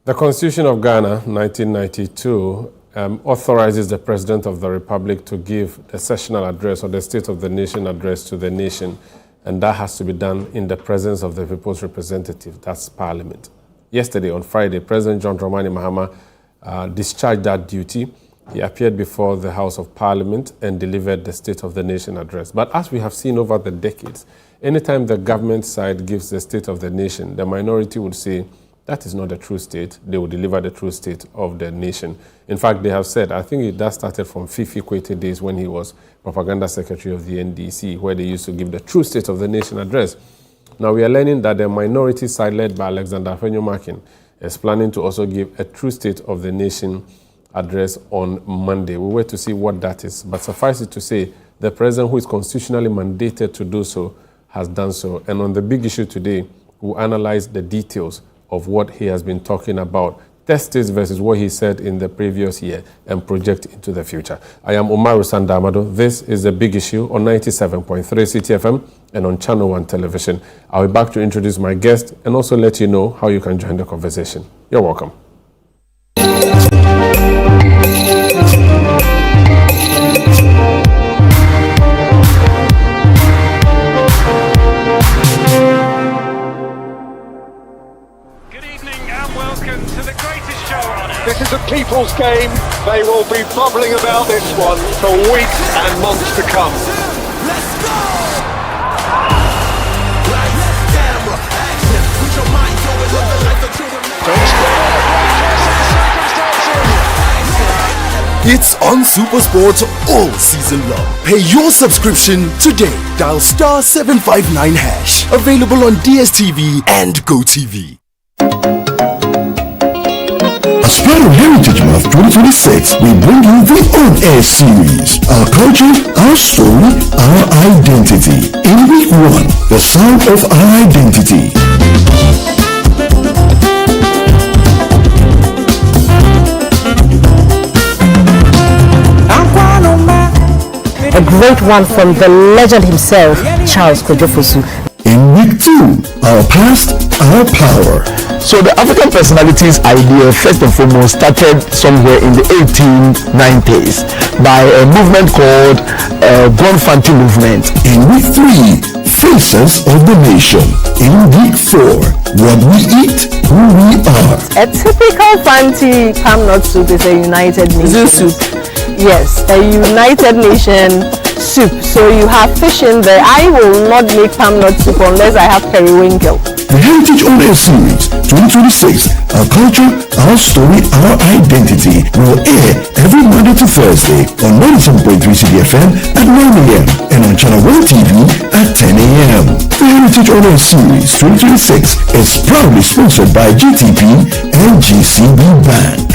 The Constitution of Ghana, 1992, authorizes the President of the Republic to give the sessional address or the State of the Nation address to the nation, and that has to be done in the presence of the people's representative, that's Parliament. Yesterday, on Friday, President John Dramani Mahama discharged that duty. He appeared before the House of Parliament and delivered the State of the Nation address. But as we have seen over the decades, anytime the government side gives the State of the Nation, the minority would say, that is not the true state. They will deliver the true state of the nation. In fact, they have said, I think that started from Fifi Kwete days when he was propaganda secretary of the NDC, where they used to give the true state of the nation address. Now we are learning that the minority side led by Alexander Afenyo-Markin is planning to also give a true state of the nation address on Monday. We wait to see what that is. But suffice it to say, the president who is constitutionally mandated to do so has done so. And on the big issue today, we'll analyze the details of what he has been talking about, test this versus what he said in the previous year, and project into the future. I am Umaru Sandamado. This is The Big Issue on 97.3 CTFM and on Channel 1 Television. I'll be back to introduce my guest and also let you know how you can join the conversation. You're welcome. This is a people's game. They will be bubbling about this one for weeks and months to come. Let's go! Lights, camera, action. Put your mind to it, live the life that you remember. It's on SuperSport all season long. Pay your subscription today. Dial *759#. Available on DSTV and GoTV. As part of Heritage Month 2026, we bring you the On-Air series, Our Culture, Our Story, Our Identity. In week 1, the sound of our identity. A great one from the legend himself, Charles Kojofosu. In week 2, Our Past, Our Power. So the African Personalities idea, first and foremost, started somewhere in the 1890s by a movement called Gonfanti Movement. In week 3, Faces of the Nation. In week 4, What We Eat, Who We Are. A typical Fanti palm nut soup is a United Nation soup. Yes, a United Nation soup. So you have fish in there. I will not make palm nut soup unless I have periwinkle. The Heritage On-Air Series 2026, Our Culture, Our Story, Our Identity will air every Monday to Thursday on 97.3 CDFM at 9 a.m. and on Channel 1 TV at 10 a.m. The Heritage On-Air Series 2026 is proudly sponsored by GTP and GCB Bank.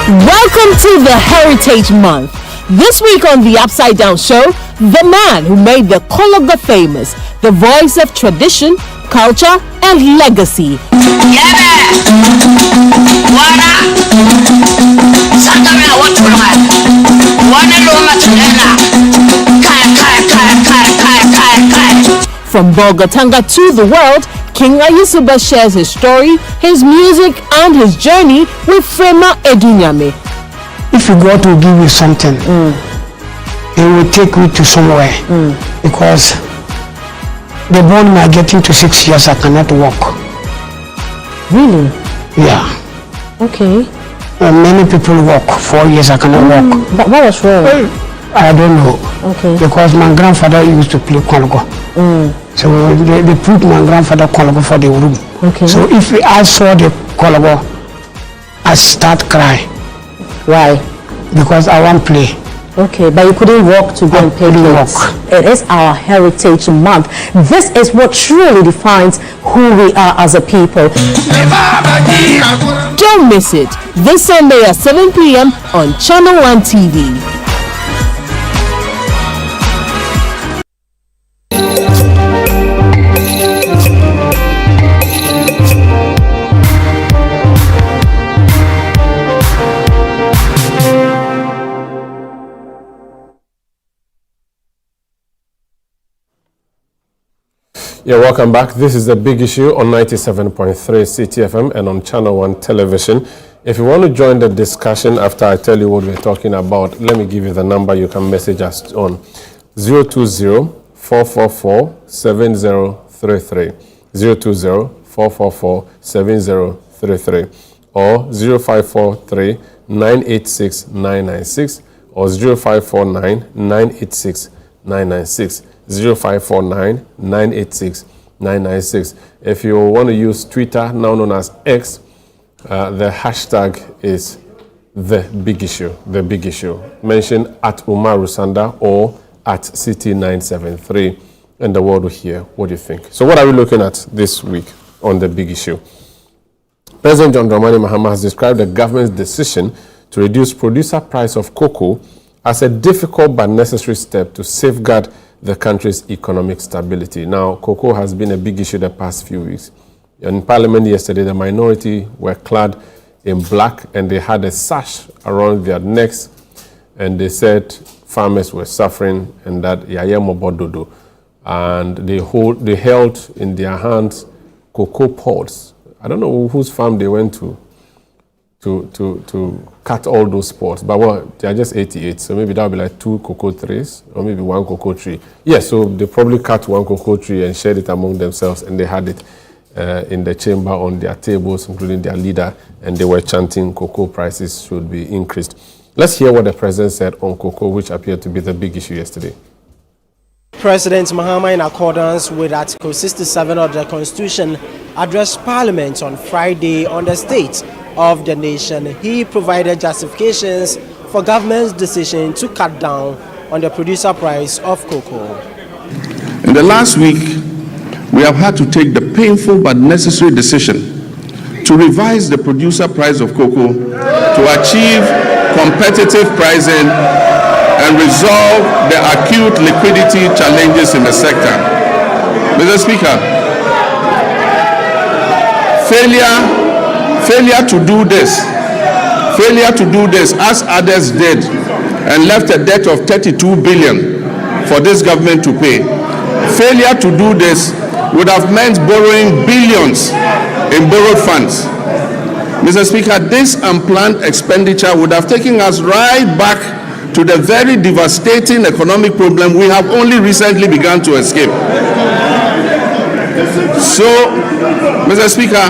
Welcome to the Heritage Month. This week on the Upside Down Show, the man who made the Kologo famous, the voice of tradition, culture, and legacy. From Bogatanga to the world, King Ayusuba shares his story, his music, and his journey with Frema Edunyame. If God will give you something, He will take you to somewhere. Because the boy are getting to 6 years, I cannot walk. Really? Yeah. Okay. Many people walk. 4 years, I cannot walk. But what was wrong? I don't know. Okay. Because my grandfather used to play Kologo. So they put my grandfather Kologo for the room. Okay. So if I saw the Kologo, I start crying. Why? Because I want to play. Okay, but you couldn't walk to go and pay bills. It is our Heritage Month. This is what truly defines who we are as a people. Don't miss it. This Sunday at 7 p.m. on Channel 1 TV. Yeah, welcome back. This is The Big Issue on 97.3 CTFM and on Channel 1 Television. If you want to join the discussion after I tell you what we're talking about, let me give you the number you can message us on. 020-444-7033. 020-444-7033. Or 0543-986-996. Or 0549-986-996. 0549-986-996. If you want to use Twitter, now known as X, the hashtag is The Big Issue. The Big Issue. Mention at Umaru Sanda or at CT973, and the world will hear what you think. So what are we looking at this week on The Big Issue? President John Dramani Mahama has described the government's decision to reduce producer price of cocoa as a difficult but necessary step to safeguard the country's economic stability. Now, cocoa has been a big issue the past few weeks. In Parliament yesterday, the minority were clad in black and they had a sash around their necks, and they said farmers were suffering and that Yaya Mobododo, and they held in their hands cocoa pods. I don't know whose farm they went to cut all those pods, but well, they are just 88, so maybe that would be like 2 cocoa trees or maybe 1 cocoa tree. Yeah, so they probably cut 1 cocoa tree and shared it among themselves, and they had it in the chamber on their tables, including their leader, and they were chanting cocoa prices should be increased. Let's hear what the president said on cocoa, which appeared to be the big issue yesterday. President Mahama, in accordance with Article 67 of the Constitution, addressed Parliament on Friday on the state of the nation. He provided justifications for government's decision to cut down on the producer price of cocoa. In the last week, we have had to take the painful but necessary decision to revise the producer price of cocoa to achieve competitive pricing and resolve the acute liquidity challenges in the sector. Mr. Speaker, failure to do this as others did and left a debt of 32 billion for this government to pay. Failure to do this would have meant borrowing billions in borrowed funds. Mr. Speaker, this unplanned expenditure would have taken us right back to the very devastating economic problem we have only recently begun to escape. So, Mr. Speaker,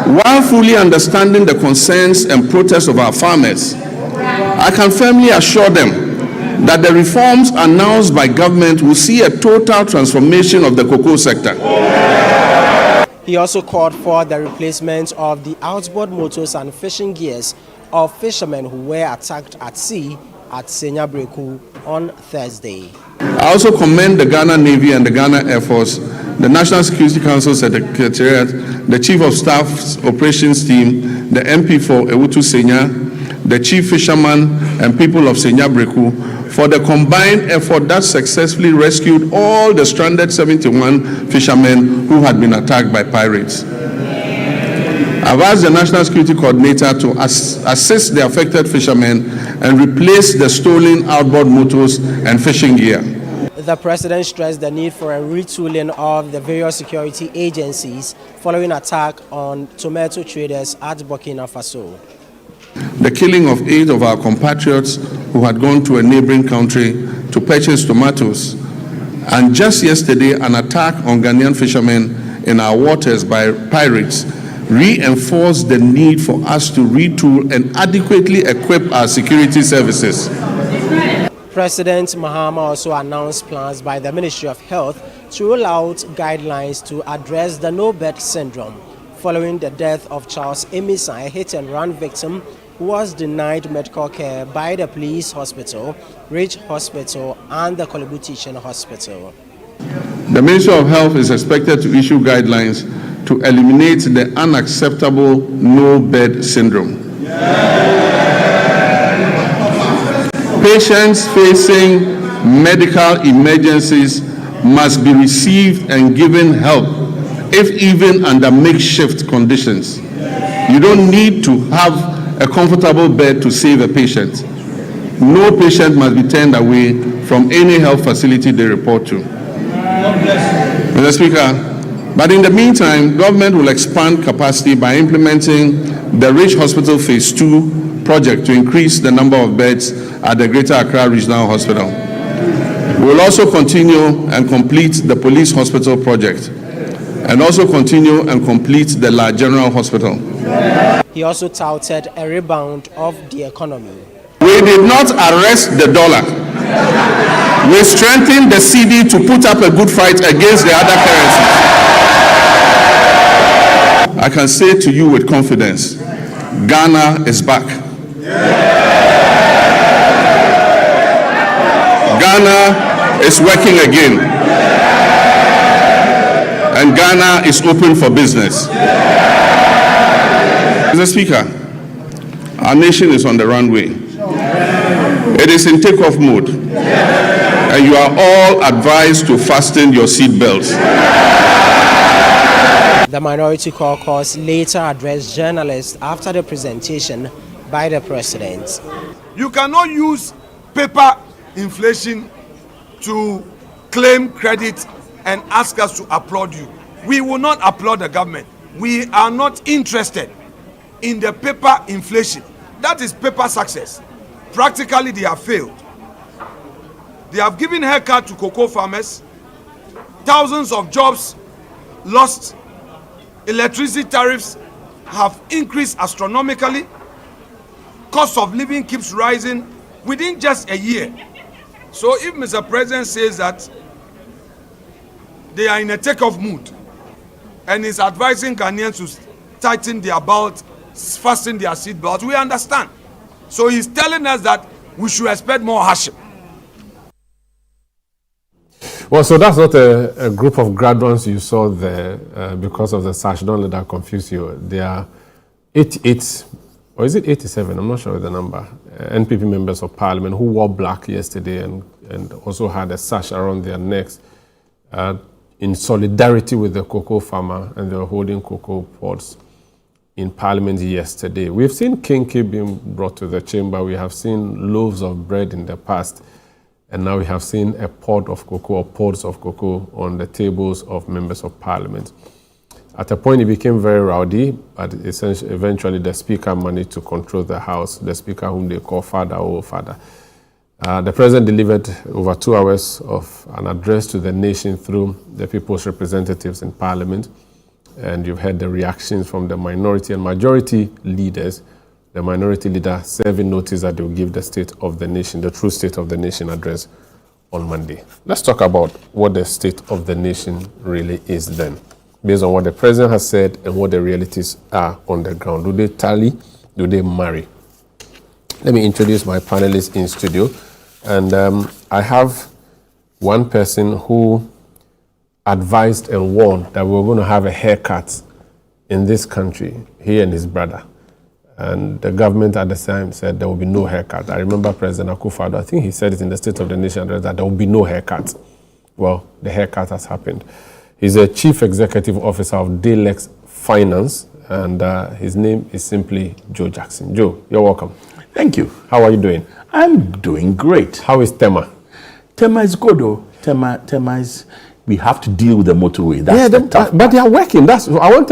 while fully understanding the concerns and protests of our farmers, I can firmly assure them that the reforms announced by government will see a total transformation of the cocoa sector. He also called for the replacement of the outboard motors and fishing gears of fishermen who were attacked at sea at Senya Breku on Thursday. I also commend the Ghana Navy and the Ghana Air Force, the National Security Council Secretariat, the Chief of Staff's operations team, the MP for Ewutu Senya, the Chief Fisherman and people of Senya Breku for the combined effort that successfully rescued all the stranded 71 fishermen who had been attacked by pirates. I've asked the National Security Coordinator to assist the affected fishermen and replace the stolen outboard motors and fishing gear. The President stressed the need for a retooling of the various security agencies following attack on tomato traders at Burkina Faso. The killing of 8 of our compatriots who had gone to a neighboring country to purchase tomatoes, and just yesterday an attack on Ghanaian fishermen in our waters by pirates reinforced the need for us to retool and adequately equip our security services. President Mahama also announced plans by the Ministry of Health to roll out guidelines to address the no-bed syndrome following the death of Charles Emisa, a hit-and-run victim who was denied medical care by the police hospital, Ridge Hospital, and the Kolebu Teaching Hospital. The Ministry of Health is expected to issue guidelines to eliminate the unacceptable no-bed syndrome. Patients facing medical emergencies must be received and given help, if even under makeshift conditions. You don't need to have a comfortable bed to save a patient. No patient must be turned away from any health facility they report to. God bless you. Mr. Speaker, but in the meantime, government will expand capacity by implementing the Ridge Hospital Phase 2 project to increase the number of beds at the Greater Accra Regional Hospital. We will also continue and complete the Police Hospital project, and also continue and complete the La General Hospital. He also touted a rebound of the economy. We did not arrest the dollar. We strengthened the CD to put up a good fight against the other currencies. I can say to you with confidence, Ghana is back. Ghana is working again. And Ghana is open for business. Mr. Speaker, our nation is on the runway. It is in takeoff mode. And you are all advised to fasten your seat belts. The Minority Caucus later addressed journalists after the presentation by the president. You cannot use paper inflation to claim credit and ask us to applaud you. We will not applaud the government. We are not interested in the paper inflation. That is paper success. Practically, they have failed. They have given haircut to cocoa farmers. Thousands of jobs lost. Electricity tariffs have increased astronomically. Cost of living keeps rising within just a year. So if Mr. President says that they are in a takeoff mood and is advising Ghanaians to tighten their belt, fasten their seat belts, we understand. So he's telling us that we should expect more hardship. Well, so that's not a group of graduates you saw there because of the sash. Don't let that confuse you. There are 88, or is it 87? I'm not sure of the number. NPP members of parliament who wore black yesterday and also had a sash around their necks in solidarity with the cocoa farmer, and they were holding cocoa pods in parliament yesterday. We've seen kinky being brought to the chamber. We have seen loaves of bread in the past. And now we have seen a pod of cocoa or pods of cocoa on the tables of members of parliament. At a point, it became very rowdy, but eventually the speaker managed to control the house, the speaker whom they call Father or Father. The president delivered over 2 hours of an address to the nation through the people's representatives in parliament. And you've heard the reactions from the minority and majority leaders. The minority leader serving notice that they will give the state of the nation, the true state of the nation address on Monday. Let's talk about what the state of the nation really is then, based on what the president has said and what the realities are on the ground. Do they tally? Do they marry? Let me introduce my panelists in studio. And I have one person who advised and warned that we were going to have a haircut in this country, he and his brother. And the government at the time said there will be no haircut. I remember President Akufo-Addo, I think he said it in the State of the Nation address that there will be no haircut. Well, the haircut has happened. He's a Chief Executive Officer of Daylex Finance, and his name is simply Joe Jackson. Joe, you're welcome. Thank you. How are you doing? I'm doing great. How is Tema? Tema is good, though. Tema is... We have to deal with the motorway. That's the tough but they are working. That's I want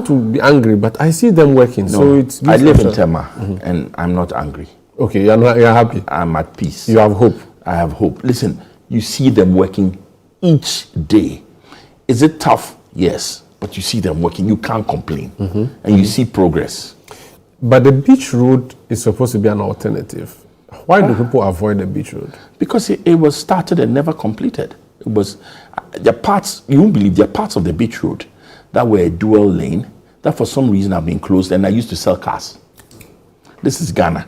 to be angry, but I see them working. No, so it's. I live in Tema, and I'm not angry. Okay, you're happy. I'm at peace. You have hope. I have hope. Listen, you see them working each day. Is it tough? Yes, but you see them working. You can't complain, and you see progress. But the beach road is supposed to be an alternative. Why do people avoid the beach road? Because it was started and never completed. It was there are parts, you won't believe, there are parts of the beach road that were a dual lane that for some reason have been closed, and I used to sell cars. This is Ghana.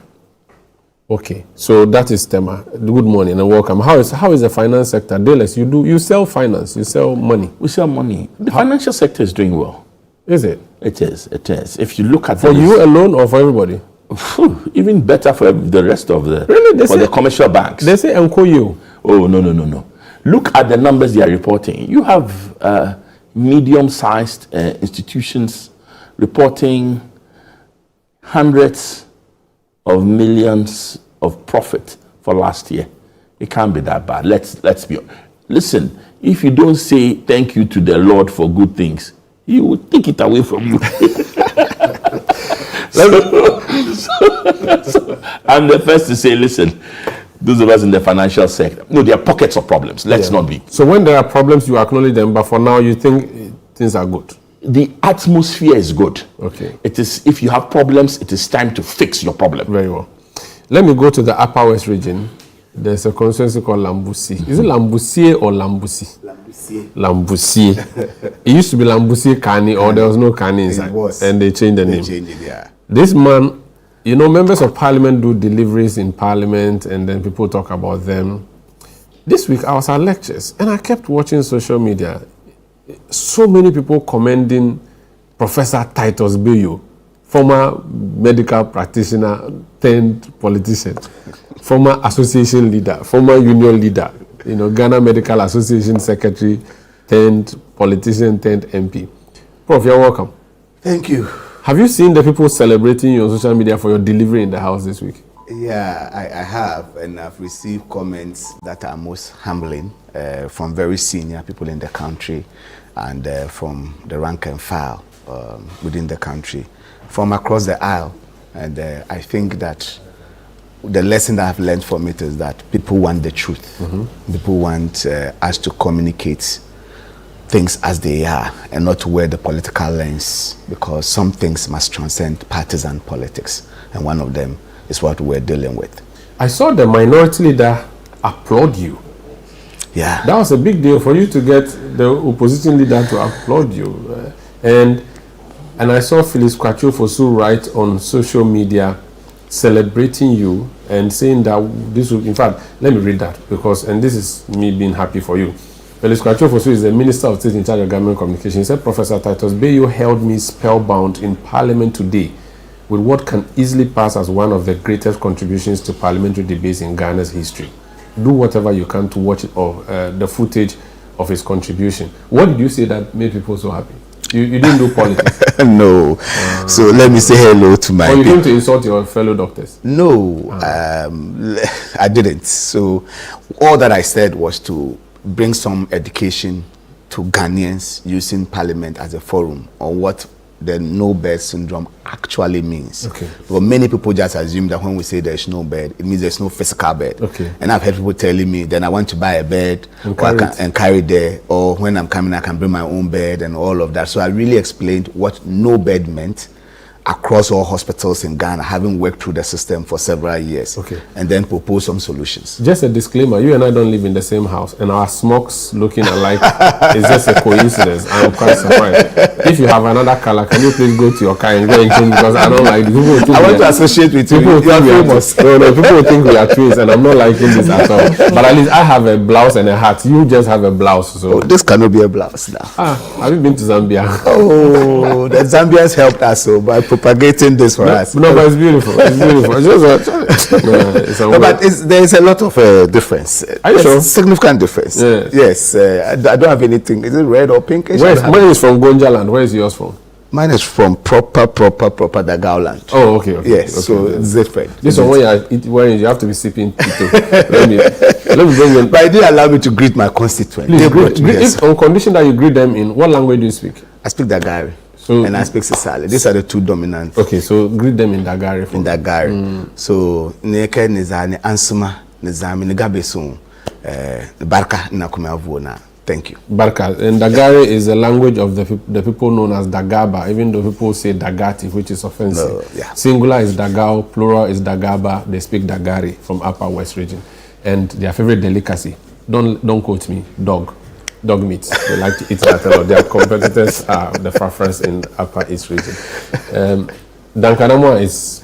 Okay, so that is Tema. Good morning and welcome. How is the finance sector? Daylex, you sell finance, you sell money. We sell money. The financial sector is doing well. Is it? It is. If you look at for you alone or for everybody? Even better for the rest of the the commercial banks. They say Nkoyo. Oh no. Look at the numbers they are reporting. You have medium-sized institutions reporting hundreds of millions of profit for last year. It can't be that bad. Let's be honest. Listen, if you don't say thank you to the Lord for good things, He will take it away from you. So, I'm the first to say, listen, those of us in the financial sector, no, there are pockets of problems. Let's not be. So when there are problems, you acknowledge them, but for now, you think things are good? The atmosphere is good. Okay. It is, if you have problems, it is time to fix your problem. Very well. Let me go to the Upper West region. There's a constituency called Lambusi. Is it Lambusie or Lambusi? Lambusie. It used to be Lambusie Kani, or there was no Kani inside. It was. And they changed the name. Changed it, yeah. This man, you know, members of parliament do deliveries in parliament and then people talk about them. This week I was at lectures and I kept watching social media. So many people commending Professor Titus Bayo, former medical practitioner turned politician, former association leader, former union leader, you know, Ghana Medical Association secretary turned politician turned MP. Prof, you're welcome. Thank you. Have you seen the people celebrating you on social media for your delivery in the house this week? Yeah, I have, and I've received comments that are most humbling from very senior people in the country and from the rank and file within the country, from across the aisle. And I think that the lesson that I've learned from it is that people want the truth. Mm-hmm. People want us to communicate things as they are and not to wear the political lens, because some things must transcend partisan politics, and one of them is what we're dealing with. I saw the minority leader applaud you. Yeah. That was a big deal for you to get the opposition leader to applaud you. And I saw Phyllis Kwachu-Fosu write on social media celebrating you and saying that this will, in fact, let me read that, because, and this is me being happy for you. Phyllis Kwachu-Fosu is the Minister of State in charge of Government Communication. He said, Professor Titus Bayo held me spellbound in Parliament today with what can easily pass as one of the greatest contributions to parliamentary debates in Ghana's history. Do whatever you can to watch it, or the footage of his contribution. What did you say that made people so happy? You didn't do politics? No. So let me say hello to my people. Or you came to insult your fellow doctors? No, I didn't. So all that I said was to bring some education to Ghanaians using Parliament as a forum on what the no bed syndrome actually means. Okay. But many people just assume that when we say there's no bed, it means there's no physical bed. Okay. And I've heard people telling me, then I want to buy a bed and carry there, or when I'm coming, I can bring my own bed and all of that. So I really explained what no bed meant across all hospitals in Ghana, having worked through the system for several years. Okay. And then propose some solutions. Just a disclaimer, you and I don't live in the same house, and our smokes looking alike is just a coincidence. I'm quite surprised. If you have another color, can you please go to your car and go and change, because I don't like this. I want to associate with you. People will think we are twins, and I'm not liking this at all. But at least I have a blouse and a hat. You just have a blouse. So this cannot be a blouse now. Have you been to Zambia? Oh, the Zambians helped us so by propagating this for us. No, but it's beautiful. It's beautiful. It's just but there is a lot of difference. Are you sure? Significant difference. Yes. I don't have anything. Is it red or pinkish? Mine is from Gonjaland. Where is yours from? Mine is from proper Dagao land. Oh, okay. Yes, okay, so it's different. This one where you have to be sipping let me bring in. But it didn't allow me to greet my constituents. If on condition that you greet them in, what language do you speak? I speak Dagari. So, and I speak Sisali. These are the two dominant. Okay, so greet them in Dagari. In Dagari. So Neke Nizani Ansuma Nizami Nigabesun Barka Nakumavuona. Thank you. Barka. And Dagari is the language of the people known as Dagaba, even though people say Dagati, which is offensive. No, yeah. Singular is Dagao, plural is Dagaba. They speak Dagari from Upper West region. And their favorite delicacy, don't quote me, dog meat. They like to eat that a lot. Their competitors are the Fafras in Upper East region. Dankanamwa is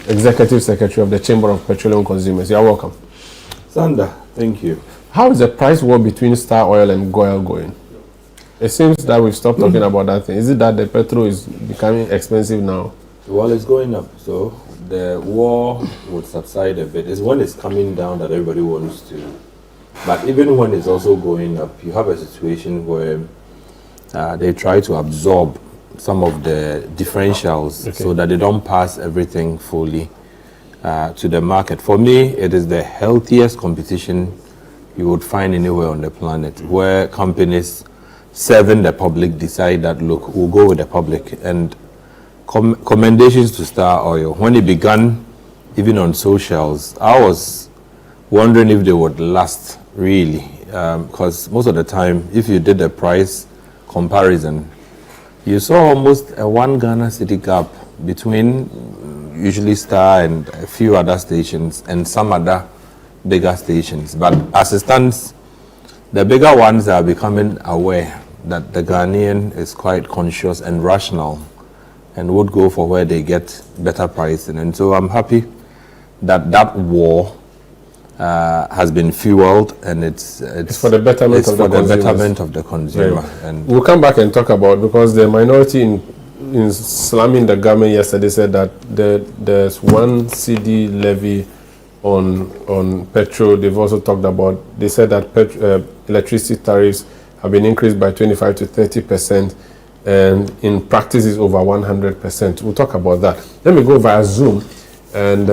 Executive Secretary of the Chamber of Petroleum Consumers. You are welcome. Sanda, thank you. How is the price war between Star Oil and Goil going? It seems that we've stopped talking about that thing. Is it that the petrol is becoming expensive now? Well, it's going up, so the war would subside a bit. It's when it's coming down that everybody wants to. But even when it's also going up, you have a situation where they try to absorb some of the differentials so that they don't pass everything fully to the market. For me, it is the healthiest competition you would find anywhere on the planet where companies serving the public decide that, look, we'll go with the public. And commendations to Star Oil. When it began, even on socials, I was wondering if they would last really, because most of the time, if you did a price comparison, you saw almost a 1 Ghana city gap between usually Star and a few other stations and some other bigger stations. But as it stands, the bigger ones are becoming aware that the Ghanaian is quite conscious and rational and would go for where they get better pricing. And so I'm happy that that war has been fueled, and it's for the betterment of the consumer. And we'll come back and talk about, because the minority in slamming the government yesterday said that there's 1 CD levy on petrol. They've also talked about, they said that electricity tariffs have been increased by 25 to 30%, and in practice is over 100%. We'll talk about that. Let me go via Zoom, and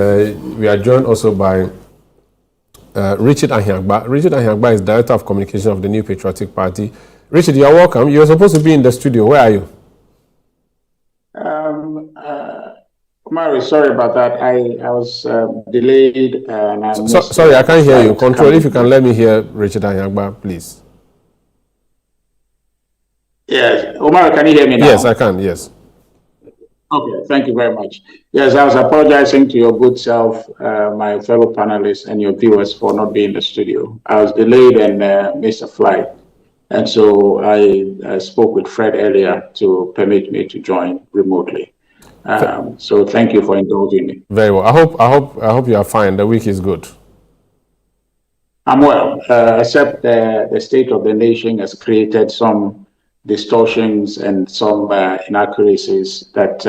we are joined also by Richard Ahiagba. Richard Ahiagba is Director of Communication of the New Patriotic Party. Richard, you are welcome. You were supposed to be in the studio. Where are you? Mary, sorry about that. I was delayed. And sorry, I can't hear you. Control, if you can let me hear Richard Ahiagba, please. Yes. Omar, can you hear me now? Yes, I can, yes. Okay, thank you very much. Yes, I was apologizing to your good self, my fellow panelists and your viewers for not being in the studio. I was delayed and missed a flight. And so I spoke with Fred earlier to permit me to join remotely. So thank you for indulging me. Very well. I hope you are fine. The week is good. I'm well, except the state of the nation has created some distortions and some inaccuracies that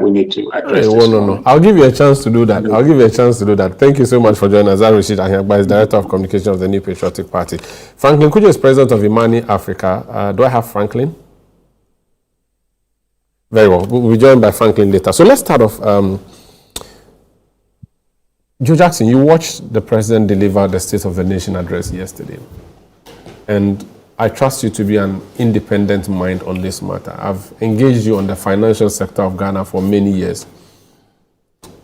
we need to address. No. I'll give you a chance to do that. Thank you so much for joining us. I'm Rashid Ahiagba, is Director of Communication of the New Patriotic Party. Franklin Kujo is President of Imani Africa. Do I have Franklin? Very well. We'll be joined by Franklin later. So let's start off. Joe Jackson, you watched the President deliver the State of the Nation address yesterday. And I trust you to be an independent mind on this matter. I've engaged you on the financial sector of Ghana for many years.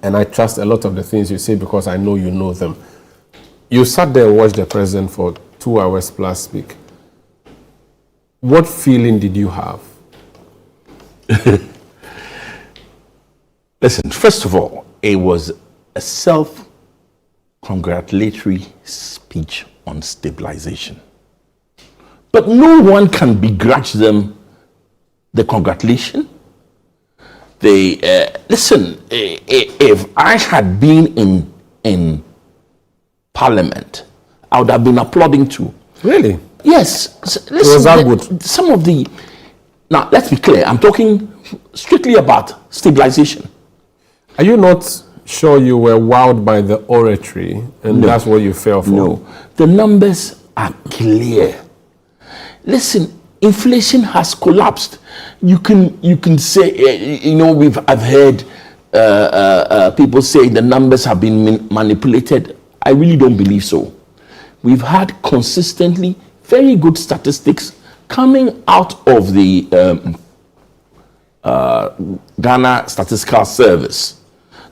And I trust a lot of the things you say because I know you know them. You sat there and watched the President for 2 hours plus speak. What feeling did you have? Listen, first of all, it was a self-congratulatory speech on stabilization. But no one can begrudge them the congratulation. Listen, if I had been in Parliament, I would have been applauding too. Really? Yes. Listen, was that good? Some of the... Now, let's be clear. I'm talking strictly about stabilization. Are you not sure you were wowed by the oratory and that's what you fell for? No. The numbers are clear. Listen, inflation has collapsed. You can say, I've heard people say the numbers have been manipulated. I really don't believe so. We've had consistently very good statistics coming out of the Ghana Statistical Service.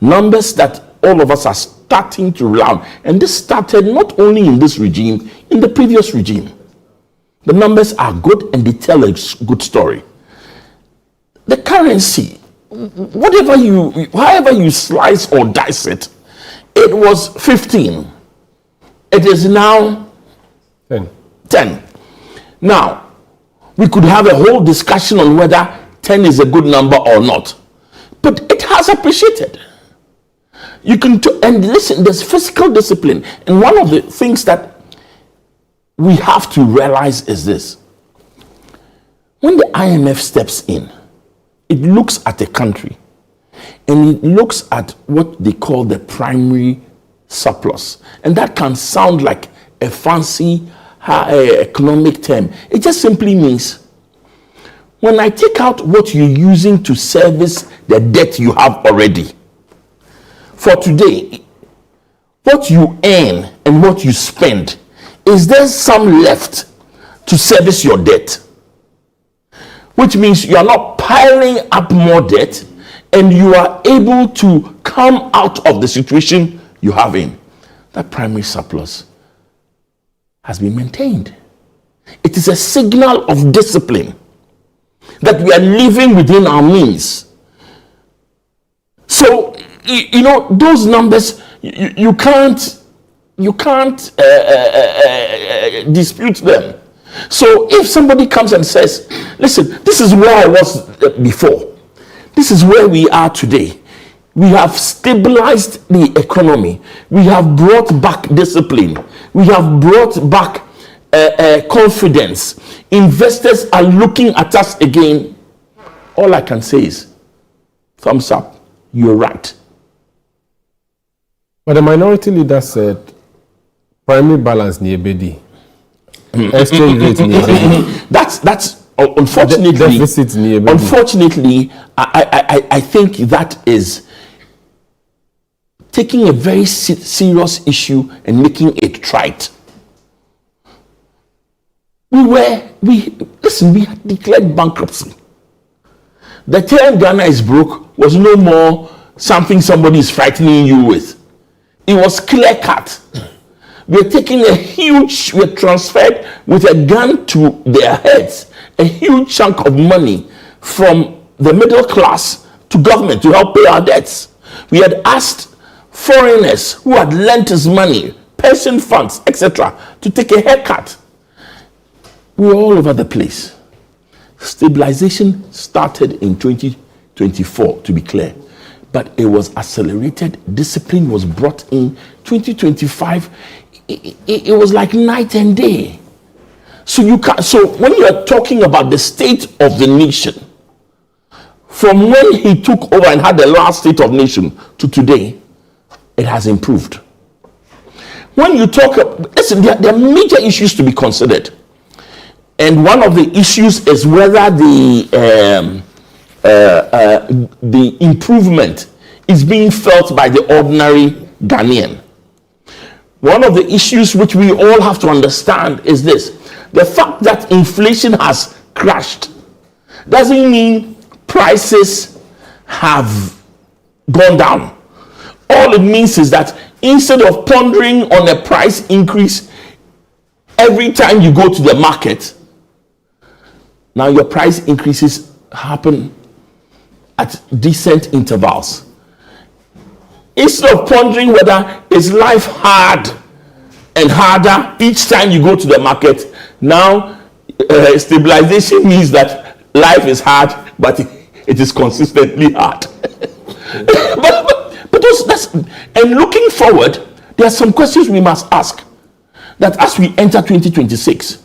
Numbers that all of us are starting to rely on. And this started not only in this regime, in the previous regime. The numbers are good and they tell a good story. The currency, however you slice or dice it, it was 15. It is now 10. Now, we could have a whole discussion on whether 10 is a good number or not. But it has appreciated. And listen, there's fiscal discipline. And one of the things that we have to realize is this. When the IMF steps in, it looks at a country and it looks at what they call the primary surplus. And that can sound like a fancy economic term. It just simply means when I take out what you're using to service the debt you have already, for today, what you earn and what you spend is there some left to service your debt? Which means you are not piling up more debt and you are able to come out of the situation you have in. That primary surplus has been maintained. It is a signal of discipline that we are living within our means. So, you know, those numbers, you can't dispute them. So if somebody comes and says, listen, this is where I was before, this is where we are today, we have stabilized the economy, we have brought back discipline, we have brought back confidence, investors are looking at us again, all I can say is thumbs up, you're right. But the minority leader said primary balance near BD. Exchange rate near BD. That's unfortunately, deficit near BD. Unfortunately, I think that is taking a very serious issue and making it trite. We had declared bankruptcy. The term Ghana is broke was no more something somebody is frightening you with. It was clear cut. We're transferred with a gun to their heads, a huge chunk of money from the middle class to government to help pay our debts. We had asked foreigners who had lent us money, pension funds, etc., to take a haircut. We were all over the place. Stabilization started in 2024, to be clear, but it was accelerated. Discipline was brought in 2025. It was like night and day. So when you are talking about the state of the nation, from when he took over and had the last state of nation to today, it has improved. When you talk, listen, there are major issues to be considered. And one of the issues is whether the improvement is being felt by the ordinary Ghanaian. One of the issues which we all have to understand is this: the fact that inflation has crashed doesn't mean prices have gone down. All it means is that instead of pondering on a price increase every time you go to the market, now your price increases happen at decent intervals. Instead of pondering whether is life hard and harder each time you go to the market, now stabilization means that life is hard, but it is consistently hard. but and looking forward, there are some questions we must ask. That as we enter 2026,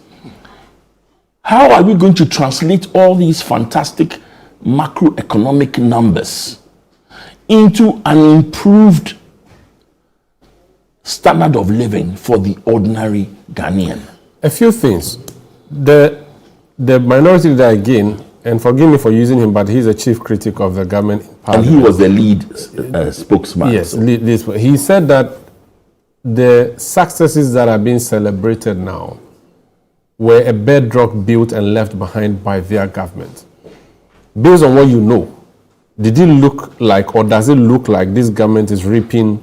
how are we going to translate all these fantastic macroeconomic numbers into an improved standard of living for the ordinary Ghanaian? A few things. The minority leader again, and forgive me for using him, but he's a chief critic of the government in Parliament. And he was the lead spokesman. Yes, he said that the successes that are being celebrated now were a bedrock built and left behind by their government. Based on what you know, did it look like, or does it look like this government is reaping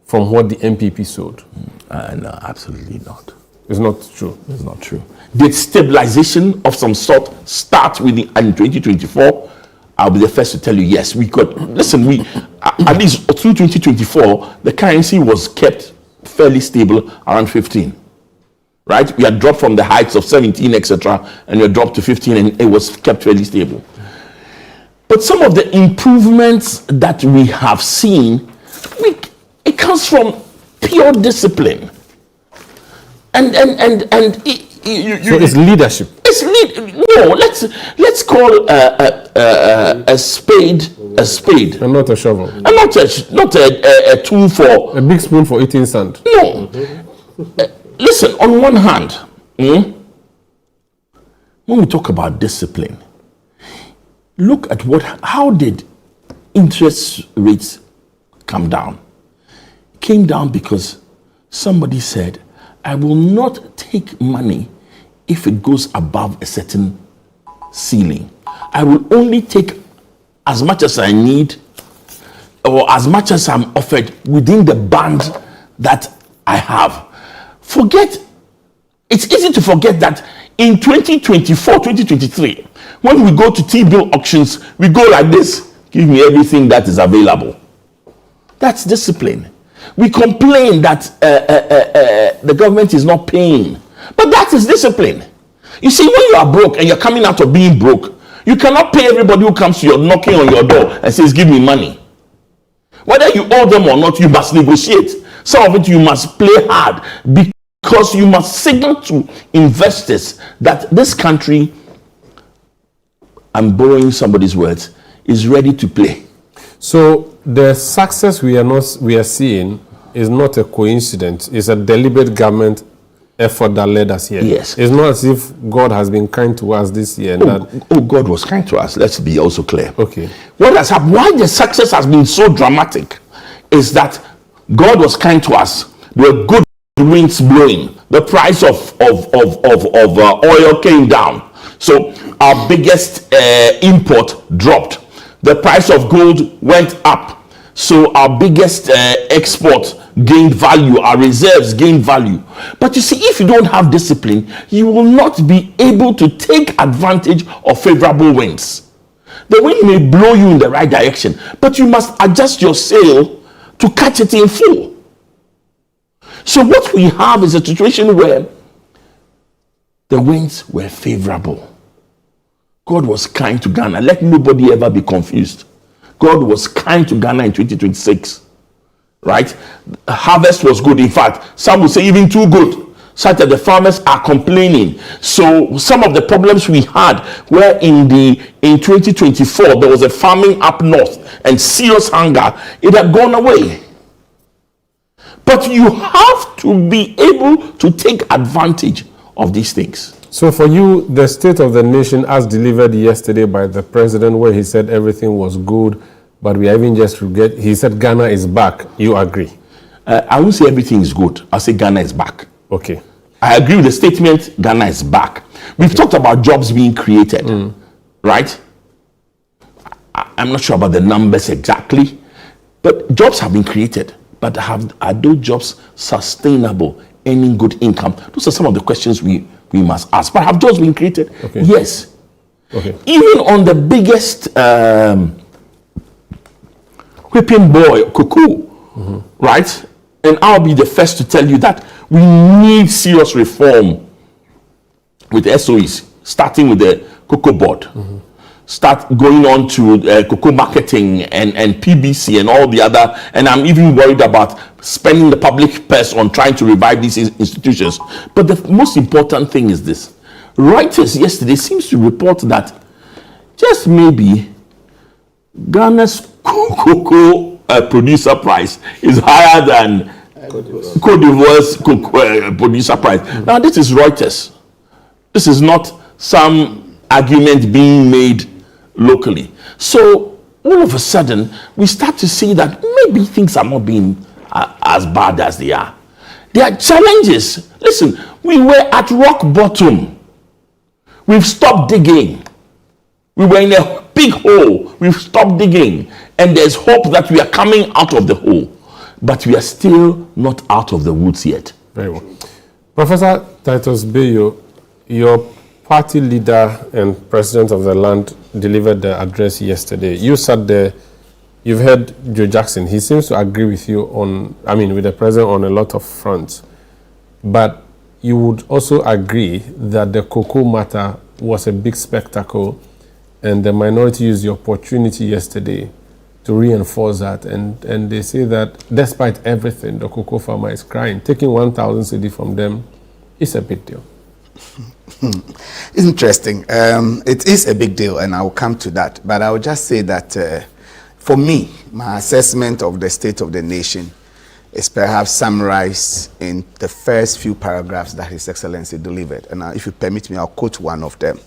from what the MPP sowed? No, absolutely not. It's not true. It's not true. Did stabilization of some sort start in 2024? I'll be the first to tell you, yes, we could. Listen, at least through 2024, the currency was kept fairly stable around 15. Right? We had dropped from the heights of 17, etc., and we had dropped to 15, and it was kept fairly stable. But some of the improvements that we have seen, it comes from pure discipline. And so it's leadership. No, let's call a spade a spade, and not a shovel, and not a tool for a big spoon for eating sand. No. Listen, on one hand, when we talk about discipline, look at how did interest rates come down? It came down because somebody said, I will not take money if it goes above a certain ceiling. I will only take as much as I need or as much as I'm offered within the band that I have. It's easy to forget that in 2024, 2023, when we go to T-bill auctions, we go like this: give me everything that is available. That's discipline. We complain that the government is not paying, but that is discipline. You see, when you are broke and you're coming out of being broke, you cannot pay everybody who comes to your knocking on your door and says, give me money. Whether you owe them or not, you must negotiate. Some of it you must play hard, because you must signal to investors that this country, I'm borrowing somebody's words, is ready to play. So the success we are seeing is not a coincidence. It's a deliberate government effort that led us here. Yes. It's not as if God has been kind to us this year. God was kind to us. Let's be also clear. Okay. What has happened? Why the success has been so dramatic is that God was kind to us. There were good winds blowing. The price of oil came down. So our biggest import dropped. The price of gold went up. So our biggest export gained value. Our reserves gained value. But you see, if you don't have discipline, you will not be able to take advantage of favorable winds. The wind may blow you in the right direction, but you must adjust your sail to catch it in full. So what we have is a situation where the winds were favorable. God was kind to Ghana. Let nobody ever be confused. God was kind to Ghana in 2026, right? Harvest was good. In fact, some would say even too good, such that the farmers are complaining. So some of the problems we had were in 2024, there was a famine up north and serious hunger. It had gone away. But you have to be able to take advantage of these things. So for you, the State of the Nation as delivered yesterday by the president, where he said everything was good, but we even just regret, he said Ghana is back. You agree? I won't say everything is good. I'll say Ghana is back. Okay. I agree with the statement, Ghana is back. We've talked about jobs being created, right? I'm not sure about the numbers exactly, but jobs have been created. But are those jobs sustainable, earning good income? Those are some of the questions we must ask. But have jobs been created? Okay. Yes. Okay. Even on the biggest whipping boy, cuckoo, right? And I'll be the first to tell you that we need serious reform with SOEs, starting with the cocoa board. Start going on to cocoa marketing and PBC and all the other. And I'm even worried about spending the public purse on trying to revive these institutions. But the most important thing is this. Reuters yesterday seems to report that just maybe Ghana's cocoa producer price is higher than Cote d'Ivoire's producer price. Now this is Reuters. This is not some argument being made locally. So all of a sudden, we start to see that maybe things are not being as bad as they are. There are challenges. Listen, we were at rock bottom. We've stopped digging. We were in a big hole. We've stopped digging. And there's hope that we are coming out of the hole. But we are still not out of the woods yet. Very well. Professor Titus Bayo, your party leader and president of the land delivered the address yesterday. You sat there, you've heard Joe Jackson. He seems to agree with you with the president on a lot of fronts. But you would also agree that the cocoa matter was a big spectacle, and the minority used the opportunity yesterday to reinforce that. And they say that despite everything, the cocoa farmer is crying. Taking 1,000 cedi from them is a big deal. Interesting. It is a big deal, and I'll come to that. But I will just say that for me, my assessment of the state of the nation is perhaps summarized in the first few paragraphs that His Excellency delivered. And if you permit me, I'll quote one of them.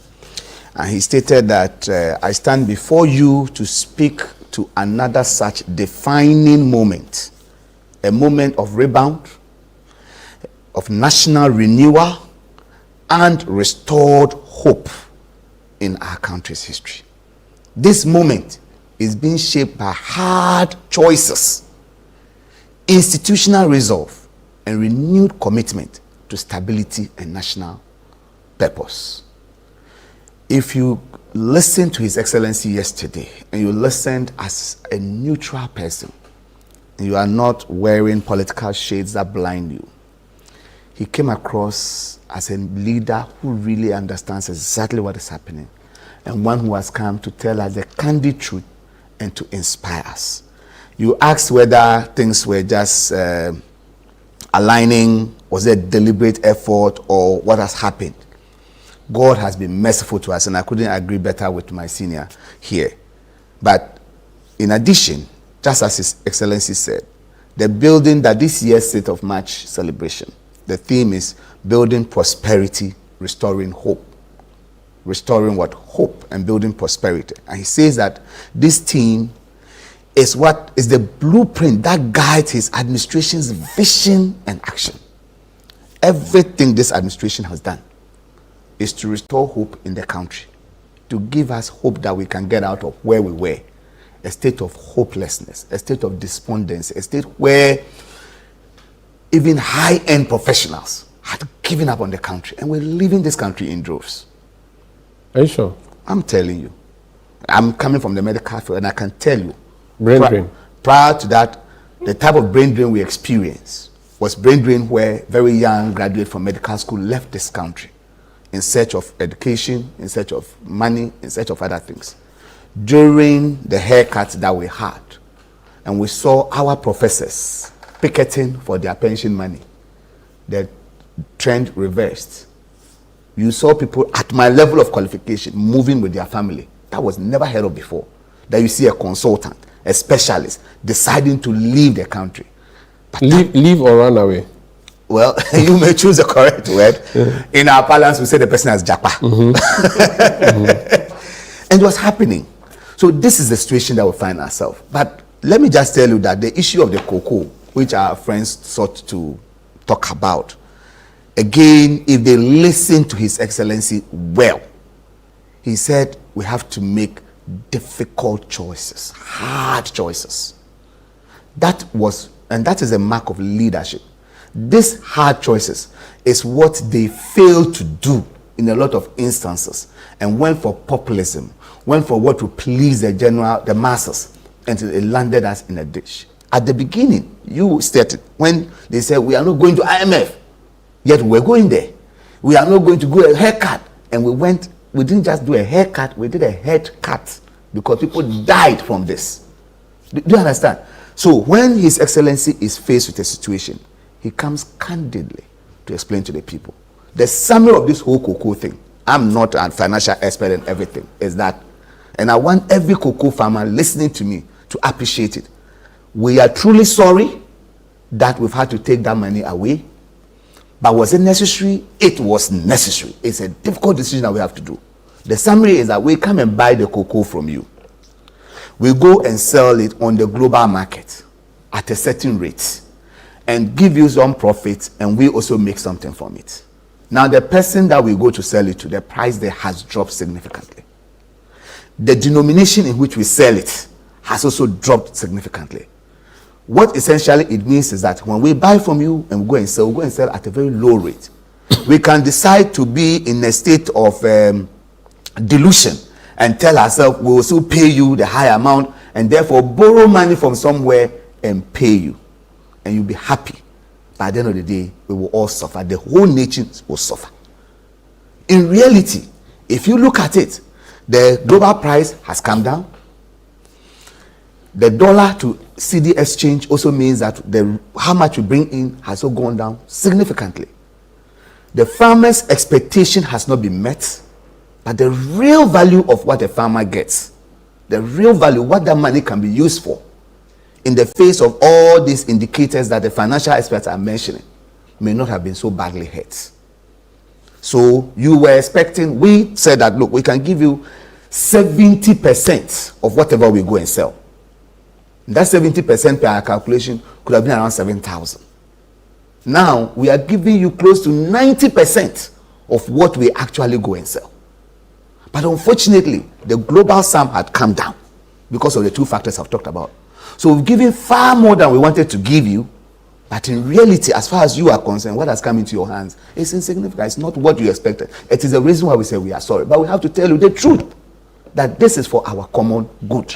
And he stated that I stand before you to speak to another such defining moment, a moment of rebound, of national renewal and restored hope in our country's history. This moment is being shaped by hard choices, institutional resolve, and renewed commitment to stability and national purpose. If you listened to His Excellency yesterday and you listened as a neutral person, and you are not wearing political shades that blind you, he came across as a leader who really understands exactly what is happening, and one who has come to tell us the candid truth and to inspire us. You asked whether things were just aligning, was it a deliberate effort, or what has happened. God has been merciful to us, and I couldn't agree better with my senior here. But in addition, just as His Excellency said, the building that this year's State of March celebration, the theme is building prosperity, restoring hope. Restoring what? Hope and building prosperity. And he says that this theme is what is the blueprint that guides his administration's vision and action. Everything this administration has done is to restore hope in the country, to give us hope that we can get out of where we were, a state of hopelessness, a state of despondency, a state where even high-end professionals had given up on the country, and we're leaving this country in droves. Are you sure? I'm telling you. I'm coming from the medical field, and I can tell you. Brain drain. Prior to that, the type of brain drain we experienced was brain drain where very young graduates from medical school left this country in search of education, in search of money, in search of other things. During the haircut that we had, and we saw our professors picketing for their pension money, the trend reversed. You saw people at my level of qualification moving with their family. That was never heard of before. That you see a consultant, a specialist, deciding to leave the country. But leave or run away? Well, you may choose the correct word. Yeah. In our parlance, we say the person has japa. And it was happening. So this is the situation that we find ourselves. But let me just tell you that the issue of the cocoa, which our friends sought to talk about, again, if they listen to His Excellency well, he said we have to make difficult choices, hard choices. That is a mark of leadership. These hard choices is what they failed to do in a lot of instances, and went for populism, went for what would please the masses, until it landed us in a ditch. At the beginning, you stated when they said we are not going to IMF, yet we're going there. We are not going to go a haircut, and we didn't just do a haircut, we did a head cut, because people died from this. Do you understand? So when His Excellency is faced with a situation, he comes candidly to explain to the people. The summary of this whole cocoa thing, I'm not a financial expert in everything, is that, and I want every cocoa farmer listening to me to appreciate it. We are truly sorry that we've had to take that money away. But was it necessary? It was necessary. It's a difficult decision that we have to do. The summary is that we come and buy the cocoa from you. We go and sell it on the global market at a certain rate and give you some profit, and we also make something from it. Now, the person that we go to sell it to, the price there has dropped significantly. The denomination in which we sell it has also dropped significantly. What essentially it means is that when we buy from you and we go and sell at a very low rate. We can decide to be in a state of delusion and tell ourselves we will still pay you the high amount, and therefore borrow money from somewhere and pay you. And you'll be happy. By the end of the day, we will all suffer. The whole nation will suffer. In reality, if you look at it, the global price has come down. The dollar to CD exchange also means that how much you bring in has also gone down significantly. The farmer's expectation has not been met, but the real value of what a farmer gets, the real value, what that money can be used for, in the face of all these indicators that the financial experts are mentioning, may not have been so badly hurt. So you were expecting, we said that, look, we can give you 70% of whatever we go and sell. That 70% per our calculation could have been around 7,000. Now we are giving you close to 90% of what we actually go and sell. But unfortunately, the global SAM had come down because of the two factors I've talked about. So we've given far more than we wanted to give you, but in reality, as far as you are concerned, what has come into your hands is insignificant. It's not what you expected. It is the reason why we say we are sorry. But we have to tell you the truth, that this is for our common good.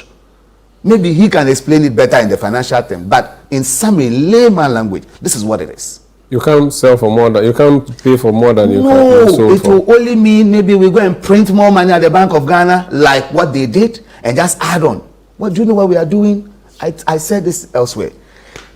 Maybe he can explain it better in the financial term, but in layman language, this is what it is. You can't sell for more than, you can't pay for more than you No, can sell it will only mean maybe we go and print more money at the Bank of Ghana, like what they did, and just add on. Well, do you know what we are doing? I said this elsewhere.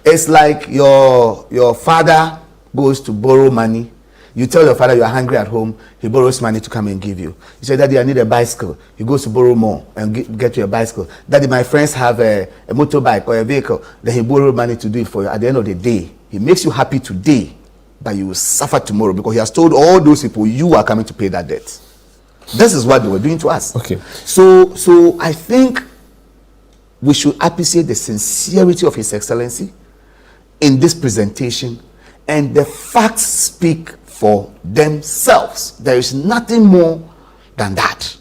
It's like your father goes to borrow money. You tell your father you are hungry at home. He borrows money to come and give you. You say, Daddy, I need a bicycle. He goes to borrow more and get you a bicycle. Daddy, my friends have a motorbike or a vehicle. Then he borrows money to do it for you. At the end of the day, he makes you happy today, but you will suffer tomorrow because he has told all those people you are coming to pay that debt. This is what they were doing to us. Okay. So I think we should appreciate the sincerity of His Excellency in this presentation, and the facts speak for themselves. There is nothing more than that.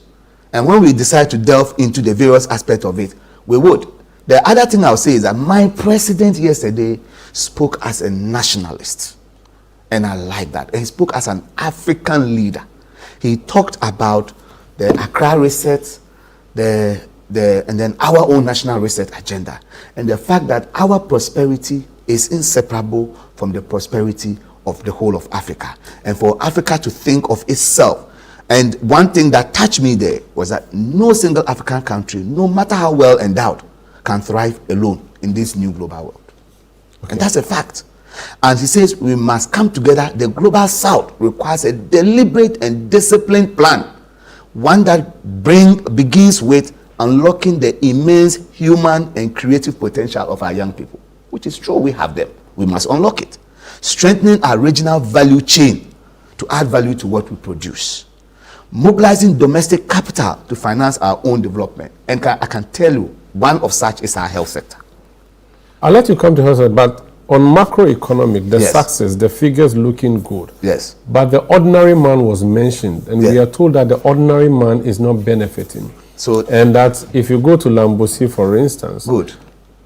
And when we decide to delve into the various aspects of it, we would. The other thing I'll say is that my president yesterday spoke as a nationalist, and I like that. And he spoke as an African leader. He talked about the Accra reset, and then our own national reset agenda, and the fact that our prosperity is inseparable from the prosperity of the whole of Africa, and for Africa to think of itself. And one thing that touched me there was that no single African country, no matter how well endowed, can thrive alone in this new global world. Okay. And that's a fact. And he says we must come together. The global south requires a deliberate and disciplined plan, one that begins with unlocking the immense human and creative potential of our young people, which is true. We have them. We must unlock it. Strengthening our regional value chain to add value to what we produce. Mobilizing domestic capital to finance our own development. And I can tell you, one of such is our health sector. I'll let you come to health sector, but on macroeconomic, the Yes. success, the figures looking good. Yes. But the ordinary man was mentioned, and we are told that the ordinary man is not benefiting. So, and that if you go to Lambosi, for instance, good.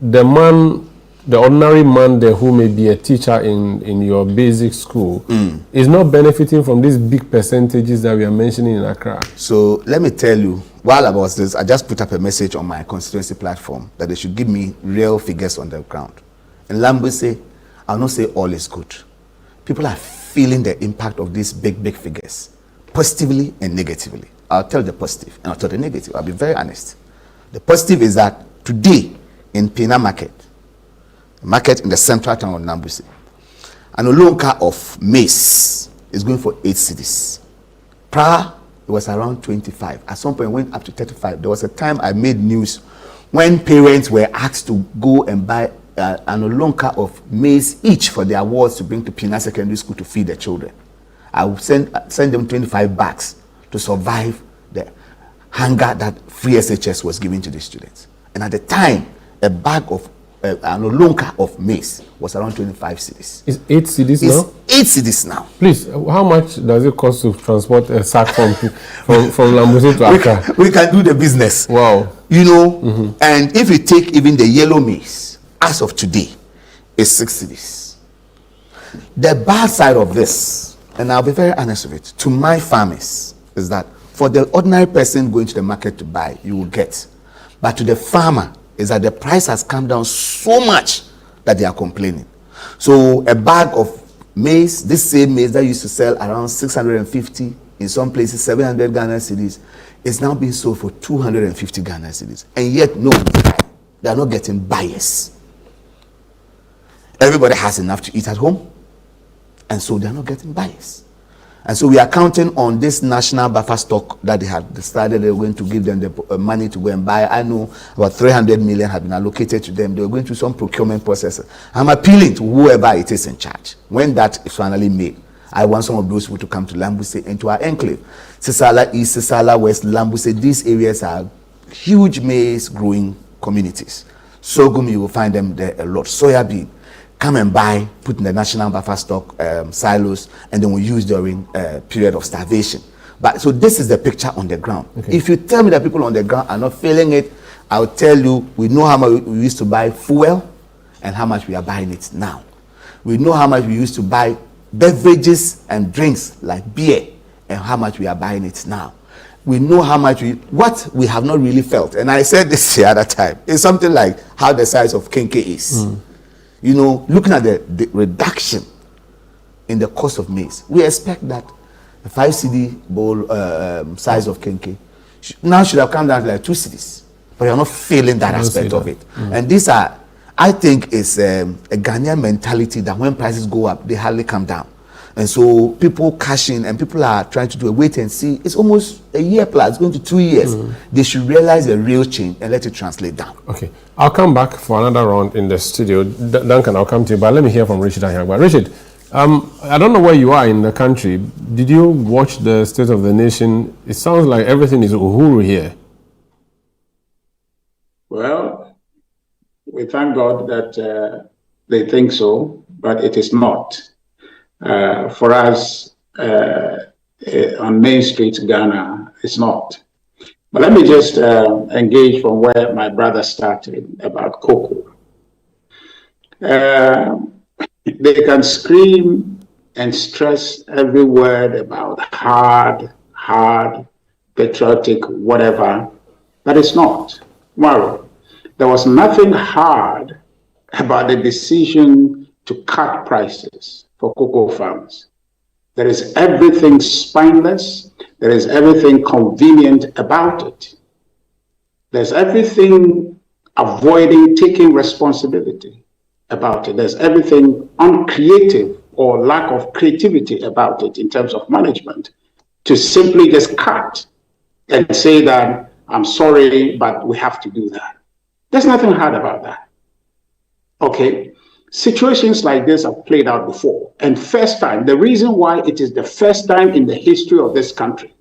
The ordinary man there who may be a teacher in your basic school is not benefiting from these big percentages that we are mentioning in Accra. So let me tell you, while I was this, I just put up a message on my constituency platform that they should give me real figures on the ground. And Lambosi, I'll not say all is good. People are feeling the impact of these big figures, positively and negatively. I'll tell the positive and I'll tell the negative. I'll be very honest. The positive is that today in Pina market in the central town of Nambusi, an olonka of maize is going for 8 cedis. Prior, it was around 25. At some point, it went up to 35. There was a time I made news when parents were asked to go and buy an olonka of maize each for their awards to bring to Pina Secondary School to feed their children. I would send them 25 bags to survive the hunger that free SHS was giving to the students. And at the time, a bag of an olonka of maize was around 25 cedis. It's 8 cedis now? 8 cedis now. Please, how much does it cost to transport a sack from Lambosi to Accra? We can do the business. Wow. You know, and if you take even the yellow maize, as of today, it's 6 cedis. The bad side of this, and I'll be very honest with it, to my farmers, is that for the ordinary person going to the market to buy, you will get. But to the farmer, is that the price has come down so much that they are complaining. So a bag of maize, this same maize that used to sell around 650, in some places 700 Ghana cedis, is now being sold for 250 Ghana cedis. And yet, no, they are not getting buyers. Everybody has enough to eat at home, and so they are not getting buyers. And so we are counting on this national buffer stock that they had decided they were going to give them the money to go and buy. I know about 300 million had been allocated to them. They were going through some procurement process. I'm appealing to whoever it is in charge. When that is finally made, I want some of those people to come to Lambosi and to our enclave. Sisala East, Sisala West, Lambosi, these areas are huge maize growing communities. Sorghum, you will find them there a lot. Soya bean. come and buy, put in the national buffer stock silos, and then we use during period of starvation. But so this is the picture on the ground. Okay. If you tell me that people on the ground are not feeling it, I'll tell you, we know how much we used to buy fuel and how much we are buying it now. We know how much we used to buy beverages and drinks like beer and how much we are buying it now. We know how much what we have not really felt. And I said this the other time. It's something like how the size of Kenke is. You know, looking at the reduction in the cost of maize, we expect that the 5 cedi bowl size of Kenke now should have come down to like 2 cedis. But you're not feeling that aspect of it. And these are, I think, it's a Ghanaian mentality that when prices go up, they hardly come down. And so people cash in and people are trying to do a wait and see. It's almost a year plus, it's going to 2 years. They should realize the real change and let it translate down. Okay. I'll come back for another round in the studio. Duncan, I'll come to you, but let me hear from Richard Ahyagba. Richard, I don't know where you are in the country. Did you watch the State of the Nation? It sounds like everything is uhuru here. Well, we thank God that they think so, but it is not. For us, on Main Street, Ghana, it's not. But let me just engage from where my brother started about cocoa. They can scream and stress every word about hard, patriotic, whatever, but it's not. Well, there was nothing hard about the decision to cut prices for cocoa farmers. There is everything spineless. There is everything convenient about it. There's everything avoiding taking responsibility about it. There's everything uncreative or lack of creativity about it in terms of management to simply just cut and say that, I'm sorry, but we have to do that. There's nothing hard about that. Okay? Situations like this have played out before. And first time, the reason why it is the first time in the history of this country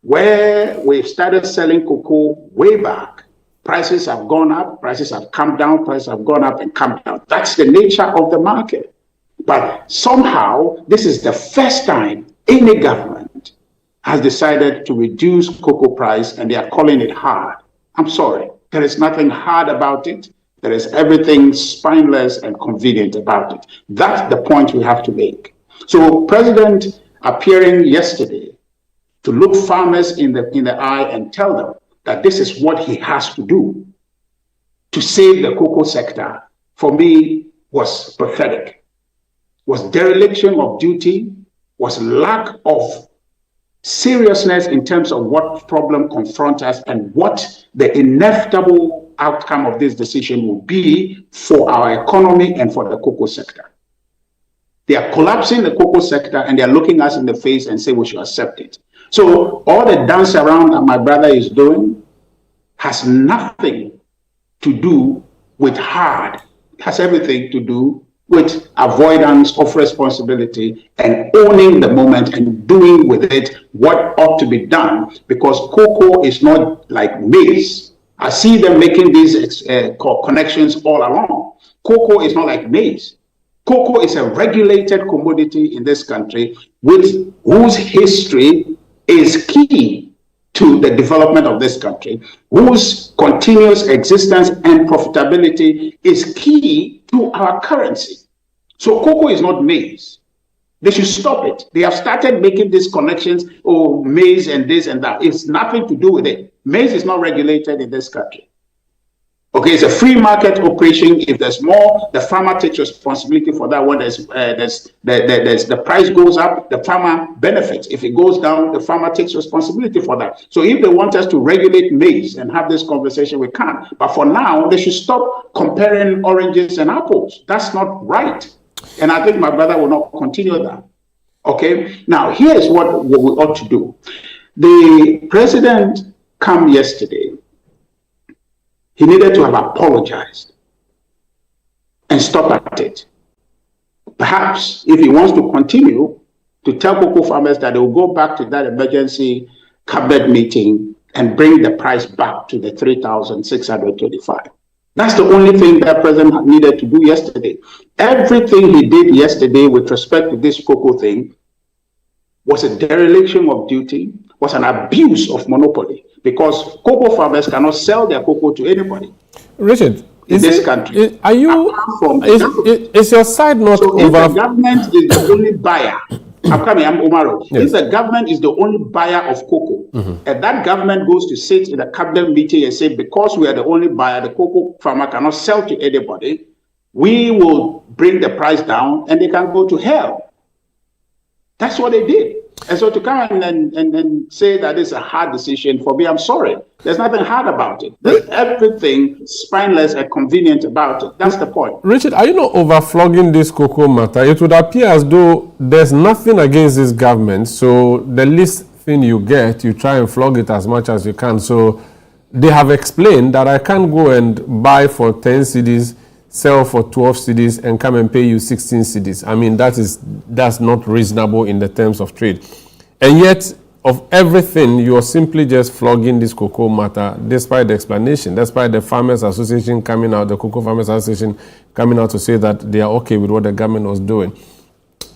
where we've started selling cocoa way back, prices have gone up, prices have come down, prices have gone up and come down. That's the nature of the market. But somehow, this is the first time any government has decided to reduce cocoa price and they are calling it hard. I'm sorry, there is nothing hard about it. There is everything spineless and convenient about it. That's the point we have to make. So President appearing yesterday to look farmers in the eye and tell them that this is what he has to do to save the cocoa sector, for me, was pathetic, was dereliction of duty, was lack of seriousness in terms of what problem confronts us and what the inevitable outcome of this decision will be for our economy and for the cocoa sector. They are collapsing the cocoa sector and they are looking us in the face and say we should accept it. So all the dance around that my brother is doing has nothing to do with hard. It has everything to do with avoidance of responsibility and owning the moment and doing with it what ought to be done, because cocoa is not like maize. I see them making these connections all along. Cocoa is not like maize. Cocoa is a regulated commodity in this country with whose history is key to the development of this country, whose continuous existence and profitability is key to our currency. So cocoa is not maize. They should stop it. They have started making these connections, oh, maize and this and that. It's nothing to do with it. Maize is not regulated in this country. Okay, it's a free market operation. If there's more, the farmer takes responsibility for that. When the price goes up, the farmer benefits. If it goes down, the farmer takes responsibility for that. So if they want us to regulate maize and have this conversation, we can. But for now, they should stop comparing oranges and apples. That's not right. And I think my brother will not continue that. Okay, now here's what we ought to do. The president came yesterday. He needed to have apologized and stop at it. Perhaps if he wants to continue to tell cocoa farmers that they will go back to that emergency cabinet meeting and bring the price back to the 3,625. That's the only thing that President needed to do yesterday. Everything he did yesterday with respect to this cocoa thing was a dereliction of duty, was an abuse of monopoly, because cocoa farmers cannot sell their cocoa to anybody. Richard, in this country. Are you? Is your side not so over? If the government is the only buyer, I'm Umaru. Yes. If the government is the only buyer of cocoa, and that government goes to sit in a cabinet meeting and say, because we are the only buyer, the cocoa farmer cannot sell to anybody, we will bring the price down and they can go to hell. That's what they did. And so to come and say that it's a hard decision, for me, I'm sorry. There's nothing hard about it. There's everything spineless and convenient about it. That's the point. Richard, are you not overflogging this cocoa matter? It would appear as though there's nothing against this government. So the least thing you get, you try and flog it as much as you can. So they have explained that I can't go and buy for 10 cedis, sell for 12 cedis, and come and pay you 16 cedis. I mean, that's not reasonable in the terms of trade. And yet, of everything, you're simply just flogging this cocoa matter, despite the explanation, despite the Farmers Association coming out, the Cocoa Farmers Association coming out to say that they are okay with what the government was doing.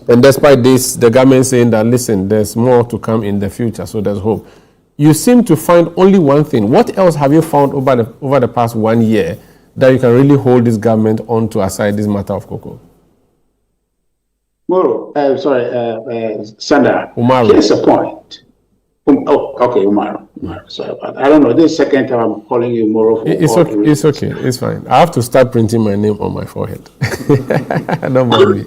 And despite this, the government saying that, listen, there's more to come in the future, so there's hope. You seem to find only one thing. What else have you found over the past 1 year that you can really hold this government on to aside this matter of cocoa? Moro, Sandra, Umaru. Here's a point. Umaru. Sorry about that. I don't know. This is the second time I'm calling you Moro. It's okay. It's fine. I have to start printing my name on my forehead. Don't mind me.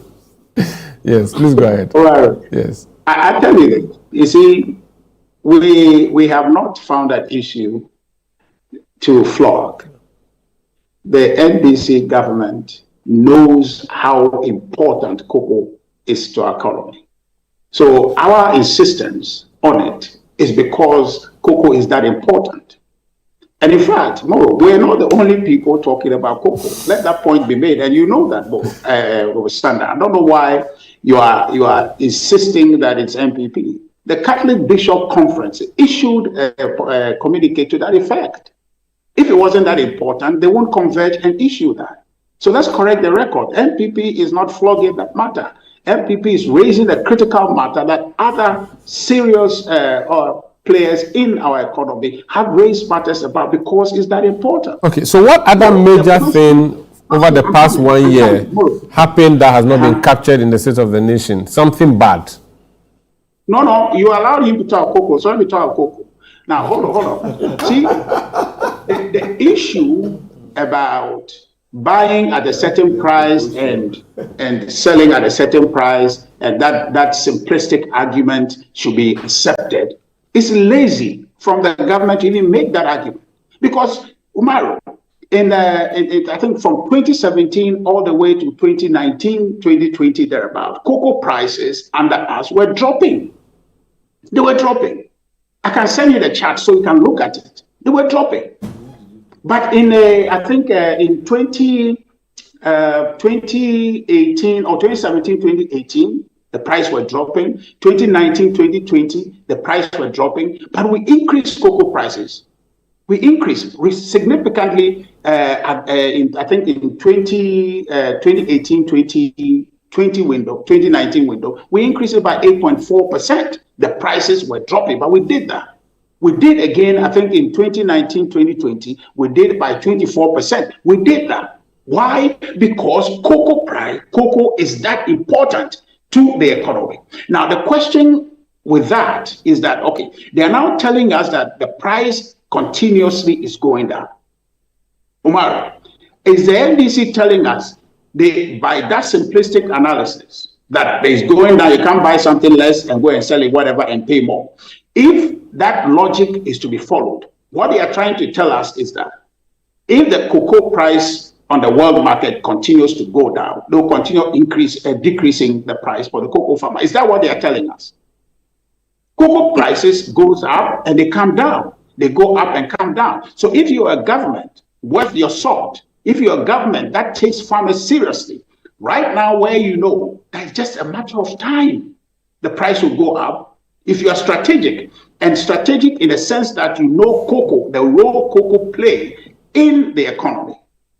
Yes, please go ahead. Umaru. Yes. I tell you this. You see, we have not found an issue to flog. The NDC government knows how important cocoa is to our economy. So our insistence on it is because cocoa is that important. And in fact, Moro, we're not the only people talking about cocoa. Let that point be made, and you know that, Standard. I don't know why you are insisting that it's MPP. The Catholic Bishop Conference issued a communique to that effect. If it wasn't that important, they won't converge and issue that. So let's correct the record. MPP is not flogging that matter. MPP is raising a critical matter that other serious players in our economy have raised matters about because it's that important. Okay, so what other major thing over the past 1 year happened that has not been captured in the State of the Nation? Something bad? No, you allowed him to talk cocoa, so let me talk cocoa. Now, hold on. See, the issue about buying at a certain price and selling at a certain price, and that simplistic argument should be accepted. It's lazy from the government to even make that argument. Because, Umaru, I think from 2017 all the way to 2019, 2020, thereabout, cocoa prices under us were dropping. They were dropping. I can send you the chart so you can look at it. They were dropping. But in 2018 or 2017, 2018, the price were dropping. 2019, 2020, the price were dropping. But we increased cocoa prices. We increased significantly. I think in 2018, 2020 window, 2019 window, we increased it by 8.4%. The prices were dropping, but we did that. We did again, I think in 2019, 2020, we did by 24%. We did that. Why? Because cocoa is that important to the economy. Now, the question with that is that, okay, they are now telling us that the price continuously is going down. Umar, is the NDC telling us by that simplistic analysis that it's going down, you can't buy something less and go and sell it whatever and pay more? If that logic is to be followed, what they are trying to tell us is that if the cocoa price on the world market continues to go down, they'll continue decreasing the price for the cocoa farmer. Is that what they are telling us? Cocoa prices goes up and they come down. They go up and come down. So if you're a government worth your salt, if you're a government that takes farmers seriously, right now where you know that it's just a matter of time, the price will go up. If you are strategic, and strategic in the sense that you know cocoa, the role cocoa play in the economy,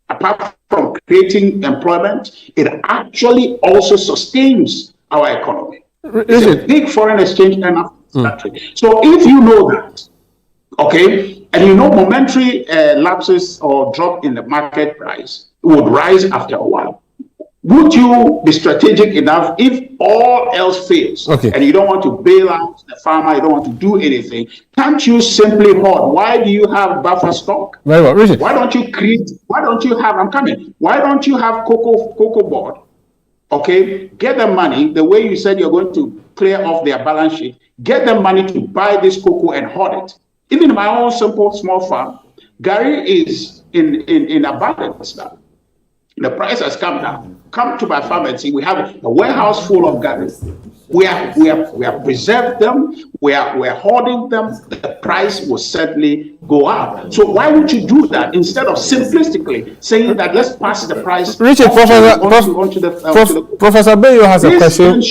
apart from creating employment, it actually also sustains our economy. It's a big foreign exchange earner for this country. So if you know that, okay, and you know momentary lapses or drop in the market price would rise after a while, would you be strategic enough if all else fails and you don't want to bail out the farmer, you don't want to do anything? Can't you simply hoard? Why do you have buffer stock? Very well, Richard. Why don't you create? Why don't you have? I'm coming. Why don't you have cocoa board? Okay, get the money the way you said you're going to clear off their balance sheet. Get the money to buy this cocoa and hoard it. Even my own simple small farm, Gary is in abundance now. The price has come down. Come to my farm and see. We have a warehouse full of Gary. We have preserved them. We are hoarding them. The price will certainly go up. So why would you do that instead of simplistically saying that let's pass the price? Richard, Professor Bayo has a question.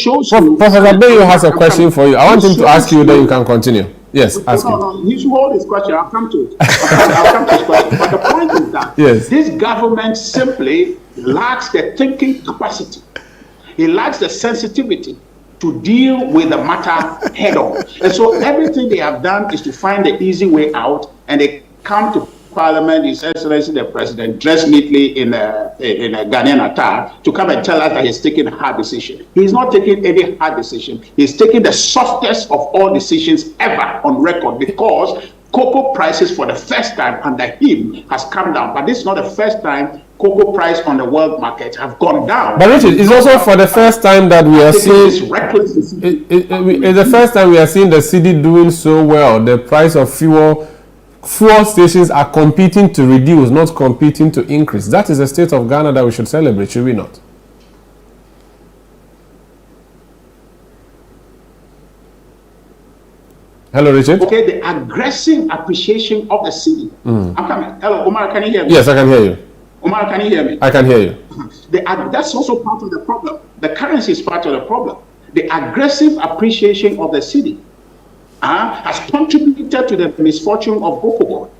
Professor Bayo has a question for you. I want him to ask you, then you can continue. Yes, ask him. No, you should hold this question. I'll come to it. I'll come to this question. But the point is that this government simply lacks the thinking capacity. It lacks the sensitivity to deal with the matter head on. And so everything they have done is to find the easy way out, and they come to Parliament, His Excellency the President, dressed neatly in a Ghanaian attire, to come and tell us that he's taking a hard decision. He's not taking any hard decision. He's taking the softest of all decisions ever on record, because cocoa prices for the first time under him has come down. But this is not the first time cocoa price on the world market have gone down. But Richard, it's also for the first time that we are seeing it's the first time we are seeing the city doing so well. The price of fuel stations are competing to reduce, not competing to increase. That is the state of Ghana that we should celebrate, should we not? Hello, Richard. Okay, the aggressive appreciation of the city. I'm coming. Hello, Omar, can you hear me? Yes, I can hear you. Omar, can you hear me? I can hear you. That's also part of the problem. The currency is part of the problem. The aggressive appreciation of the city has contributed to the misfortune of cocoa board.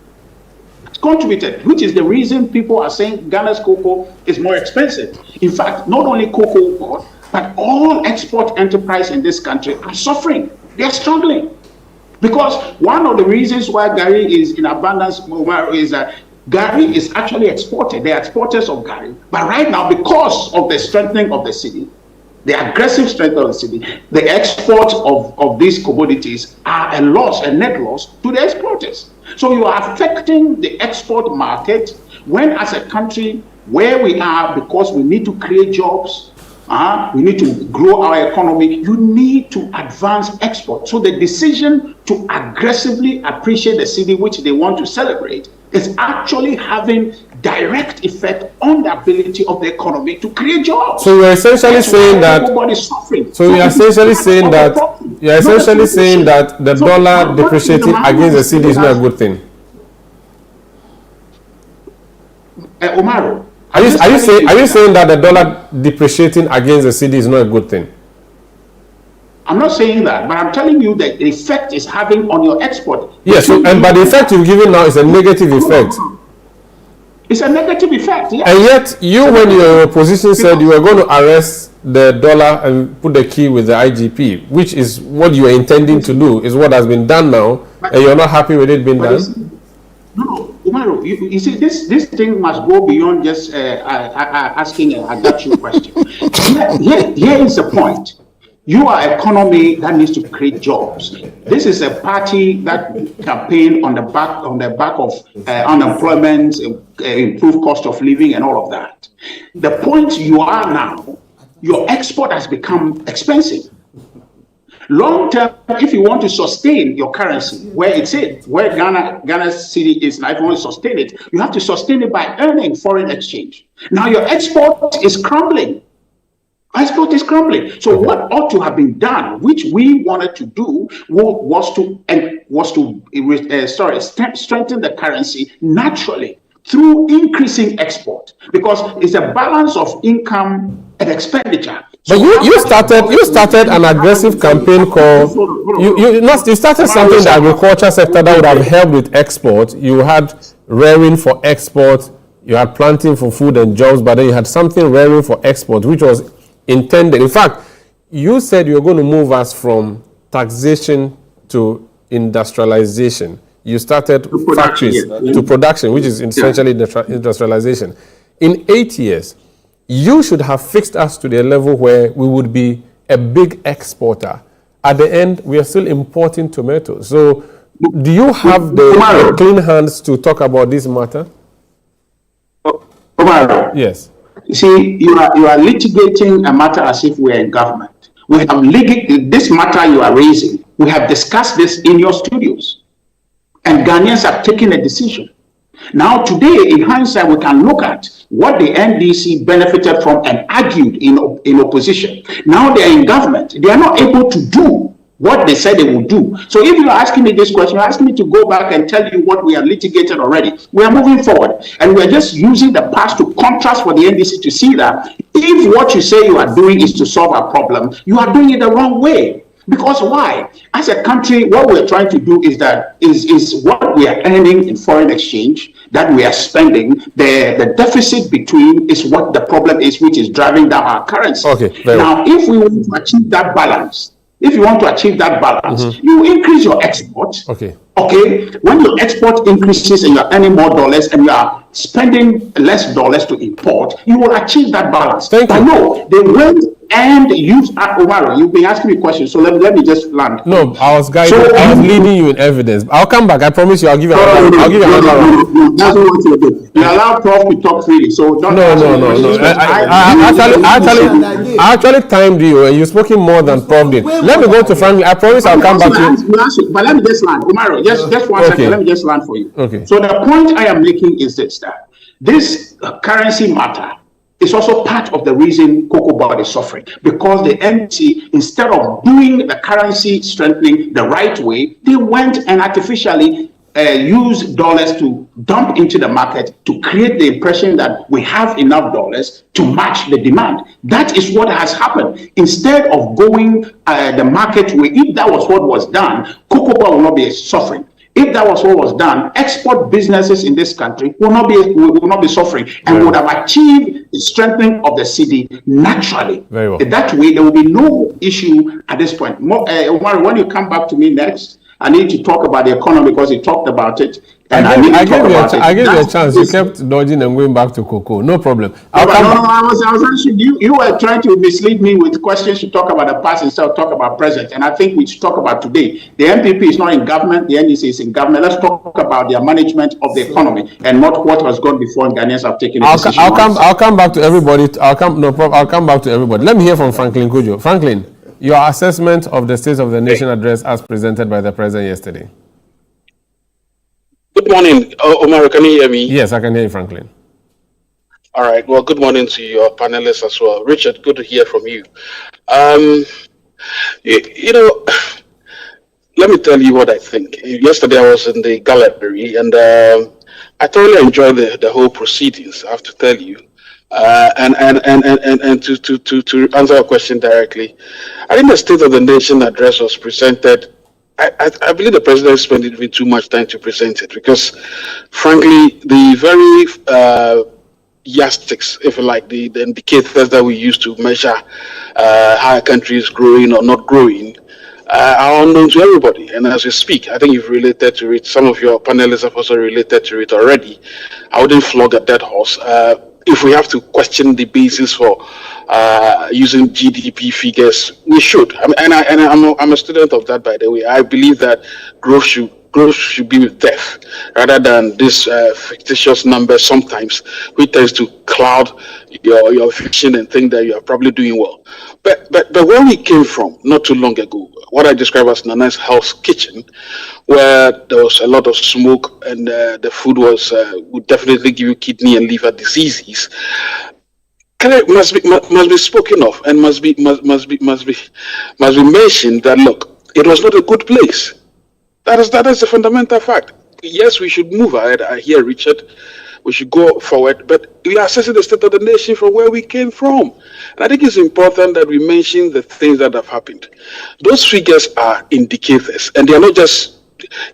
It's contributed, which is the reason people are saying Ghana's cocoa is more expensive. In fact, not only cocoa board, but all export enterprise in this country are suffering. They are struggling. Because one of the reasons why Gary is in abundance is that Gary is actually exported. They are exporters of Gary. But right now, because of the strengthening of the city, the aggressive strength of the city, the export of these commodities are a loss, a net loss to the exporters. So you are affecting the export market when, as a country where we are, because we need to create jobs, we need to grow our economy, you need to advance export. So the decision to aggressively appreciate the city, which they want to celebrate, is actually having direct effect on the ability of the economy to create jobs. So you're essentially saying that. So you're essentially saying that. You're essentially saying that the dollar depreciating against the cedi is not a good thing. Omaro, are you saying that the dollar depreciating against the cedi is not a good thing? I'm not saying that, but I'm telling you that the effect is having on your export. Yes, but the effect you're giving now is a negative effect. It's a negative effect, yes. And yet, when your opposition said you were going to arrest the dollar and put the key with the IGP, which is what you are intending to do, is what has been done now, and you're not happy with it being done? No, Umaru, you see, this thing must go beyond just asking a got you question. Here is the point. You are an economy that needs to create jobs. This is a party that campaign on the back of unemployment, improved cost of living, and all of that. The point you are now, your export has become expensive. Long term, if you want to sustain your currency where it's where Ghana's cedi is now, if you want to sustain it, you have to sustain it by earning foreign exchange. Now your export is crumbling. Export is crumbling. So what ought to have been done, which we wanted to do, was to strengthen the currency naturally through increasing export, because it's a balance of income and expenditure. But you started an aggressive campaign called you started something in the agriculture sector that would have helped with export. You had rearing for export. You had planting for food and jobs, but then you had something rearing for export, which was intended. In fact, you said you were going to move us from taxation to industrialization. You started factories to production, which is essentially industrialization. In 8 years, you should have fixed us to the level where we would be a big exporter. At the end, we are still importing tomatoes. So, do you have the clean hands to talk about this matter? Yes. You see, you are litigating a matter as if we are in government. We have this matter you are raising. We have discussed this in your studios, and Ghanaians have taken a decision. Now, today, in hindsight, we can look at what the NDC benefited from and argued in opposition. Now they are in government. They are not able to do what they said they would do. So if you are asking me this question, you're asking me to go back and tell you what we have litigated already. We are moving forward, and we are just using the past to contrast for the NDC to see that if what you say you are doing is to solve a problem, you are doing it the wrong way. Because why? As a country, what we're trying to do is that is what we are earning in foreign exchange that we are spending. The deficit between is what the problem is, which is driving down our currency. Okay. Now, if we want to achieve that balance, you increase your export. Okay. When your export increases and you're earning more dollars and you are spending less dollars to import, you will achieve that balance. Thank you. No, they went and used Omar. You've been asking me questions, so let me just land. No, I was leading you in evidence. I'll come back. I promise you. I'll give you another round. No, that's not what you do. You allow Prof to talk freely, so don't. No. I actually timed you, and you've spoken more than Prof did. Let me go to Franklin. I promise I'll come back to you. But let me just land, Omar. Just 1 second. Let me just land for you. Okay. So the point I am making is this: that this currency matter is also part of the reason Cocoa Board is suffering, because the NDC, instead of doing the currency strengthening the right way, they went and artificially used dollars to dump into the market to create the impression that we have enough dollars to match the demand. That is what has happened. Instead of going the market way, if that was what was done, Cocoa Board will not be suffering. If that was what was done, export businesses in this country will not be suffering and would have achieved the strengthening of the cedi naturally. Very well. That way, there will be no issue at this point. Omar, when you come back to me next, I need to talk about the economy because he talked about it. And I gave you a chance. You kept dodging and going back to Cocoa. No problem. I was answering you. You were trying to mislead me with questions to talk about the past instead of talk about present. And I think we should talk about today. The MPP is not in government. The NDC is in government. Let's talk about their management of the economy and not what has gone before. And Ghanaians have taken a decision. I'll come back to everybody. I'll come back to everybody. Let me hear from Franklin Kujo. Franklin, your assessment of the State of the Nation address as presented by the President yesterday. Good morning, Omar. Can you hear me? Yes, I can hear you, Franklin. All right. Well, good morning to your panelists as well. Richard, good to hear from you. You know, let me tell you what I think. Yesterday I was in the gallery and I thoroughly enjoyed the whole proceedings, I have to tell you. And to answer your question directly, I think the State of the Nation address was presented. I believe the president spent even too much time to present it because, frankly, the very yardsticks, if you like, the indicators that we use to measure how a country is growing or not growing are unknown to everybody. And as we speak, I think you've related to it. Some of your panelists have also related to it already. I wouldn't flog a dead horse. If we have to question the basis for using GDP figures, we should. I'm a student of that, by the way. I believe that growth should be with death rather than this fictitious number sometimes, which tends to cloud your vision and think that you are probably doing well. But where we came from not too long ago, what I describe as Nana's Hell's Kitchen, where there was a lot of smoke and the food would definitely give you kidney and liver diseases, must be spoken of and must be mentioned that look, it was not a good place. That is a fundamental fact. Yes, we should move ahead. I hear Richard. We should go forward, but we are assessing the state of the nation from where we came from. And I think it's important that we mention the things that have happened. Those figures are indicators, and they are not just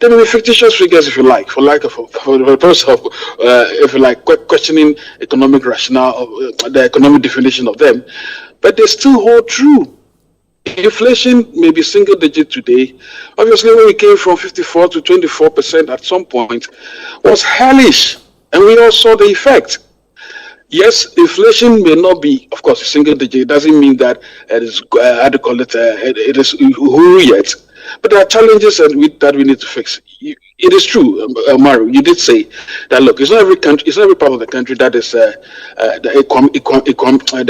there may be fictitious figures, if you like, for the purpose of, if you like, questioning economic rationale, the economic definition of them, but they still hold true. Inflation may be single digit today. Obviously, when we came from 54 to 24% at some point, was hellish, and we all saw the effect. Yes, inflation may not be, of course, a single digit. It doesn't mean that it is, how do you call it, it is yet. But there are challenges that we need to fix. It is true, Maru. You did say that. Look, it's not every country, it's not every part of the country that is the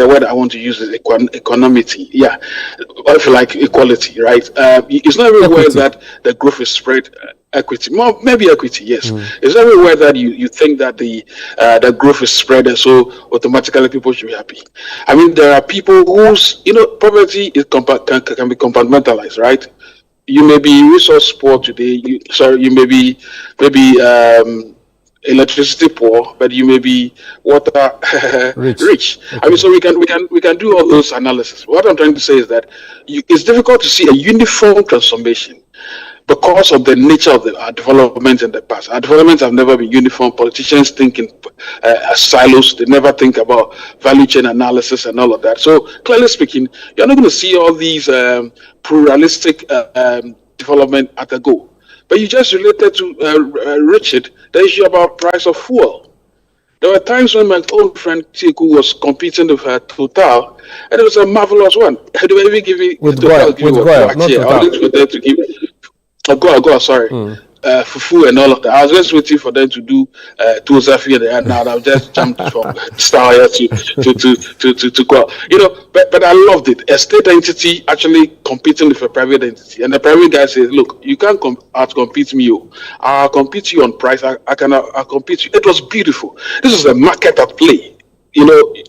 word I want to use is equanimity. Yeah, or if you like, equality, right? It's not everywhere that the growth is spread. Equity, more maybe equity, yes. It's everywhere that you think that the growth is spread, and so automatically people should be happy. I mean, there are people whose poverty is can be compartmentalized, right? You may be resource poor today. You may be electricity poor, but you may be water rich. Okay. I mean, so we can do all those analysis. What I'm trying to say is that it's difficult to see a uniform transformation because of the nature of our development in the past. Our developments have never been uniform. Politicians think in silos. They never think about value chain analysis and all of that. So clearly speaking, you're not going to see all these pluralistic development at a go. But you just related to Richard the issue about price of fuel. There were times when my old friend Tiku was competing with Total, and it was a marvelous one. Had we even given Total to give Go, sorry. Fufu and all of that. I was just waiting for them to do Tozafi and that. Now I've just jumped from Star here to go. But I loved it. A state entity actually competing with a private entity, and the private guy says, "Look, you can't outcompete me. I'll compete you on price. I'll compete you." It was beautiful. This is a market at play.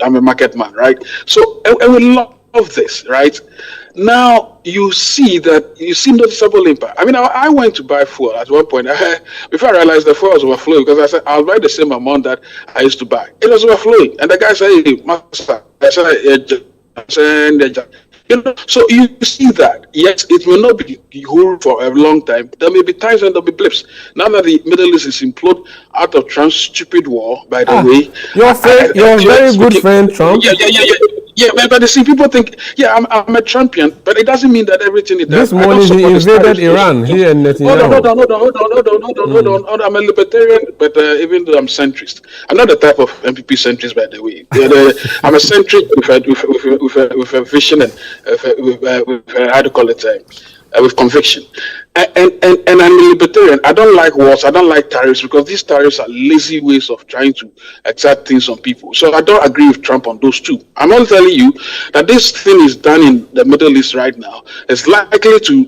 I'm a market man, right? So and we love this, right? Now you see noticeable impact. I mean, I went to buy fuel at one point. Before I realized the fuel was overflowing, because I said I'll buy the same amount that I used to buy. It was overflowing, and the guy said, "Hey, master," so you see that. Yes, it will not be whole for a long time. There may be times when there'll be blips. Now that the Middle East is imploded out of Trump's stupid war, by the way. Your very good friend Trump. Yeah, but you see, people think, I'm a champion, but it doesn't mean that everything is. This morning he invaded Iran. He and Netanyahu. Hold on. I'm a libertarian, but even though I'm centrist, I'm not the type of MPP centrist, by the way. I'm a centrist with a vision and with conviction. And I'm a libertarian. I don't like wars. I don't like tariffs, because these tariffs are lazy ways of trying to exact things on people. So I don't agree with Trump on those two. I'm not telling you that this thing is done in the Middle East right now. It's likely to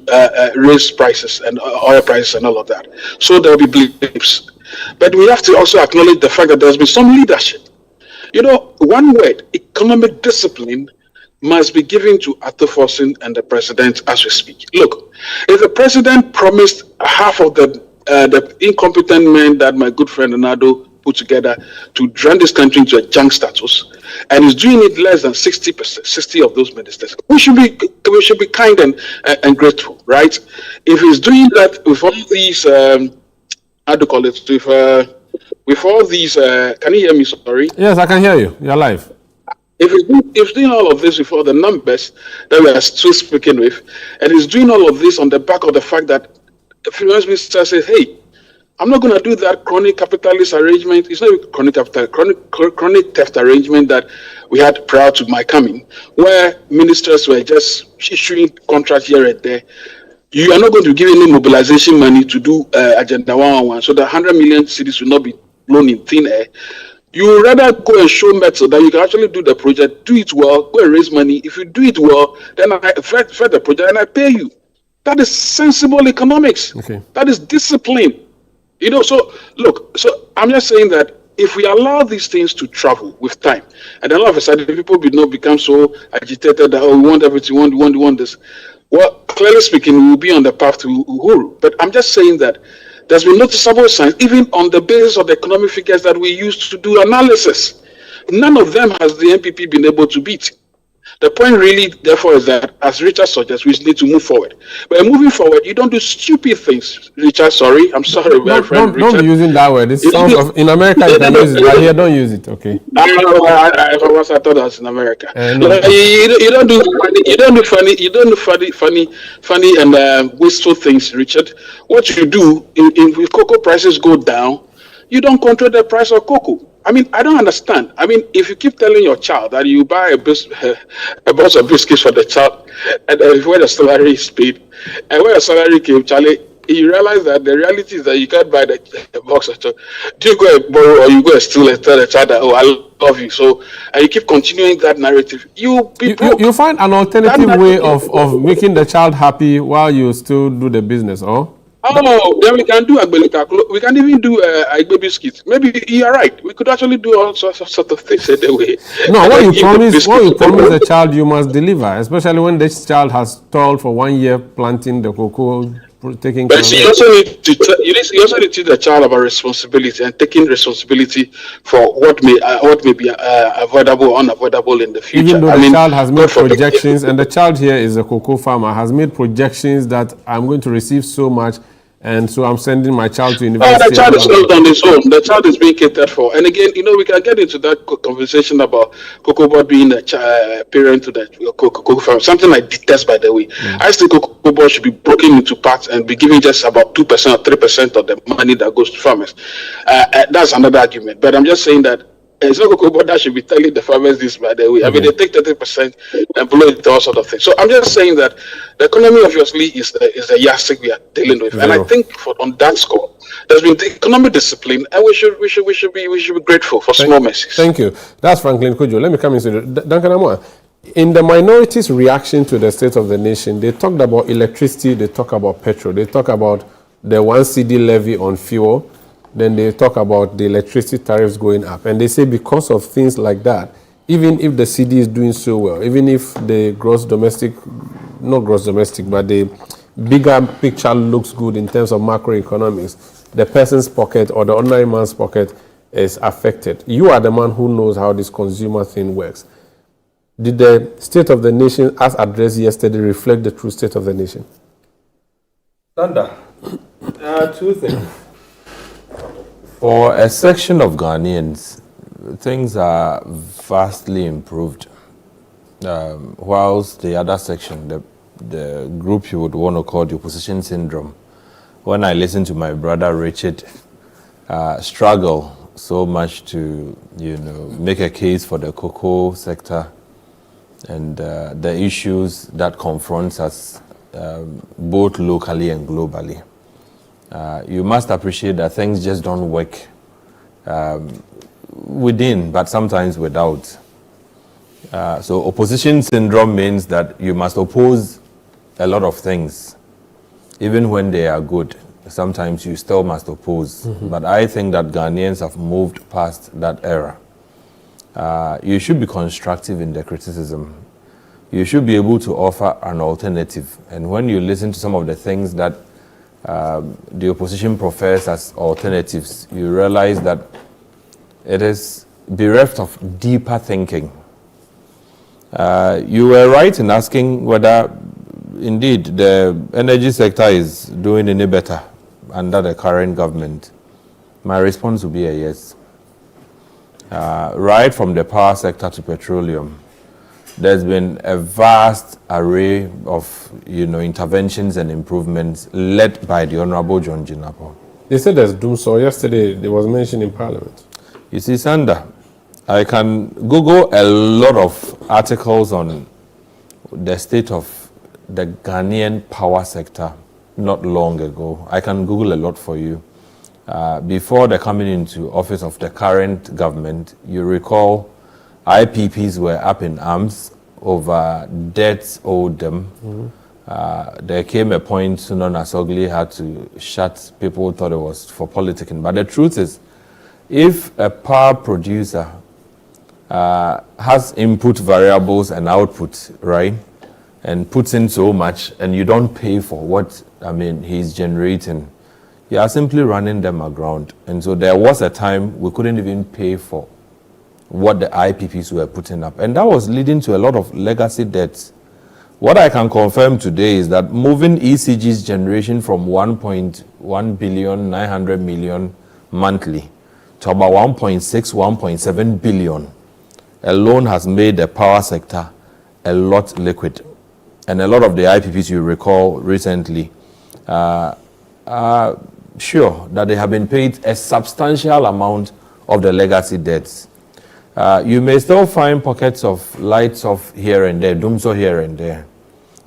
raise prices and oil prices and all of that. So there'll be blips. But we have to also acknowledge the fact that there's been some leadership. One word, economic discipline, must be given to Arthur Forson and the president as we speak. Look, if the president promised half of the incompetent men that my good friend Ronaldo put together to drown this country into a junk status, and is doing it less than 60 of those ministers, we should be kind and grateful, right? If he's doing that with all these, with all these, can you hear me? Sorry. Yes, I can hear you. You're live. If he's doing all of this with all the numbers that we are still speaking with, and he's doing all of this on the back of the fact that the finance minister says, "Hey, I'm not going to do that chronic capitalist arrangement." It's not a chronic theft arrangement that we had prior to my coming, where ministers were just issuing contracts here and there. You are not going to give any mobilization money to do Agenda 111, so the 100 million cities will not be blown in thin air. You would rather go and show metal that you can actually do the project, do it well, go and raise money. If you do it well, then I fed the project and I pay you. That is sensible economics. Okay. That is discipline. So look, so I'm just saying that if we allow these things to travel with time, and then all of a sudden people will not become so agitated that, we want everything, we want this. Well, clearly speaking, we will be on the path to Uhuru. But I'm just saying that there's been noticeable signs, even on the basis of the economic figures that we used to do analysis. None of them has the MPP been able to beat. The point really, therefore, is that, as Richard suggests, we need to move forward. But moving forward, you don't do stupid things, Richard. Sorry, I'm sorry, my friend Richard. Don't be using that word. It sounds in America you can use it, but here don't use it. Okay. I thought that was in America. No. You don't do funny and wasteful things, Richard. What you do if cocoa prices go down, you don't control the price of cocoa. I mean, I don't understand. I mean, if you keep telling your child that you buy a box of biscuits for the child, and where the salary is paid, and where the salary came, Charlie, you realize that the reality is that you can't buy the box of chocolate. Do you go and borrow, or you go and steal and tell the child that, oh, I love you? So, and you keep continuing that narrative. You find an alternative way of making the child happy while you still do the business, or? Oh, then we can do agbelika. We can even do agbe biscuits. Maybe you are right. We could actually do all sorts of things in the way. No, what you promise the child, you must deliver. Especially when this child has toiled for 1 year planting the cocoa, taking care of it. You also need to teach the child about responsibility and taking responsibility for what may be avoidable or unavoidable in the future. Even though the child has made projections, and the child here is a cocoa farmer, has made projections that I'm going to receive so much, and so I'm sending my child to university. Oh, the child is not on his own. The child is being catered for. And again, we can get into that conversation about Cocoa Board being a parent to the cocoa farm. Something I detest, by the way. I think Cocoa Board should be broken into parts and be given just about 2% or 3% of the money that goes to farmers. That's another argument. But I'm just saying that it's not Cocoa Board that should be telling the farmers this, by the way. I mean, they take 30% and blow it to all sort of things. So I'm just saying that the economy obviously is the yardstick we are dealing with. And I think on that score, there's been the economic discipline, and we should be grateful for small mercies. Thank you. That's Franklin Kojo. Let me come into Duncan Amoa. In the minorities' reaction to the state of the nation, they talked about electricity, they talk about petrol, they talk about the 1 CD levy on fuel. Then they talk about the electricity tariffs going up. And they say because of things like that, even if the CD is doing so well, even if the not gross domestic, but the bigger picture looks good in terms of macroeconomics, the person's pocket or the ordinary man's pocket is affected. You are the man who knows how this consumer thing works. Did the state of the nation, as addressed yesterday, reflect the true state of the nation? Thunder. Two things. For a section of Ghanaians, things are vastly improved. Whilst the other section, the group you would want to call the opposition syndrome, when I listen to my brother Richard struggle so much to make a case for the cocoa sector and the issues that confronts us both locally and globally. You must appreciate that things just don't work within, but sometimes without. So opposition syndrome means that you must oppose a lot of things, even when they are good. Sometimes you still must oppose. But I think that Ghanaians have moved past that era. You should be constructive in the criticism. You should be able to offer an alternative. And when you listen to some of the things that the opposition profess as alternatives, you realize that it is bereft of deeper thinking. You were right in asking whether indeed the energy sector is doing any better under the current government. My response would be a yes. Right from the power sector to petroleum, there's been a vast array of interventions and improvements led by the Honorable John Jinapor. They said there's doom, so yesterday there was mentioned in Parliament. You see, Sanda, I can Google a lot of articles on the state of the Ghanaian power sector not long ago. I can Google a lot for you. Before the coming into office of the current government, you recall IPPs were up in arms over debts owed them. There came a point Sona Nasogli had to shut. People thought it was for politicking. But the truth is, if a power producer has input variables and output, right, and puts in so much, and you don't pay for what he's generating, you are simply running them aground. And so there was a time we couldn't even pay for what the IPPs were putting up. And that was leading to a lot of legacy debts. What I can confirm today is that moving ECG's generation from 1.1 billion, 900 million monthly to about 1.6, 1.7 billion alone has made the power sector a lot liquid. And a lot of the IPPs, you recall recently, are sure that they have been paid a substantial amount of the legacy debts. You may still find pockets of lights off here and there, dooms off here and there.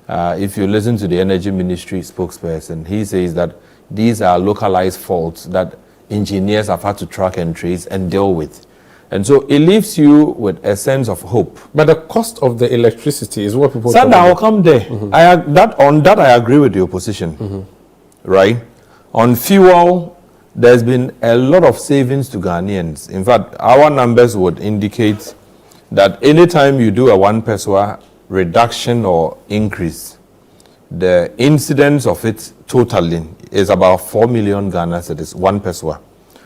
If you listen to the Energy Ministry spokesperson, he says that these are localized faults that engineers have had to track and trace and deal with. And so it leaves you with a sense of hope. But the cost of the electricity is what people Sanda, I'll come there. On that, I agree with the opposition. Right? On fuel, there's been a lot of savings to Ghanaians. In fact, our numbers would indicate that anytime you do a 1 pesewa reduction or increase, the incidence of it totaling is about 4 million Ghana cedis, 1 pesewa.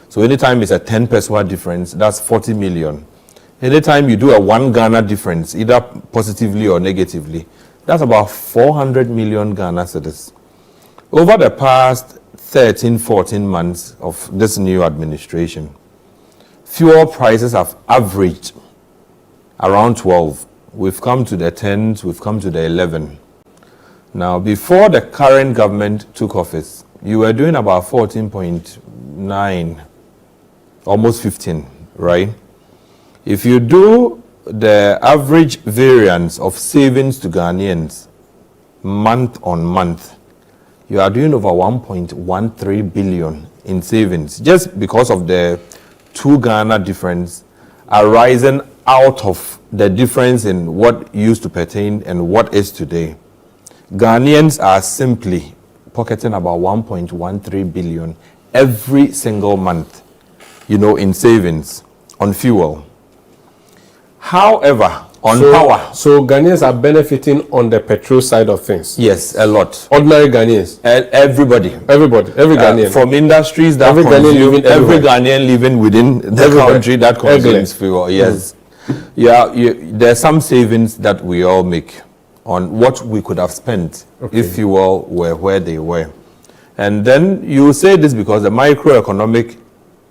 So anytime it's a 10 pesewa difference, that's 40 million. Anytime you do a 1 Ghana difference, either positively or negatively, that's about 400 million Ghana cedis. Over the past 13, 14 months of this new administration, fuel prices have averaged around 12. We've come to the 10s, we've come to the 11. Now, before the current government took office, you were doing about 14.9, almost 15, right? If you do the average variance of savings to Ghanaians month on month, you are doing over 1.13 billion in savings just because of the 2 Ghana difference arising out of the difference in what used to pertain and what is today. Ghanaians are simply pocketing about 1.13 billion every single month, in savings on fuel. However, on power. So Ghanaians are benefiting on the petrol side of things? Yes, a lot. Ordinary Ghanaians? Everybody. Every Ghanaian? From industries that every Ghanaian living within the country that consumes fuel, yes. There's some savings that we all make on what we could have spent if fuel were where they were. And then you say this because the microeconomic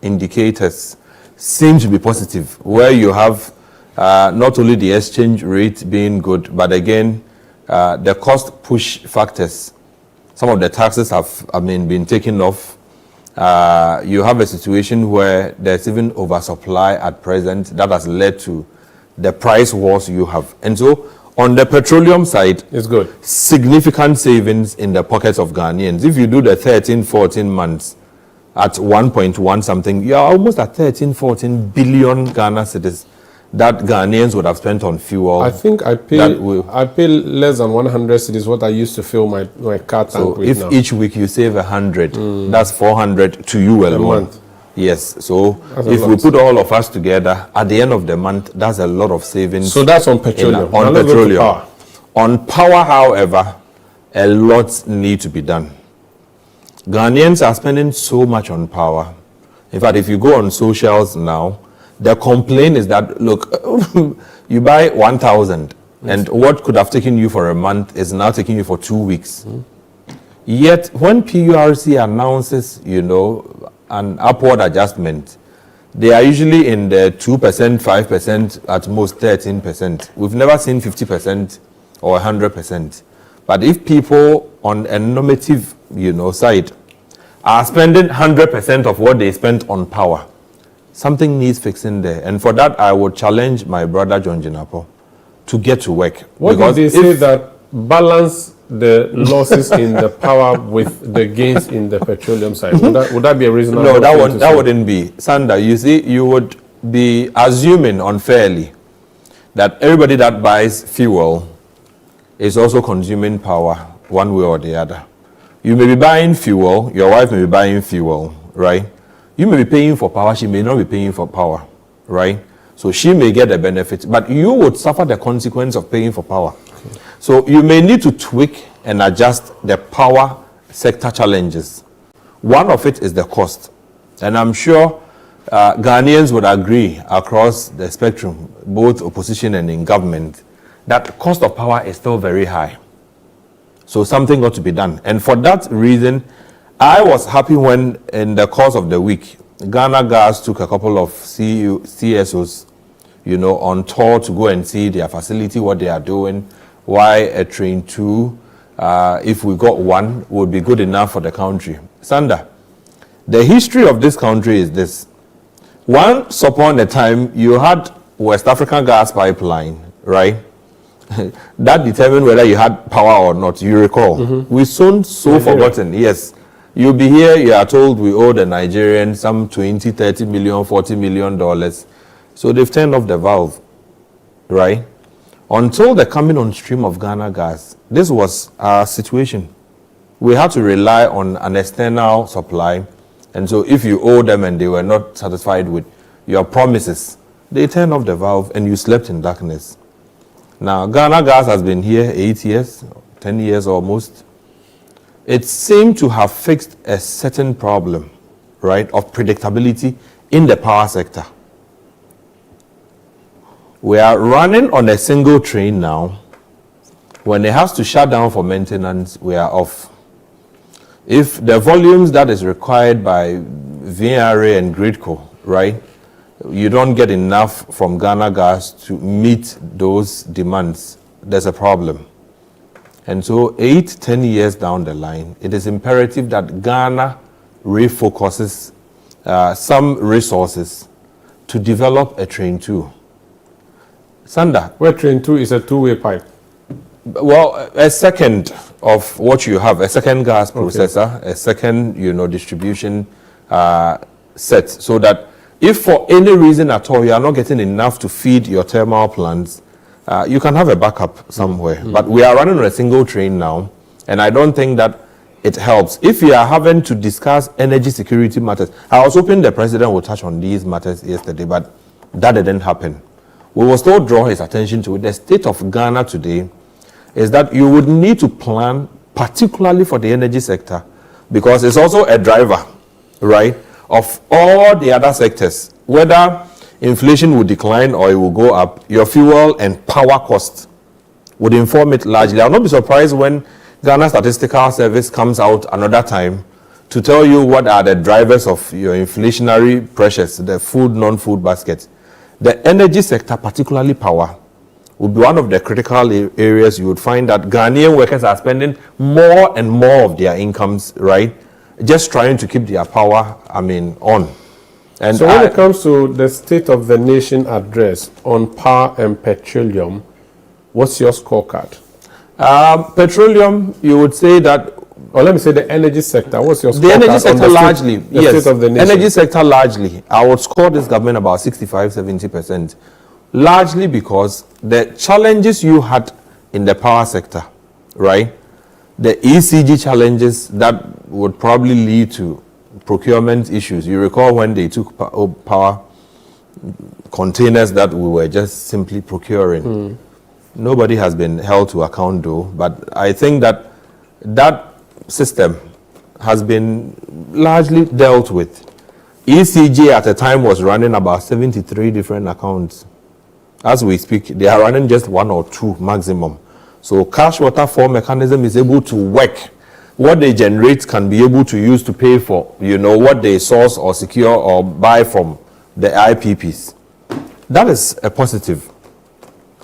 indicators seem to be positive, where you have not only the exchange rate being good, but again, the cost push factors. Some of the taxes have been taken off. You have a situation where there's even oversupply at present that has led to the price wars you have. And so on the petroleum side, it's good. Significant savings in the pockets of Ghanaians. If you do the 13, 14 months at 1.1 something, you're almost at 13, 14 billion Ghana cedis that Ghanaians would have spent on fuel. I think I pay less than 100 cedis what I used to fill my car tank with now. If each week you save 100, that's 400 to you alone. A month. Yes, so if we put all of us together, at the end of the month, that's a lot of savings. So that's on petroleum. On petroleum. On power, however, a lot need to be done. Ghanaians are spending so much on power. In fact, if you go on socials now, the complaint is that, look, you buy 1,000 and what could have taken you for a month is now taking you for 2 weeks. Yet, when PURC announces, an upward adjustment, they are usually in the 2%, 5%, at most 13%. We've never seen 50% or 100%. But if people on a normative, side are spending 100% of what they spent on power, something needs fixing there. And for that, I would challenge my brother John Jinapo to get to work. What did they say that balance the losses in the power with the gains in the petroleum side? Would that be a reasonable? No, that wouldn't be. Sanda, you see, you would be assuming unfairly that everybody that buys fuel is also consuming power one way or the other. You may be buying fuel, your wife may be buying fuel, right? You may be paying for power, she may not be paying for power, right? So she may get the benefit, but you would suffer the consequence of paying for power. So you may need to tweak and adjust the power sector challenges. One of it is the cost. And I'm sure Ghanaians would agree across the spectrum, both opposition and in government, that cost of power is still very high. So something got to be done. And for that reason, I was happy when in the course of the week, Ghana Gas took a couple of CSOs, on tour to go and see their facility, what they are doing, why a train 2, if we got one, would be good enough for the country. Sanda, the history of this country is this. Once upon a time, you had West African gas pipeline, right? That determined whether you had power or not, you recall. We soon forgotten, yes. You'll be here, you are told we owe the Nigerians some 20, 30 million, $40 million. So they've turned off the valve, right? Until the coming on stream of Ghana Gas, this was our situation. We had to rely on an external supply. And so if you owe them and they were not satisfied with your promises, they turned off the valve and you slept in darkness. Now, Ghana Gas has been here 8 years, 10 years almost. It seemed to have fixed a certain problem, right, of predictability in the power sector. We are running on a single train now. When it has to shut down for maintenance, we are off. If the volumes that is required by VRA and Gridco, right, you don't get enough from Ghana Gas to meet those demands, there's a problem. And so 8-10 years down the line, it is imperative that Ghana refocuses some resources to develop a train 2. Sanda. Where train 2 is a two-way pipe? Well, a second of what you have, a second gas processor, a second, distribution set, so that if for any reason at all you are not getting enough to feed your thermal plants, you can have a backup somewhere. But we are running on a single train now, and I don't think that it helps. If you are having to discuss energy security matters, I was hoping the president would touch on these matters yesterday, but that didn't happen. We will still draw his attention to it. The state of Ghana today is that you would need to plan particularly for the energy sector, because it's also a driver, right, of all the other sectors. Whether inflation will decline or it will go up, your fuel and power costs would inform it largely. I'll not be surprised when Ghana Statistical Service comes out another time to tell you what are the drivers of your inflationary pressures, the food, non-food basket. The energy sector, particularly power, would be one of the critical areas you would find that Ghanaian workers are spending more and more of their incomes, right, just trying to keep their power, on. And so when it comes to the State of the Nation address on power and petroleum, what's your scorecard? Petroleum, you would say that, or let me say the energy sector. What's your scorecard? The energy sector largely, yes. State of the nation. Energy sector largely, I would score this government about 65-70%. Largely because the challenges you had in the power sector, right? The ECG challenges that would probably lead to procurement issues. You recall when they took power containers that we were just simply procuring. Nobody has been held to account though, but I think that that system has been largely dealt with. ECG at the time was running about 73 different accounts. As we speak, they are running just 1 or 2 maximum. So cash waterfall mechanism is able to work. What they generate can be able to use to pay for, what they source or secure or buy from the IPPs. That is a positive.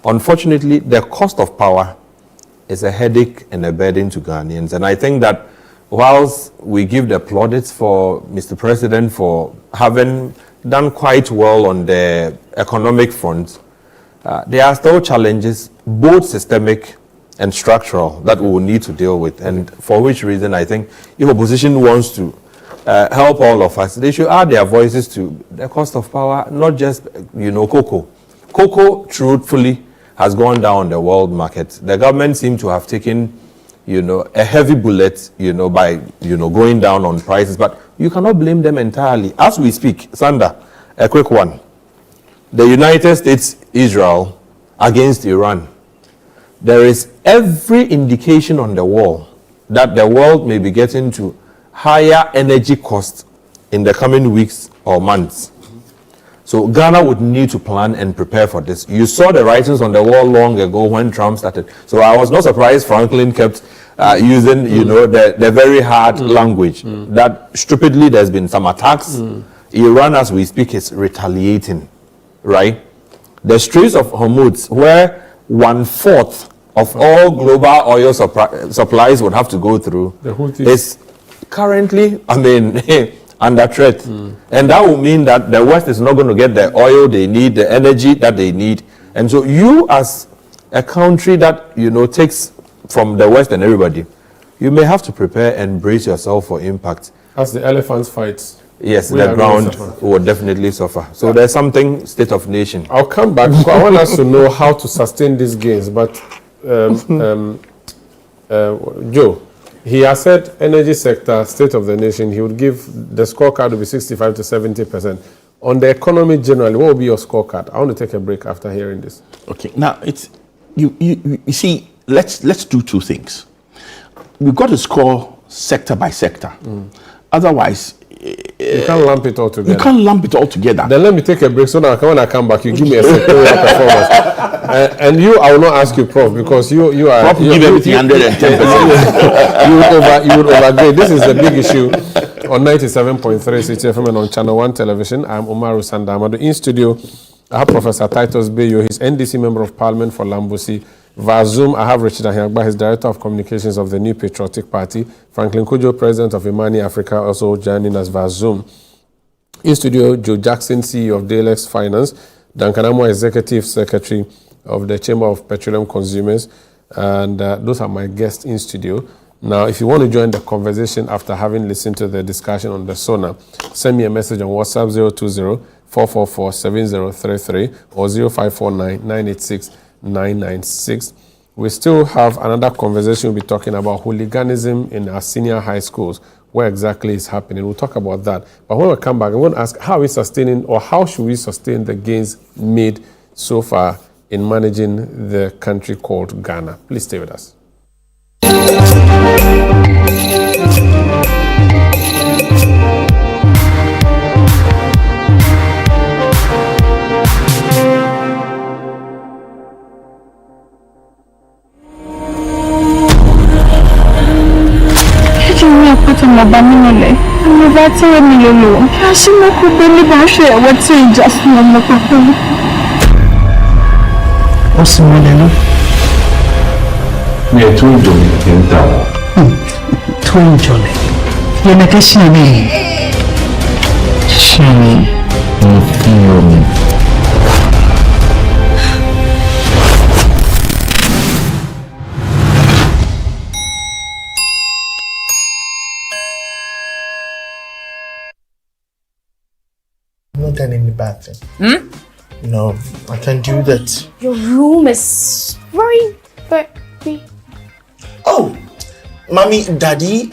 Unfortunately, the cost of power is a headache and a burden to Ghanaians. And I think that whilst we give the plaudits for Mr. President for having done quite well on the economic front, there are still challenges, both systemic and structural, that we will need to deal with. And for which reason, I think if opposition wants to help all of us, they should add their voices to the cost of power, not just, cocoa. Cocoa, truthfully, has gone down on the world market. The government seems to have taken, a heavy bullet, by, going down on prices. But you cannot blame them entirely. As we speak, Sanda, a quick one. The United States, Israel against Iran. There is every indication on the wall that the world may be getting to higher energy costs in the coming weeks or months. So Ghana would need to plan and prepare for this. You saw the writings on the wall long ago when Trump started. So I was not surprised Franklin kept using, the very hard language. That stupidly there's been some attacks. Iran, as we speak, is retaliating, right? The Straits of Hormuz, where 1/4 of all global oil supplies would have to go through, is currently, under threat. And that will mean that the West is not going to get the oil they need, the energy that they need. And so you, as a country that, takes from the West and everybody, you may have to prepare and brace yourself for impact. As the elephants fight. Yes, the ground will definitely suffer. So there's something state of nation. I'll come back. I want us to know how to sustain these gains. But Joe, he has said energy sector, state of the nation, he would give the scorecard to be 65 to 70%. On the economy generally, what will be your scorecard? I want to take a break after hearing this. Okay, now it's you see, let's do two things. We've got to score sector by sector. Otherwise, you can't lump it all together. You can't lump it all together. Then let me take a break so that when I come back, you give me a sectorial performance. And you, I will not ask you, Prof, because you are... Prof, give everything 110%. You would overgrade. This is the big issue on 97.3 CTFM and on Channel 1 television. I'm Umaru Sandamado. In studio, I have Professor Titus Bayo. He's NDC Member of Parliament for Lambusi. Via Zoom, I have Richard Ahiagba, his Director of Communications of the New Patriotic Party. Franklin Kujo, President of Imani Africa, also joining us via Zoom. In studio, Joe Jackson, CEO of Dalex Finance. Duncan Amo, Executive Secretary of the Chamber of Petroleum Consumers. And those are my guests in studio. Now, if you want to join the conversation after having listened to the discussion on the Sona, send me a message on WhatsApp 020-444-7033 or 0549-986-996. We still have another conversation. We'll be talking about hooliganism in our senior high schools. Where exactly is happening? We'll talk about that. But when we come back, I want to ask, how are we sustaining, or how should we sustain the gains made so far in managing the country called Ghana? Please stay with us. Not done any bad thing. No, I can do that. Your room is very. Oh, mommy, daddy,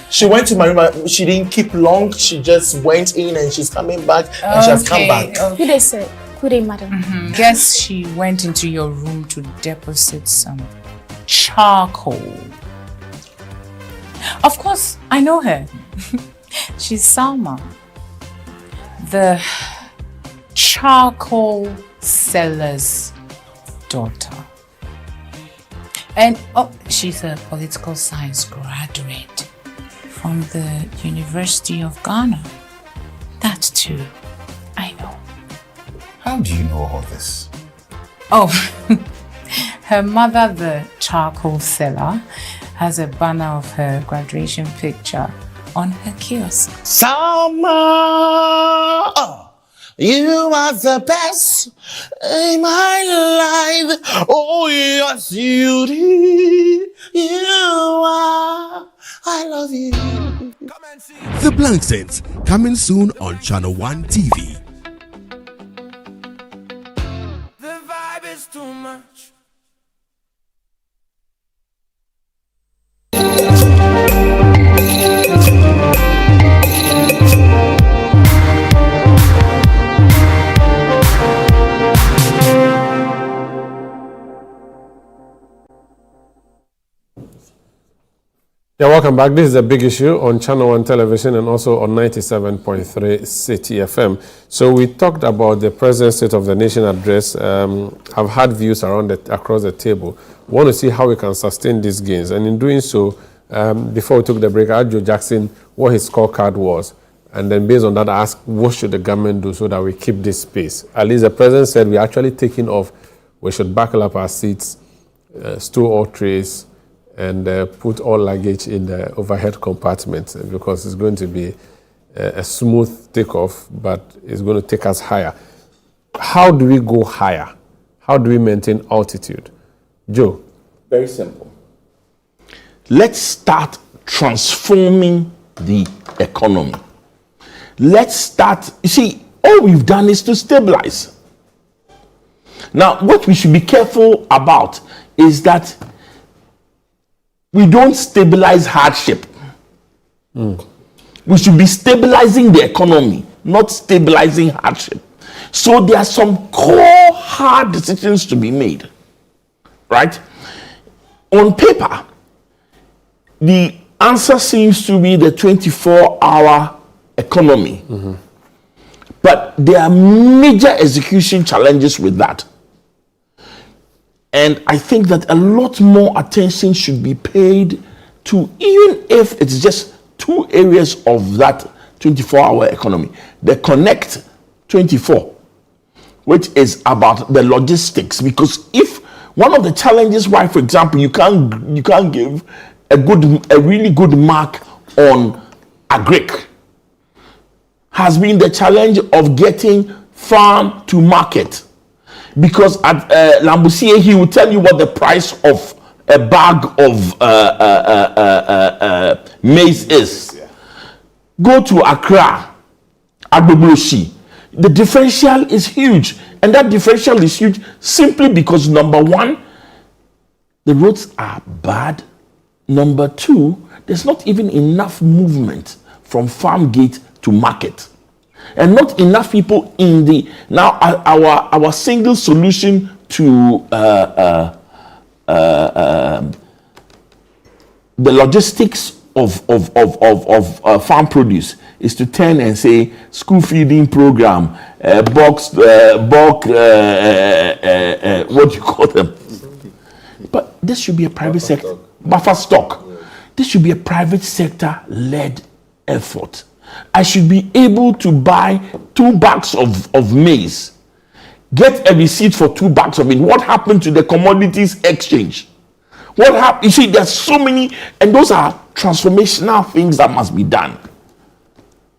she went to my room. She didn't keep long. She just went in and she's coming back and she has come back. Good day, sir. Good day, madam. Guess she went into your room to deposit some charcoal. Of course, I know her. She's Salma, the charcoal seller's daughter. And she's a political science graduate from the University of Ghana. That too, I know. How do you know all this? Oh, her mother, the charcoal seller, has a banner of her graduation picture on her kiosk. Salma! You are the best in my life. Oh, yes, you did. You are. I love you. The Blank Sense, coming soon on Channel 1 TV. The vibe is too much. Yeah, welcome back. This is a big issue on Channel 1 television and also on 97.3 City FM. So we talked about the President's State of the Nation address. I've had views across the table. We want to see how we can sustain these gains. And in doing so, before we took the break, I asked Joe Jackson what his scorecard was. And then based on that, I asked what should the government do so that we keep this pace. At least the President said we're actually taking off. We should buckle up our seats, store all trays, and put all luggage in the overhead compartment because it's going to be a smooth takeoff, but it's going to take us higher. How do we go higher? How do we maintain altitude? Joe? Very simple. Let's start transforming the economy. Let's start, you see, all we've done is to stabilize. Now, what we should be careful about is that we don't stabilize hardship. We should be stabilizing the economy, not stabilizing hardship. So there are some core hard decisions to be made, right? On paper, the answer seems to be the 24-hour economy. But there are major execution challenges with that. And I think that a lot more attention should be paid to, even if it's just two areas of that 24-hour economy. The Connect 24, which is about the logistics. Because if one of the challenges why, for example, you can't give a really good mark on agric has been the challenge of getting farm to market. Because at Lambusier, he will tell you what the price of a bag of maize is. Go to Accra, Agbogboshi. The differential is huge. And that differential is huge simply because, number one, the roads are bad. Number two, there's not even enough movement from farm gate to market. And not enough people in the... Now, our single solution to the logistics of farm produce is to turn and say school feeding program, bulk, what do you call them? But this should be a private sector, buffer stock. This should be a private sector led effort. I should be able to buy 2 bags of maize, get a receipt for 2 bags of it. What happened to the commodities exchange? What happened? You see, there's so many, and those are transformational things that must be done.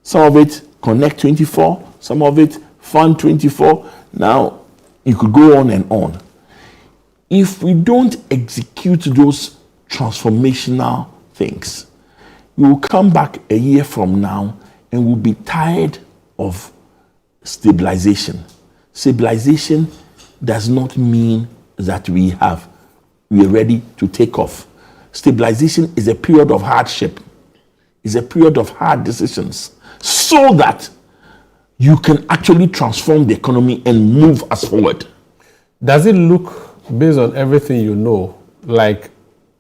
Some of it Connect 24, some of it Fund 24. Now, you could go on and on. If we don't execute those transformational things, we will come back a year from now and we'll be tired of stabilization. Stabilization does not mean that we are ready to take off. Stabilization is a period of hardship, is a period of hard decisions, so that you can actually transform the economy and move us forward. Does it look, based on everything you know, like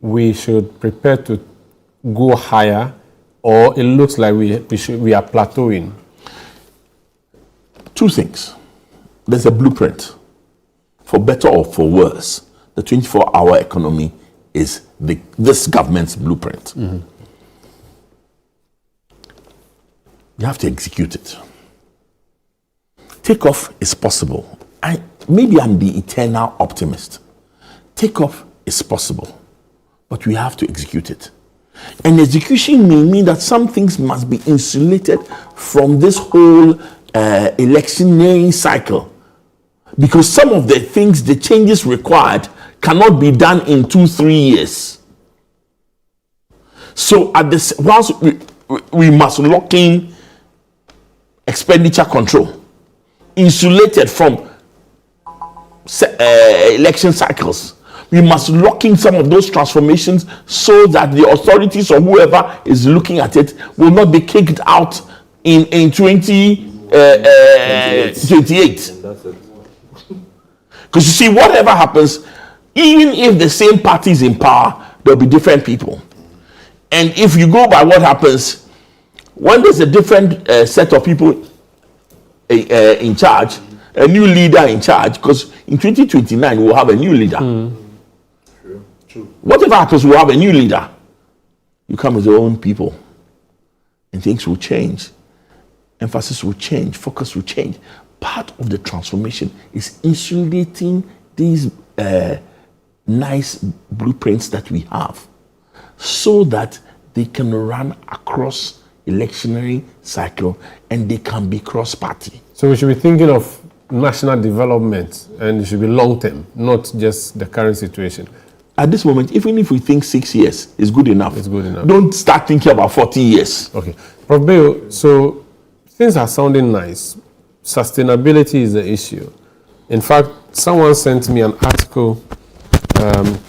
we should prepare to go higher, or it looks like we are plateauing? 2 things. There's a blueprint. For better or for worse, the 24-hour economy is this government's blueprint. You have to execute it. Takeoff is possible. Maybe I'm the eternal optimist. Takeoff is possible, but we have to execute it. And execution may mean that some things must be insulated from this whole electioneering cycle. Because some of the things, the changes required, cannot be done in 2-3 years. So at this, whilst we must lock in expenditure control, insulated from election cycles, we must lock in some of those transformations so that the authorities or whoever is looking at it will not be kicked out in 2028. Because you see, whatever happens, even if the same party is in power, there'll be different people. And if you go by what happens, when there's a different set of people in charge, a new leader in charge, because in 2029 we'll have a new leader. True. Whatever happens, we'll have a new leader. You come as your own people, and things will change. Emphasis will change, focus will change. Part of the transformation is insulating these nice blueprints that we have, so that they can run across electionary cycle and they can be cross-party. So we should be thinking of national development, and it should be long-term, not just the current situation. At this moment, even if we think 6 years is good enough, it's good enough. Don't start thinking about 40 years. Okay. Prof. Bayo, so things are sounding nice. Sustainability is the issue. In fact, someone sent me an article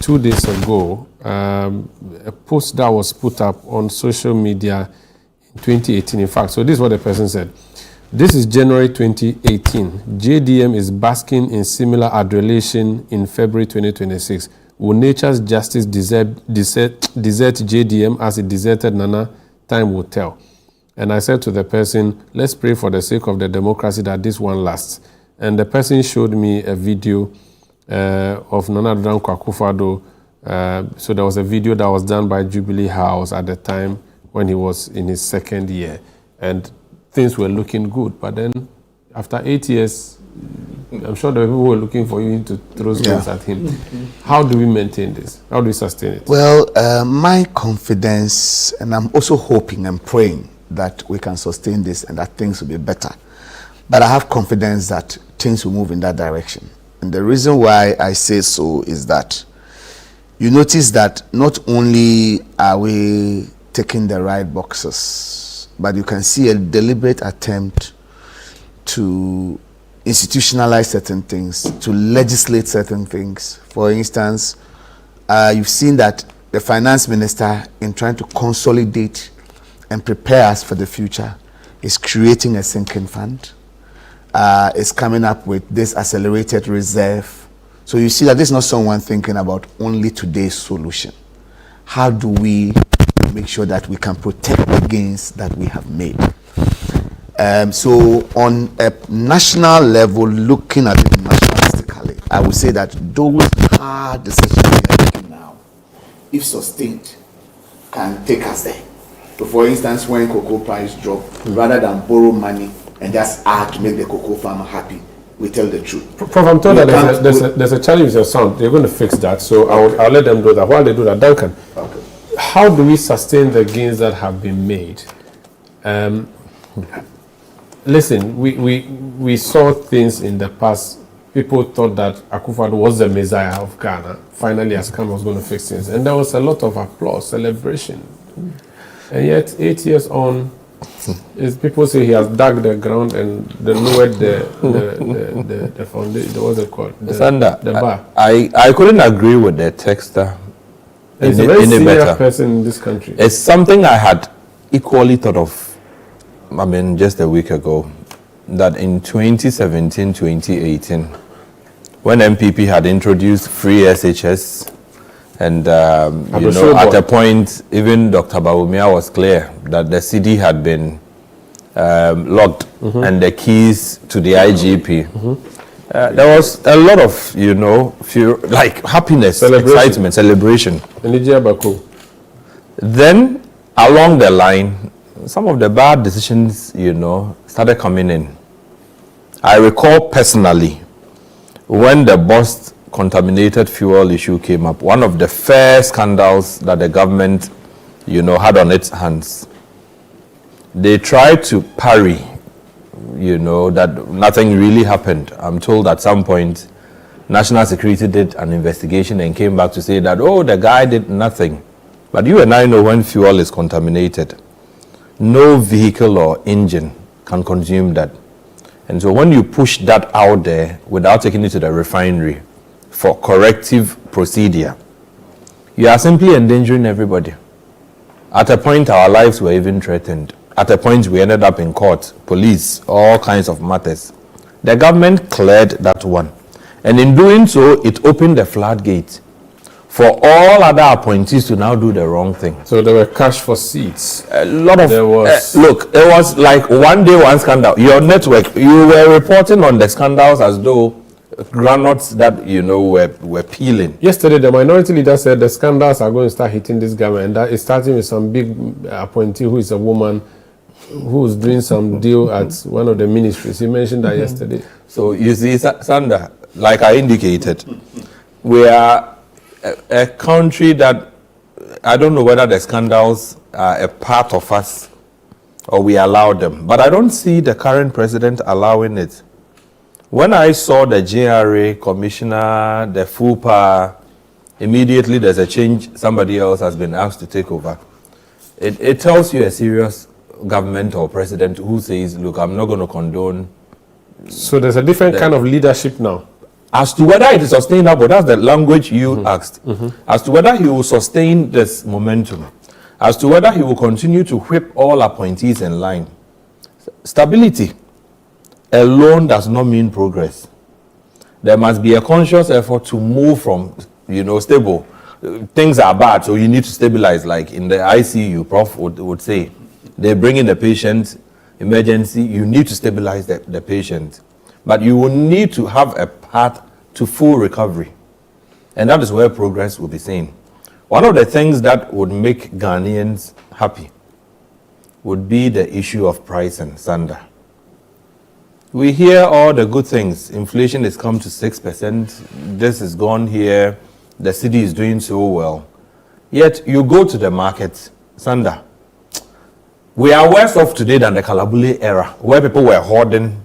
2 days ago, a post that was put up on social media in 2018. In fact, so this is what the person said. This is January 2018. JDM is basking in similar adulation in February 2026. Will nature's justice desert JDM as it deserted Nana? Time will tell. And I said to the person, let's pray for the sake of the democracy that this one lasts. And the person showed me a video of Nana Addo Dankwa Akufo-Addo. So there was a video that was done by Jubilee House at the time when he was in his second year. And things were looking good. But then after 8 years, I'm sure the people were looking for you to throw stones at him. How do we maintain this? How do we sustain it? Well, my confidence, and I'm also hoping and praying that we can sustain this and that things will be better. But I have confidence that things will move in that direction. And the reason why I say so is that you notice that not only are we ticking the right boxes, but you can see a deliberate attempt to institutionalize certain things, to legislate certain things. For instance, you've seen that the finance minister, in trying to consolidate and prepare us for the future, is creating a sinking fund, is coming up with this accelerated reserve. So you see that this is not someone thinking about only today's solution. How do we make sure that we can protect the gains that we have made? So on a national level, looking at it nationalistically, I would say that those hard decisions we are taking now, if sustained, can take us there. So for instance, when cocoa price drop, rather than borrow money and just add to make the cocoa farmer happy, we tell the truth. Prof, I'm told that there's a challenge with your sound. You're going to fix that, so I'll let them do that. While they do that, Duncan, how do we sustain the gains that have been made? Listen, we saw things in the past. People thought that Akufo-Addo was the messiah of Ghana. Finally, as come was going to fix things. And there was a lot of applause, celebration. And yet, 8 years on, people say he has dug the ground and lowered the foundation. What's it called? The bar. I couldn't agree with the texter. He's a very senior person in this country. It's something I had equally thought of, just a week ago, that in 2017, 2018, when MPP had introduced free SHS, and at a point, even Dr. Bawumia was clear that the CD had been locked and the keys to the IGP. There was a lot of, happiness, excitement, celebration. Then, along the line, some of the bad decisions, started coming in. I recall personally, when the Bost contaminated fuel issue came up, one of the first scandals that the government, had on its hands, they tried to parry, that nothing really happened. I'm told at some point, National Security did an investigation and came back to say that, the guy did nothing. But you and I know when fuel is contaminated, no vehicle or engine can consume that. And so when you push that out there without taking it to the refinery for corrective procedure, you are simply endangering everybody. At a point, our lives were even threatened. At a point, we ended up in court, police, all kinds of matters. The government cleared that one. And in doing so, it opened the floodgate for all other appointees to now do the wrong thing. So there were cash for seats. A lot of there was look. It was like one day one scandal. Your network, you were reporting on the scandals as though granules that were peeling. Yesterday, the minority leader said the scandals are going to start hitting this government, and that is starting with some big appointee who is a woman who's doing some deal at one of the ministries. He mentioned that yesterday. So you see, Sanda, like I indicated, we are a country that I don't know whether the scandals are a part of us or we allow them, but I don't see the current president allowing it. When I saw the JRA commissioner, the FUPA, immediately there's a change, somebody else has been asked to take over. It tells you a serious government or president who says, look, I'm not going to condone. So there's a different kind of leadership now. As to whether it is sustainable, that's the language you asked. As to whether he will sustain this momentum, as to whether he will continue to whip all appointees in line. Stability alone does not mean progress. There must be a conscious effort to move from, stable. Things are bad, so you need to stabilize. Like in the ICU, Prof would say, they bring in the patient, emergency, you need to stabilize the patient. But you will need to have a path to full recovery. And that is where progress will be seen. One of the things that would make Ghanaians happy would be the issue of price and Sanda. We hear all the good things. Inflation has come to 6%. This is gone here. The city is doing so well. Yet you go to the market, Sanda. We are worse off today than the Kalabule era, where people were hoarding,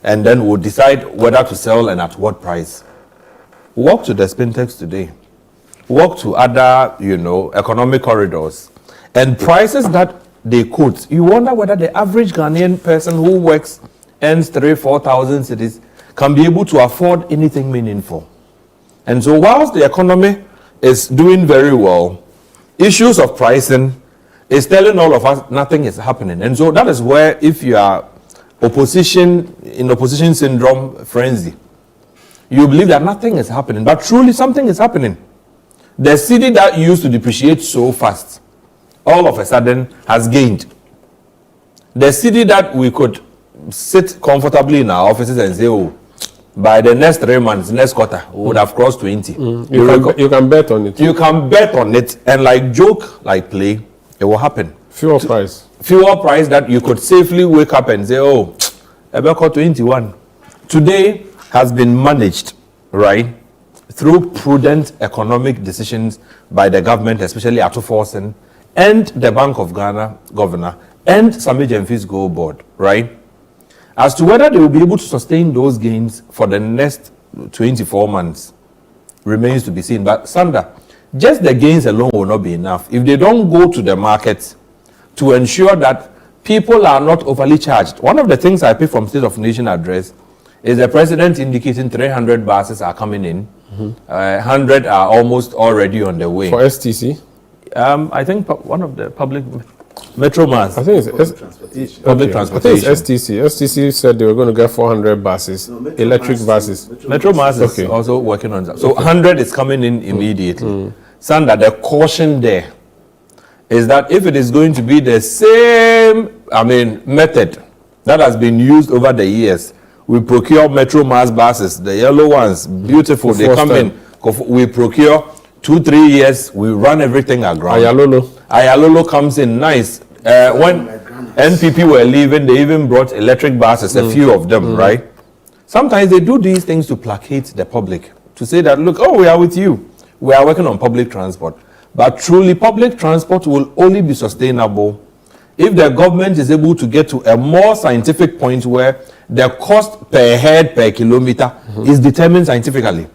and then would decide whether to sell and at what price. Walk to the Spintex today. Walk to other, economic corridors. And prices that they quote, you wonder whether the average Ghanaian person who works, earns 3,000-4,000 cedis, can be able to afford anything meaningful. And so whilst the economy is doing very well, issues of pricing is telling all of us nothing is happening. And so that is where, if you are in opposition syndrome frenzy, you believe that nothing is happening, but truly something is happening. The city that used to depreciate so fast, all of a sudden has gained. The city that we could sit comfortably in our offices and say, oh, by the next 3 months, next quarter, we would have crossed 20. You can bet on it. You can bet on it, and like joke, like play, it will happen. Fuel price that you could safely wake up and say, oh, Ebeko 21. Today has been managed, right, through prudent economic decisions by the government, especially Ato Forsen, and the Bank of Ghana governor, and Sami Jemfi's Gold Board, right? As to whether they will be able to sustain those gains for the next 24 months remains to be seen. But Sanda, just the gains alone will not be enough. If they don't go to the market to ensure that people are not overly charged. One of the things I picked from State of Nation address is the president indicating 300 buses are coming in. 100 are almost already on the way. For STC? I think one of the public Metro Mass. I think it's public transportation. I think it's STC. STC said they were going to get 400 buses, electric buses. Metro Mass is also working on that. So 100 is coming in immediately. Sanda, the caution there is that if it is going to be the same, method that has been used over the years, we procure Metro Mass buses, the yellow ones, beautiful, they come in. We procure 2-3 years, we run everything aground. Ayalolo comes in nice. When NPP were leaving, they even brought electric buses, a few of them, right? Sometimes they do these things to placate the public, to say that, look, we are with you. We are working on public transport. But truly, public transport will only be sustainable if the government is able to get to a more scientific point where the cost per head per kilometer is determined scientifically.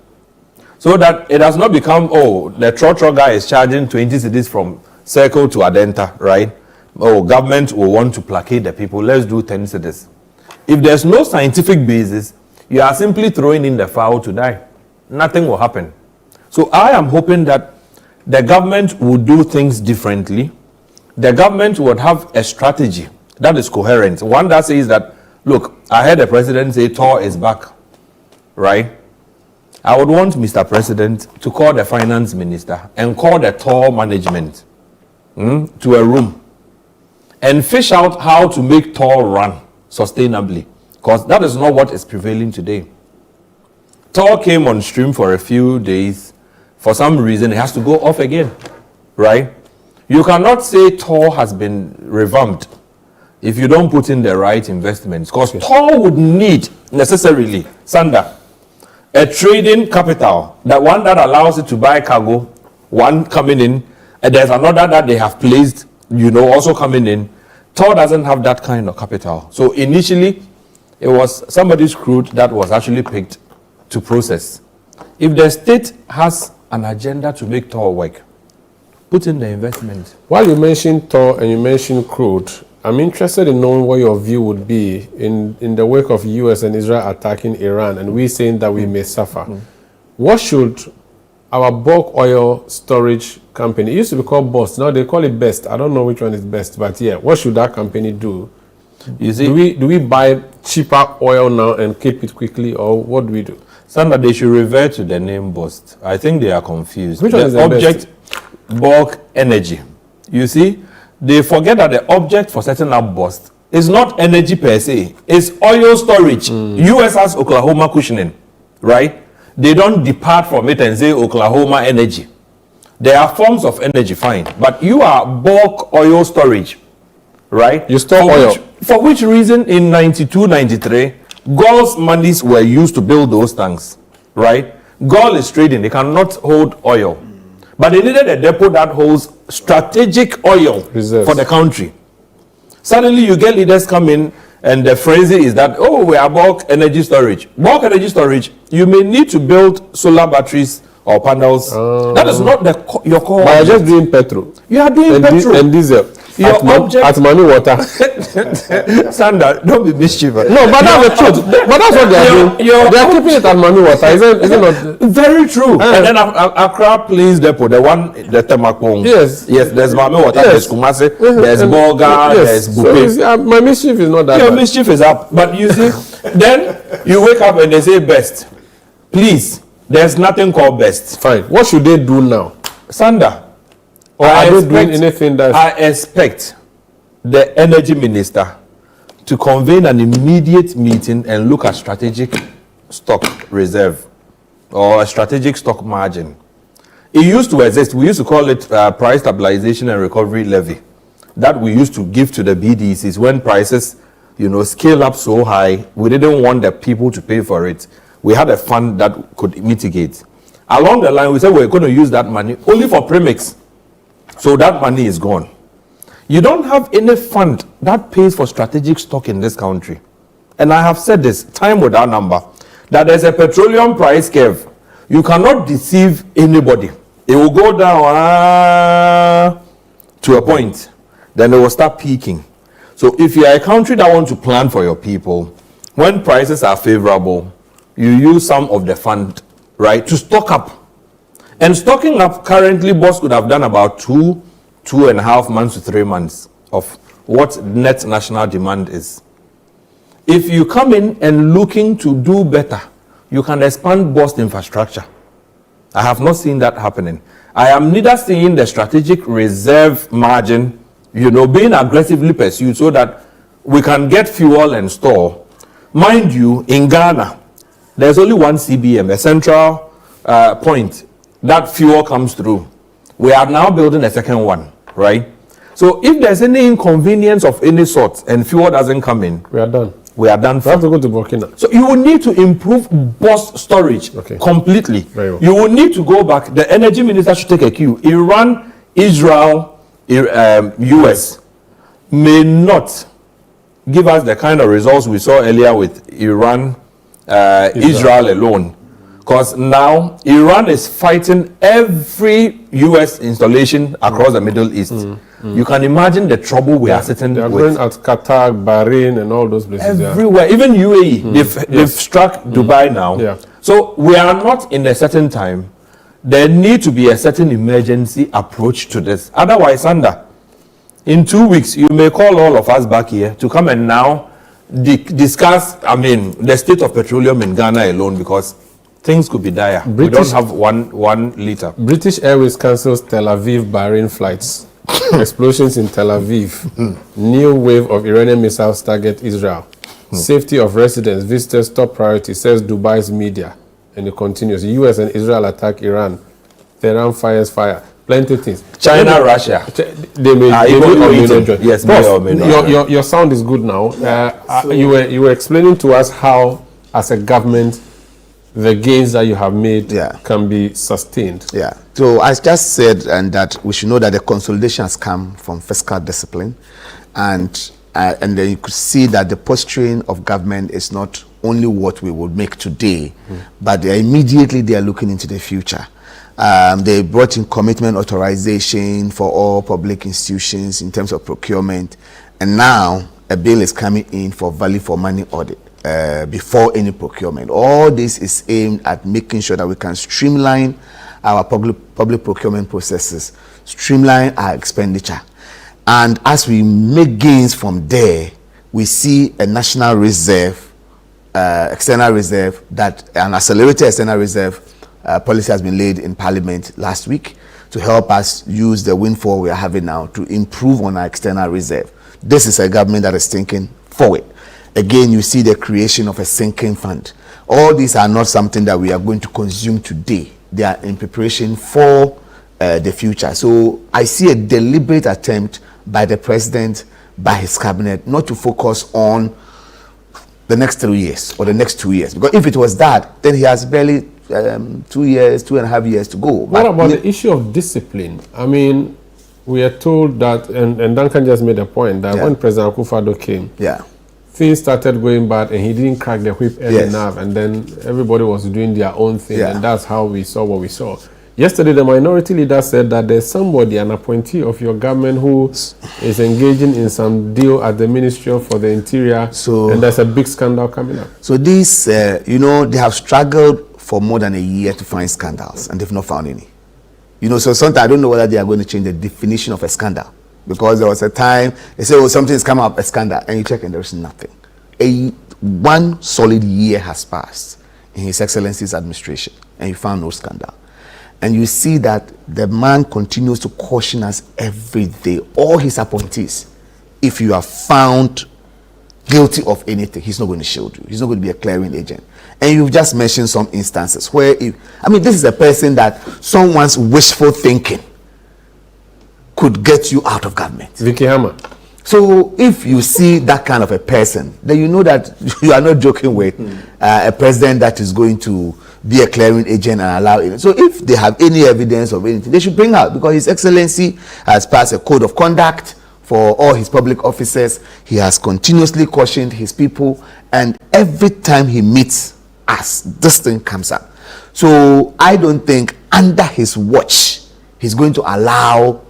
So that it has not become, the trotro guy is charging 20 cedis from Circle to Adenta, right? Government will want to placate the people. Let's do 10 cedis. If there's no scientific basis, you are simply throwing in the fowl to die. Nothing will happen. So I am hoping that the government will do things differently. The government would have a strategy that is coherent. One that says that, look, I heard the president say Tor is back, right? I would want Mr. President to call the finance minister and call the Tor management to a room and fish out how to make Tor run sustainably, because that is not what is prevailing today. Tor came on stream for a few days. For some reason, it has to go off again, right? You cannot say Tor has been revamped if you don't put in the right investments, because Tor would need necessarily, Sanda, a trading capital, that one that allows it to buy cargo, one coming in, and there's another that they have placed, also coming in. Tor doesn't have that kind of capital. So initially, it was somebody's crude that was actually picked to process. If the state has an agenda to make Tor work, put in the investment. While you mentioned Tor and you mentioned crude, I'm interested in knowing what your view would be in the wake of US and Israel attacking Iran and we saying that we may suffer. What should our bulk oil storage company, it used to be called BOST, now they call it BEST. I don't know which one is best, but yeah, what should that company do? You see, do we buy cheaper oil now and keep it quickly, or what do we do? Sandra, they should revert to the name BOST. I think they are confused. Which one is the object? Bulk energy. You see, they forget that the object for setting up BOST is not energy per se, it's oil storage. US has Oklahoma cushioning, right? They don't depart from it and say Oklahoma energy. There are forms of energy, fine, but you are bulk oil storage, right? You store oil. For which reason in 92, 93, Gulf's monies were used to build those tanks, right? Gulf is trading, they cannot hold oil. But they needed a depot that holds strategic oil reserves for the country. Suddenly you get leaders come in and the frenzy is that, oh, we are bulk energy storage. Bulk energy storage, you may need to build solar batteries or panels. That is not your core. But you're just doing petrol. You are doing petrol. And diesel. Your object at money water. Sandra, don't be mischievous. No, but that's the truth. But that's what they are doing. They are keeping it at money water. Is it not? Very true. And then Accra Police Depot, the Temakong. Yes. Yes, there's Mami Water, there's Kumasi, there's Bolga, there's Bupe. So my mischief is not that Your bad. mischief is up. But you see, then you wake up and they say best. Please, there's nothing called best. Fine. What should they do now? Sandra. Or are they doing anything that... I expect the energy minister to convene an immediate meeting and look at strategic stock reserve or a strategic stock margin. It used to exist. We used to call it price stabilization and recovery levy that we used to give to the BDCs when prices, scale up so high. We didn't want the people to pay for it. We had a fund that could mitigate. Along the line, we said we're going to use that money only for premix. So that money is gone. You don't have any fund that pays for strategic stock in this country. And I have said this time without number, that there's a petroleum price curve. You cannot deceive anybody. It will go down to a point. Then it will start peaking. So if you are a country that wants to plan for your people, when prices are favorable, you use some of the fund, right, to stock up. And stocking up currently, BOSS could have done about 2.5 months to 3 months of what net national demand is. If you come in and looking to do better, you can expand BOSS infrastructure. I have not seen that happening. I am neither seeing the strategic reserve margin, being aggressively pursued so that we can get fuel and store. Mind you, in Ghana, there's only one CBM, a central point that fuel comes through. We are now building a second one, right? So if there's any inconvenience of any sort and fuel doesn't come in, we are done. We are done. We have to go to Burkina. So you will need to improve BOSS storage completely. Very well. You will need to go back. The energy minister should take a cue. Iran, Israel, US may not give us the kind of results we saw earlier with Iran, Israel alone. Because now Iran is fighting every US installation across the Middle East. You can imagine the trouble we are sitting They are with. going at Qatar, Bahrain, and all those places. Everywhere, even UAE, they've struck Dubai now. Yeah. So we are not in a certain time. There need to be a certain emergency approach to this. Otherwise, in 2 weeks, you may call all of us back here to come and now discuss, the state of petroleum in Ghana alone, because Things could be dire. We don't have one liter. British Airways cancels Tel Aviv Bahrain flights. Explosions in Tel Aviv. New wave of Iranian missiles target Israel. Safety of residents, visitors top priority, says Dubai's media. And it continues. US and Israel attack Iran. Tehran fires fire. Plenty of things. China, Russia. They may not join. Yes, your sound is good now. You were explaining to us how, as a government, the gains that you have made can be sustained. Yeah. So I just said and that we should know that the consolidation has come from fiscal discipline, and then you could see that the posturing of government is not only what we would make today, but immediately they are looking into the future. They brought in commitment authorization for all public institutions in terms of procurement, and now a bill is coming in for value for money audit before any procurement. All this is aimed at making sure that we can streamline our public procurement processes, streamline our expenditure. And as we make gains from there, we see a national reserve, external reserve, that an accelerated external reserve policy has been laid in Parliament last week to help us use the windfall we are having now to improve on our external reserve. This is a government that is thinking forward. Again, you see the creation of a sinking fund. All these are not something that we are going to consume today. They are in preparation for the future. So I see a deliberate attempt by the president, by his cabinet, not to focus on the next 3 years or the next 2 years. Because if it was that, then he has barely 2 years, 2.5 years to go. What about the issue of discipline? I mean, we are told that, and Duncan just made a point, that when President Akufo-Addo came, things started going bad and he didn't crack the whip early enough, and then everybody was doing their own thing, and that's how we saw what we saw. Yesterday, the minority leader said that there's somebody, an appointee of your government, who is engaging in some deal at the Ministry for the Interior, and there's a big scandal coming up. So these, they have struggled for more than a year to find scandals, and they've not found any. So sometimes I don't know whether they are going to change the definition of a scandal, because there was a time they say, oh, something's come up, a scandal, and you check and there's nothing. One solid year has passed in His Excellency's administration, and you found no scandal. And you see that the man continues to caution us every day, all his appointees. If you are found guilty of anything, he's not going to shield you. He's not going to be a clearing agent. And you've just mentioned some instances where, this is a person that someone's wishful thinking could get you out of government. Vicky Hammer. So if you see that kind of a person, then you know that you are not joking with a president that is going to be a clearing agent and allow it. So if they have any evidence of anything, they should bring out, because His Excellency has passed a code of conduct for all his public officers. He has continuously cautioned his people, and every time he meets us, this thing comes up. So I don't think under his watch he's going to allow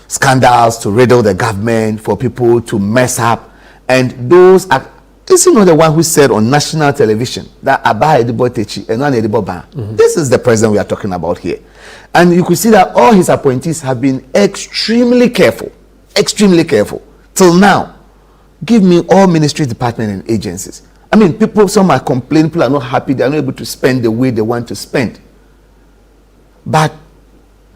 scandals to riddle the government, for people to mess up. And those are, is he not the one who said on national television that Aba Edibo Techi and Nan Edibo Ban? This is the president we are talking about here. And you could see that all his appointees have been extremely careful till now. Give me all ministry, department and agencies. Some are complaining, people are not happy, they are not able to spend the way they want to spend. But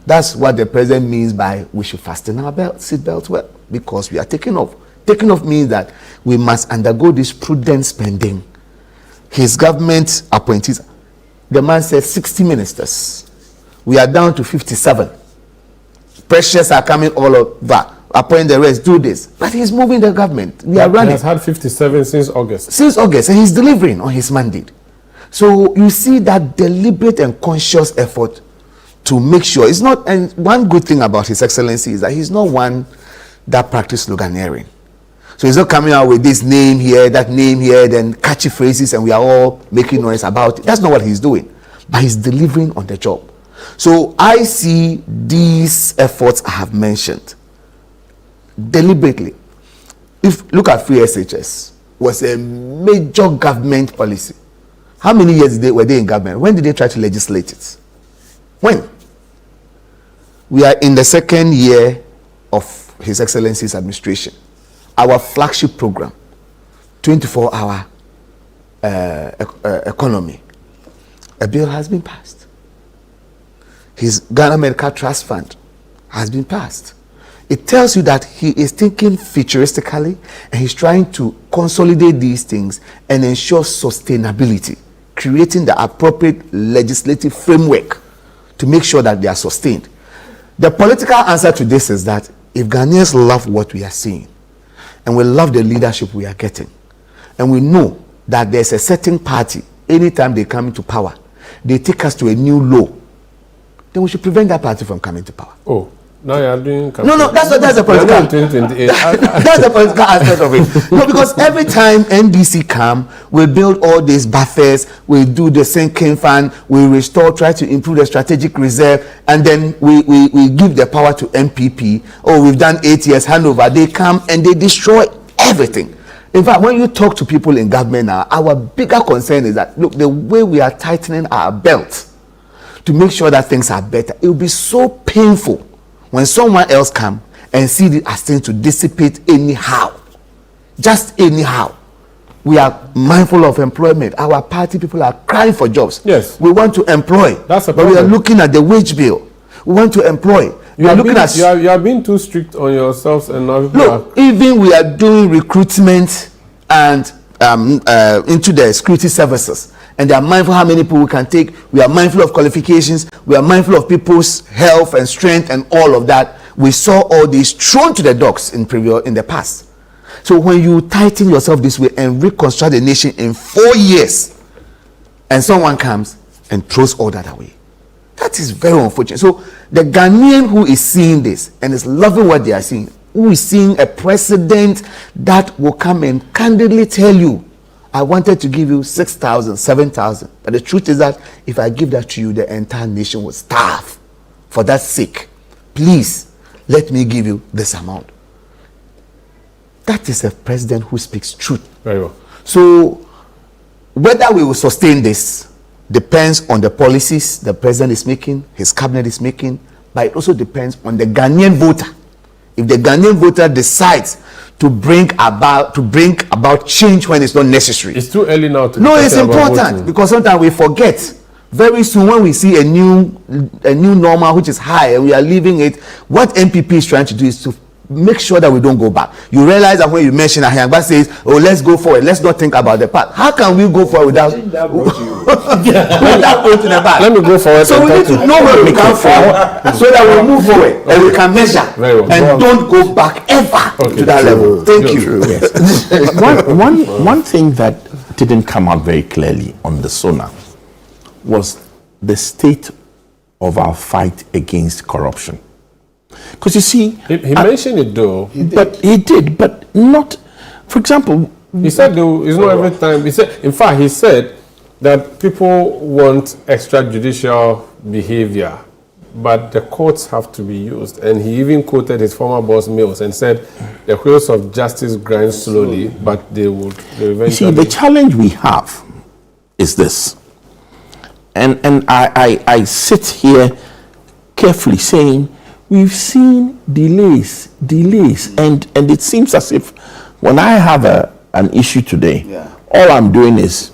that's what the president means by we should fasten our seatbelts well, because we are taking off. Taking off means that we must undergo this prudent spending. His government appointees, the man said 60 ministers. We are down to 57. Pressures are coming all over. Appoint the rest, do this. But he's moving the government. We are running. He has had 57 since August. And he's delivering on his mandate. So you see that deliberate and conscious effort to make sure it's not. And one good thing about His Excellency is that he's not one that practices sloganeering. So he's not coming out with this name here, that name here, then catchy phrases, and we are all making noise about it. That's not what he's doing. But he's delivering on the job. So I see these efforts I have mentioned deliberately. If look at free SHS, was a major government policy. How many years were they in government? When did they try to legislate it? When? We are in the second year of His Excellency's administration. Our flagship program, 24-hour economy, a bill has been passed. His Ghana Medical Trust Fund has been passed. It tells you that he is thinking futuristically and he's trying to consolidate these things and ensure sustainability, creating the appropriate legislative framework to make sure that they are sustained. The political answer to this is that if Ghanaians love what we are seeing and we love the leadership we are getting, and we know that there's a certain party, anytime they come into power, they take us to a new low, then we should prevent that party from coming to power. Oh, now you are doing campaign. No, that's the political. That's the political aspect of it. No, because every time NDC come, we build all these buffers, we do the sinking fund, we restore, try to improve the strategic reserve, and then we give the power to MPP. Oh, we've done 8 years handover. They come and they destroy everything. In fact, when you talk to people in government now, our bigger concern is that, look, the way we are tightening our belt to make sure that things are better, it will be so painful when someone else come and see it as things to dissipate anyhow. Just anyhow. We are mindful of employment. Our party people are crying for jobs. Yes. We want to employ. That's a but we are problem. looking at the wage bill. We want to employ. You are being too strict on yourselves and now people look, even we are doing recruitment and into the security services, and they are mindful how many people we can take. We are mindful of qualifications. We are mindful of people's health and strength and all of that. We saw all these thrown to the dogs in the past. So when you tighten yourself this way and reconstruct the nation in 4 years, and someone comes and throws all that away, that is very unfortunate. So the Ghanaian who is seeing this and is loving what they are seeing, who is seeing a president that will come and candidly tell you, I wanted to give you 6,000, 7,000. But the truth is that if I give that to you, the entire nation will starve. For that sake, please let me give you this amount. That is a president who speaks truth. Very well. So whether we will sustain this depends on the policies the president is making, his cabinet is making, but it also depends on the Ghanaian voter. If the Ghanaian voter decides to bring about change when it's not necessary. It's too early now to. No, it's important because sometimes we forget. Very soon, when we see a new normal which is high and we are leaving it, what MPP is trying to do is to make sure that we don't go back. You realize that when you mention Ahiyangba says, "Oh, let's go forward. Let's not think about the past." How can we go forward without going to the back? Let me go forward. So we need to know where we come from, so that we move forward and we can measure and don't go back ever to that level. Thank you. Yes. One thing that didn't come out very clearly on the Sona was the state of our fight against corruption. Because you see, he mentioned it though. He did, but not. For example, he said it's not every time. He said, in fact, he said that people want extrajudicial behavior, but the courts have to be used. And he even quoted his former boss Mills and said, "The wheels of justice grind slowly, but they will eventually." You see, the challenge we have is this, and I sit here carefully saying, we've seen delays, and it seems as if when I have an issue today, all I'm doing is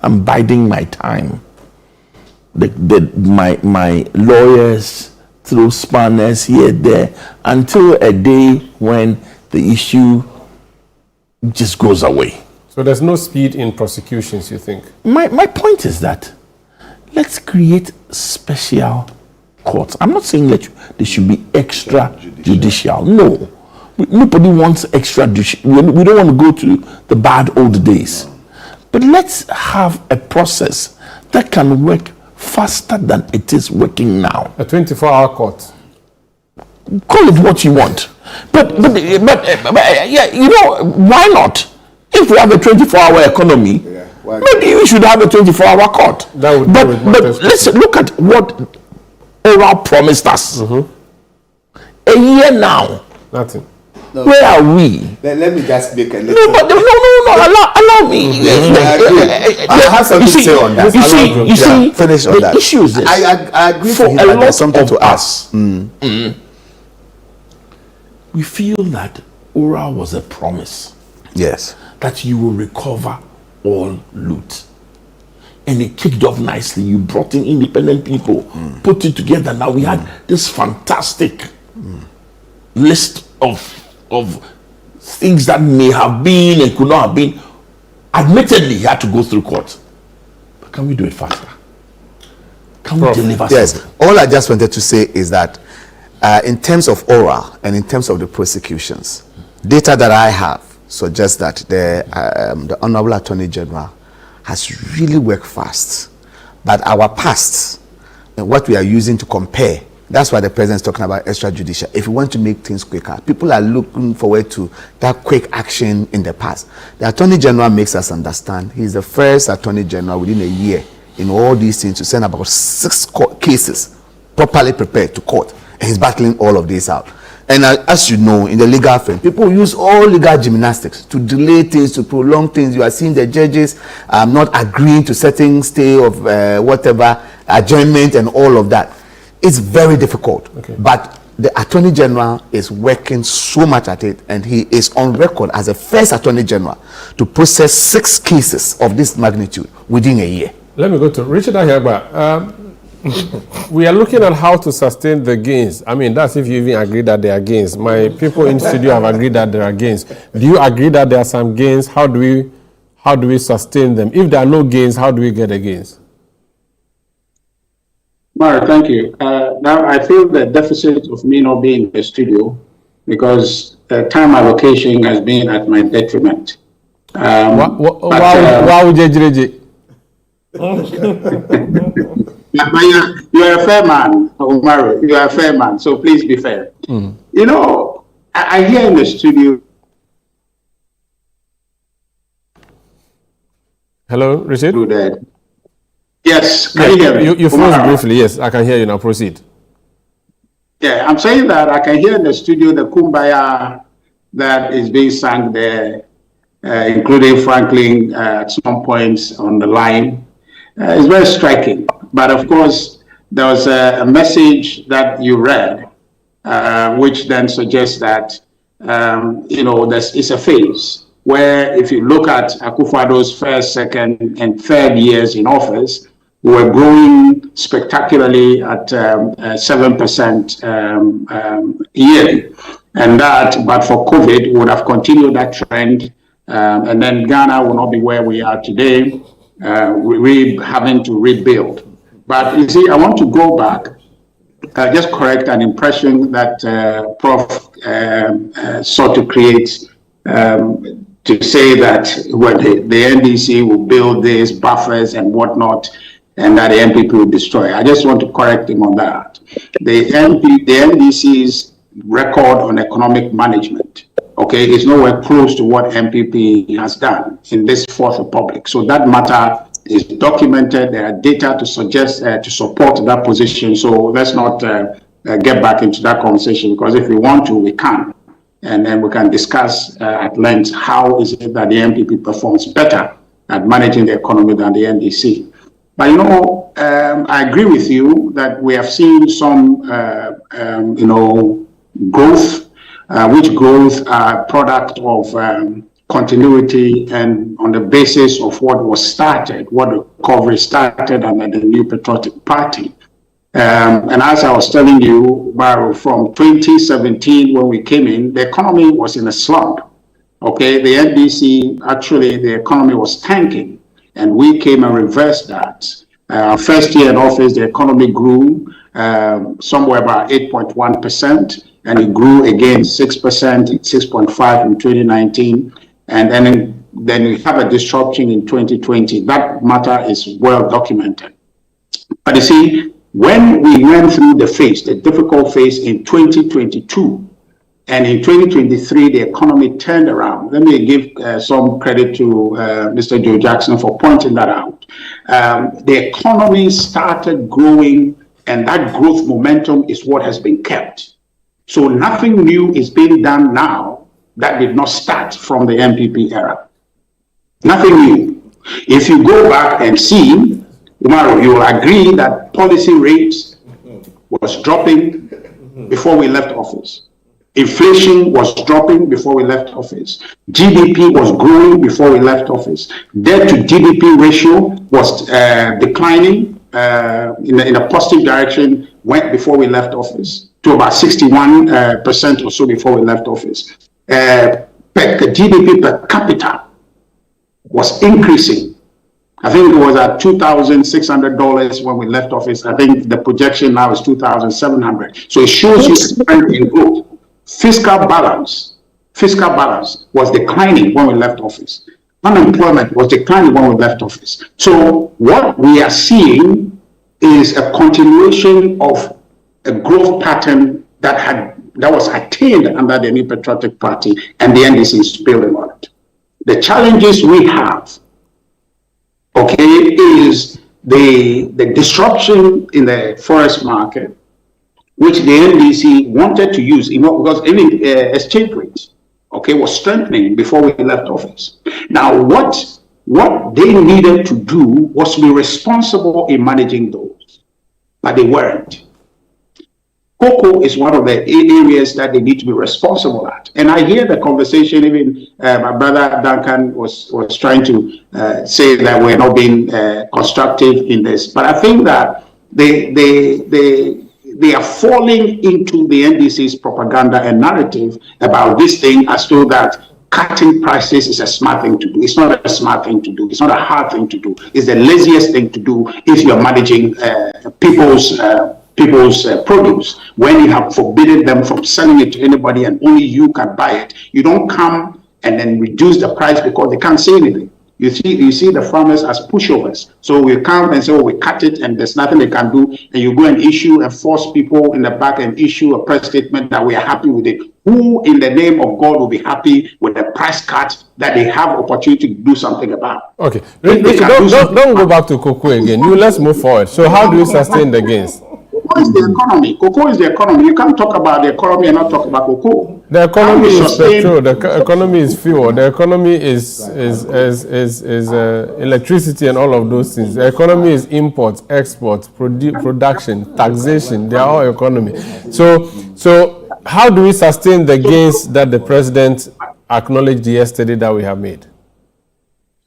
I'm biding my time. My lawyers throw spanners here, there, until a day when the issue just goes away. So there's no speed in prosecutions, you think? My point is that let's create special courts. I'm not saying that they should be extrajudicial. No. Nobody wants extrajudicial. We don't want to go to the bad old days. But let's have a process that can work faster than it is working now. A 24-hour court. Call it what you want. But yeah, you know, why not? If we have a 24-hour economy, maybe we should have a 24-hour court. But let's look at what Oral promised us. A year now. Nothing. No. Where are we? Let me just make a little. No. Allow me. I have something to say on that. You see, finish on that. The issue is this. I agree for him, a lot there's something of to us. We feel that Oral was a promise. Yes. That you will recover all loot. and it kicked off nicely. You brought in independent people, put it together. Now we had this fantastic list of things that may have been and could not have been. Admittedly, he had to go through court. But can we do it faster? Can we deliver Yes. All I just wanted to say is that in terms of oral and in terms of the prosecutions, data that I have suggests that the Honorable Attorney General has really worked fast. But our past and what we are using to compare, that's why the president is talking about extrajudicial. If we want to make things quicker, people are looking forward to that quick action in the past. The Attorney General makes us understand he's the first Attorney General within a year in all these things to send about 6 court cases properly prepared to court. And he's battling all of this out. And as you know, in the legal frame, people use all legal gymnastics to delay things, to prolong things. You are seeing the judges not agreeing to certain stay of whatever, adjournment and all of that. It's very difficult. But the Attorney General is working so much at it, and he is on record as the first Attorney General to process 6 cases of this magnitude within a year. Let me go to Richard Ahegba. We are looking at how to sustain the gains. I mean, that's if you even agree that there are gains. My people in studio have agreed that there are gains. Do you agree that there are some gains? How do we sustain them? If there are no gains, how do we get the gains? Mario, thank you. Now, I feel the deficit of me not being in the studio because time allocation has been at my detriment. Why would you You are a fair man, Mario. You are a fair man, so please be fair. You know, I hear in the studio. Hello, Richard? Yes, can you hear me? You froze briefly, yes, I can hear you now. Proceed. Yeah, I'm saying that I can hear in the studio the kumbaya that is being sung there, including Franklin at some points on the line. It's very striking. But of course, there was a message that you read, which then suggests that, it's a phase where if you look at Akufo-Addo's first, second, and third years in office, we were growing spectacularly at 7% yearly. And that, but for COVID, would have continued that trend. And then Ghana will not be where we are today, having to rebuild. But you see, I want to go back, just correct an impression that Prof sought to create, to say that the NDC will build these buffers and whatnot, and that the MPP will destroy. I just want to correct him on that. The NDC's record on economic management, is nowhere close to what MPP has done in this Fourth Republic. So that matter is documented. There are data to suggest to support that position. So let's not get back into that conversation, because if we want to, we can. And then we can discuss at length how is it that the MPP performs better at managing the economy than the NDC. But I agree with you that we have seen some growth, which growth are product of continuity and on the basis of what was started, what the recovery started under the New Patriotic Party. And as I was telling you, Barrow, from 2017 when we came in, the economy was in a slump. The NDC, actually, the economy was tanking, and we came and reversed that. First year in office, the economy grew somewhere about 8.1%, and it grew again 6%, 6.5% in 2019. And then we have a disruption in 2020. That matter is well documented. But you see, when we went through the difficult phase in 2022, and in 2023, the economy turned around. Let me give some credit to Mr. Joe Jackson for pointing that out. The economy started growing, and that growth momentum is what has been kept. So nothing new is being done now that did not start from the MPP era. Nothing new. If you go back and see, Umaru, you will agree that policy rates was dropping before we left office. Inflation was dropping before we left office. GDP was growing before we left office. Debt to GDP ratio was declining in a positive direction before we left office to about 61% or so before we left office. GDP per capita was increasing. I think it was at $2,600 when we left office. I think the projection now is $2,700. So it shows you strength in growth. Fiscal balance was declining when we left office. Unemployment was declining when we left office. So what we are seeing is a continuation of a growth pattern that was attained under the New Patriotic Party, and the NDC is building on it. The challenges we have, is the disruption in the forest market, which the NDC wanted to use, because any exchange rates, was strengthening before we left office. Now, what they needed to do was to be responsible in managing those, but they weren't. Cocoa is one of the areas that they need to be responsible at. And I hear the conversation, even my brother Duncan was trying to say that we're not being constructive in this. But I think that they are falling into the NDC's propaganda and narrative about this thing as though that cutting prices is a smart thing to do. It's not a smart thing to do. It's not a hard thing to do. It's the laziest thing to do if you're managing people's produce. When you have forbidden them from selling it to anybody and only you can buy it, you don't come and then reduce the price because they can't say anything. You see the farmers as pushovers. So we come and say, we cut it and there's nothing they can do. And you go and issue and force people in the back and issue a press statement that we are happy with it. Who in the name of God will be happy with the price cut that they have opportunity to do something about? Okay, don't go back to cocoa again. Let's move forward. So how do you sustain the gains? Cocoa is the economy. Cocoa is the economy. You can't talk about the economy and not talk about cocoa. The economy is petrol. The economy is fuel. The economy is electricity and all of those things. The economy is imports, exports, production, taxation. They are all economy. So how do we sustain the gains that the president acknowledged yesterday that we have made?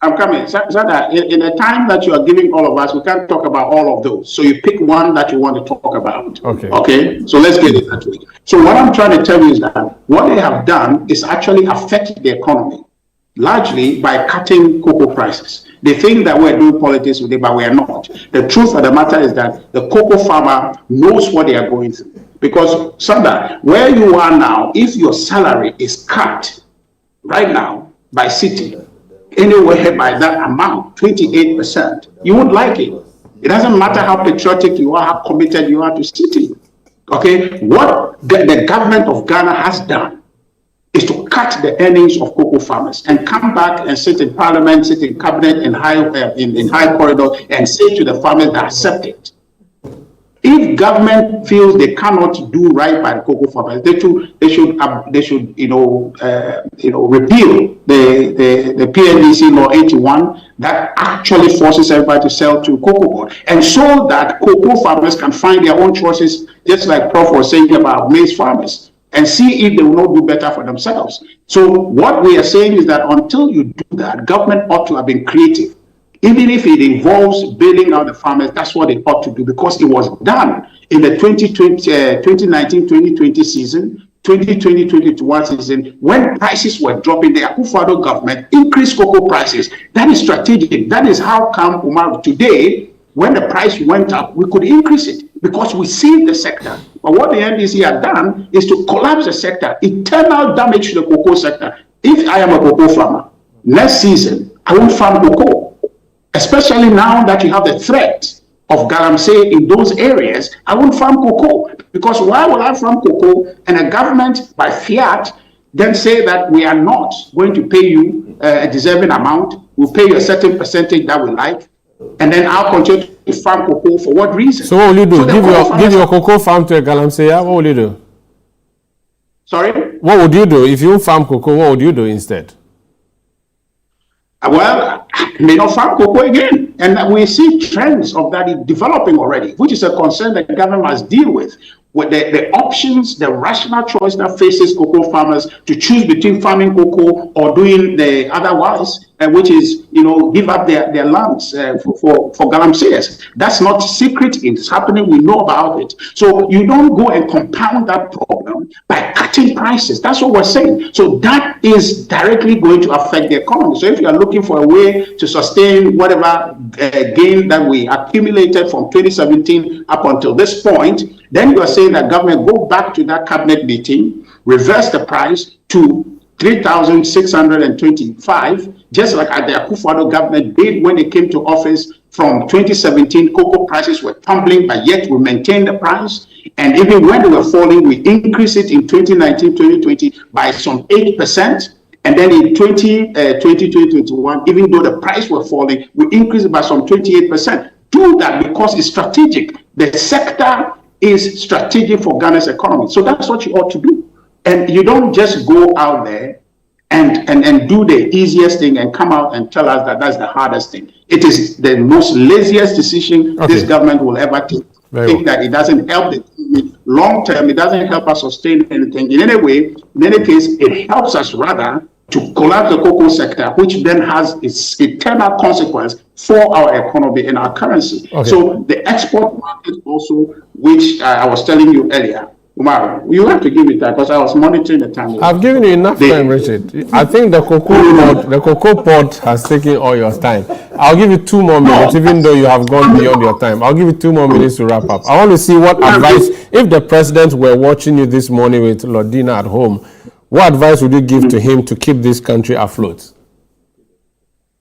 I'm coming. Sada, in the time that you are giving all of us, we can't talk about all of those. So you pick one that you want to talk about. Okay. So let's get it that way. So what I'm trying to tell you is that what they have done is actually affect the economy, largely by cutting cocoa prices. They think that we're doing politics with it, but we are not. The truth of the matter is that the cocoa farmer knows what they are going through. Because, Sada, where you are now, if your salary is cut right now by city, anywhere by that amount, 28%, you would like it. It doesn't matter how patriotic you are, how committed you are to city. Okay, what the government of Ghana has done is to cut the earnings of cocoa farmers and come back and sit in parliament, sit in cabinet, in high corridor, and say to the farmers that accept it. If government feels they cannot do right by the cocoa farmers, they should repeal the PNDC law 81 that actually forces everybody to sell to cocoa board, and so that cocoa farmers can find their own choices, just like Prof was saying about maize farmers, and see if they will not do better for themselves. So what we are saying is that until you do that, government ought to have been creative. Even if it involves bailing out the farmers, that's what they ought to do, because it was done in the 2019-2020 season, 2020-2021 season, when prices were dropping. The Akufo-Addo government increased cocoa prices. That is strategic. That is how come, Umar, today, when the price went up, we could increase it, because we saved the sector. But what the NDC had done is to collapse the sector, eternal damage to the cocoa sector. If I am a cocoa farmer, next season, I won't farm cocoa. Especially now that you have the threat of galamsey in those areas, I won't farm cocoa. Because why will I farm cocoa and a government by fiat then say that we are not going to pay you a deserving amount, we'll pay you a certain percentage that we like, and then I'll continue to farm cocoa for what reason? So what will you do? So give your cocoa farm to a galamsey? What will you do? Sorry? What would you do if you farm cocoa? What would you do instead? Well, I may not farm cocoa again. And we see trends of that developing already, which is a concern that the government must deal with. With the options, the rational choice that faces cocoa farmers to choose between farming cocoa or doing the otherwise, which is, give up their lands for galamsees. That's not secret. It's happening. We know about it. So you don't go and compound that problem by cutting prices. That's what we're saying. So that is directly going to affect the economy. So if you are looking for a way to sustain whatever gain that we accumulated from 2017 up until this point, then you are saying that government go back to that cabinet meeting, reverse the price to 3,625, just like the Akufo-Addo government did when they came to office. From 2017, cocoa prices were tumbling, but yet we maintained the price. And even when they were falling, we increased it in 2019, 2020 by some 8%. And then in 2021, even though the price were falling, we increased it by some 28%. Do that because it's strategic. The sector is strategic for Ghana's economy. So that's what you ought to do. And you don't just go out there and do the easiest thing and come out and tell us that that's the hardest thing. It is the most laziest decision this government will ever take. Think that it doesn't help the economy long term. It doesn't help us sustain anything in any way. In any case, it helps us rather to collapse the cocoa sector, which then has its eternal consequence for our economy and our currency. So the export market also, which I was telling you earlier, Umar, you have to give me time because I was monitoring the time. I've given you enough time, Richard. I think the cocoa pod has taken all your time. I'll give you 2 more minutes, even though you have gone beyond your time. I'll give you 2 more minutes to wrap up. I want to see what advice, if the president were watching you this morning with Lordina at home, what advice would you give to him to keep this country afloat?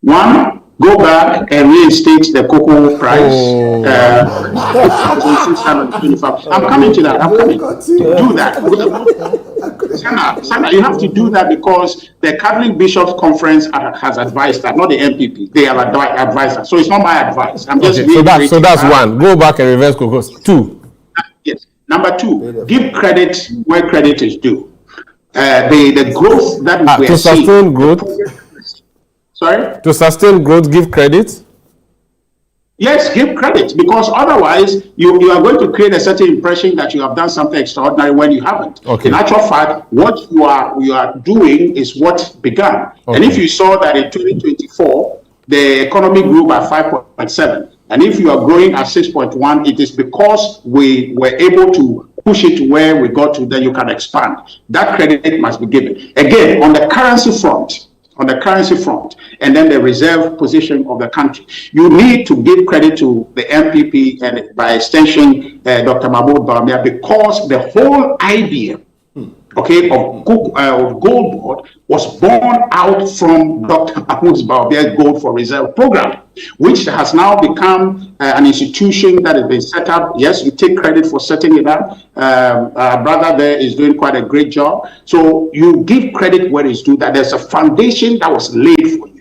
1, go back and reinstate the cocoa price. 625. I'm coming to that. I'm coming. Do that. Sana, you have to do that because the Catholic Bishops' Conference has advised that, not the MPP. They have advised that. So it's not my advice. I'm just so that's 1. Go back and reverse cocoa. 2. Yes. Number 2, give credit where credit is due. The growth that we are seeing. To sustain growth. Sorry? To sustain growth, give credit? Yes, give credit, because otherwise you are going to create a certain impression that you have done something extraordinary when you haven't. In actual fact, what you are doing is what began. And if you saw that in 2024, the economy grew by 5.7, and if you are growing at 6.1, it is because we were able to push it to where we got to, then you can expand. That credit must be given. Again, on the currency front, and then the reserve position of the country, you need to give credit to the MPP and by extension Dr. Mahmoud Bawumia, because the whole idea of Gold Board was born out from Dr. Mahmoud Bawumia's Gold for Reserve program, which has now become an institution that has been set up. Yes, you take credit for setting it up. Our brother there is doing quite a great job. So you give credit where it's due, that there's a foundation that was laid for you.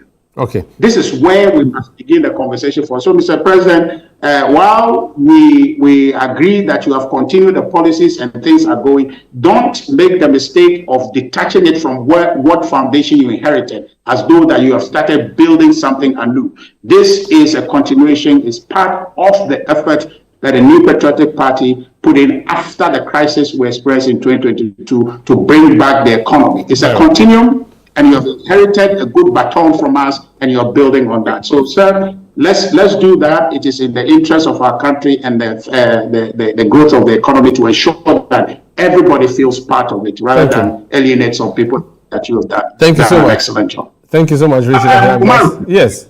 This is where we must begin the conversation for. So, Mr. President, while we agree that you have continued the policies and things are going, don't make the mistake of detaching it from what foundation you inherited, as though that you have started building something anew. This is a continuation, is part of the effort that the New Patriotic Party put in after the crisis we experienced in 2022 to bring back the economy. It's a continuum, and you have inherited a good baton from us, and you're building on that. So, sir, let's do that. It is in the interest of our country and the growth of the economy to ensure that everybody feels part of it, rather than alienate some people that you have done. Thank you so much. Excellent job. Thank you so much, Richard. Yes.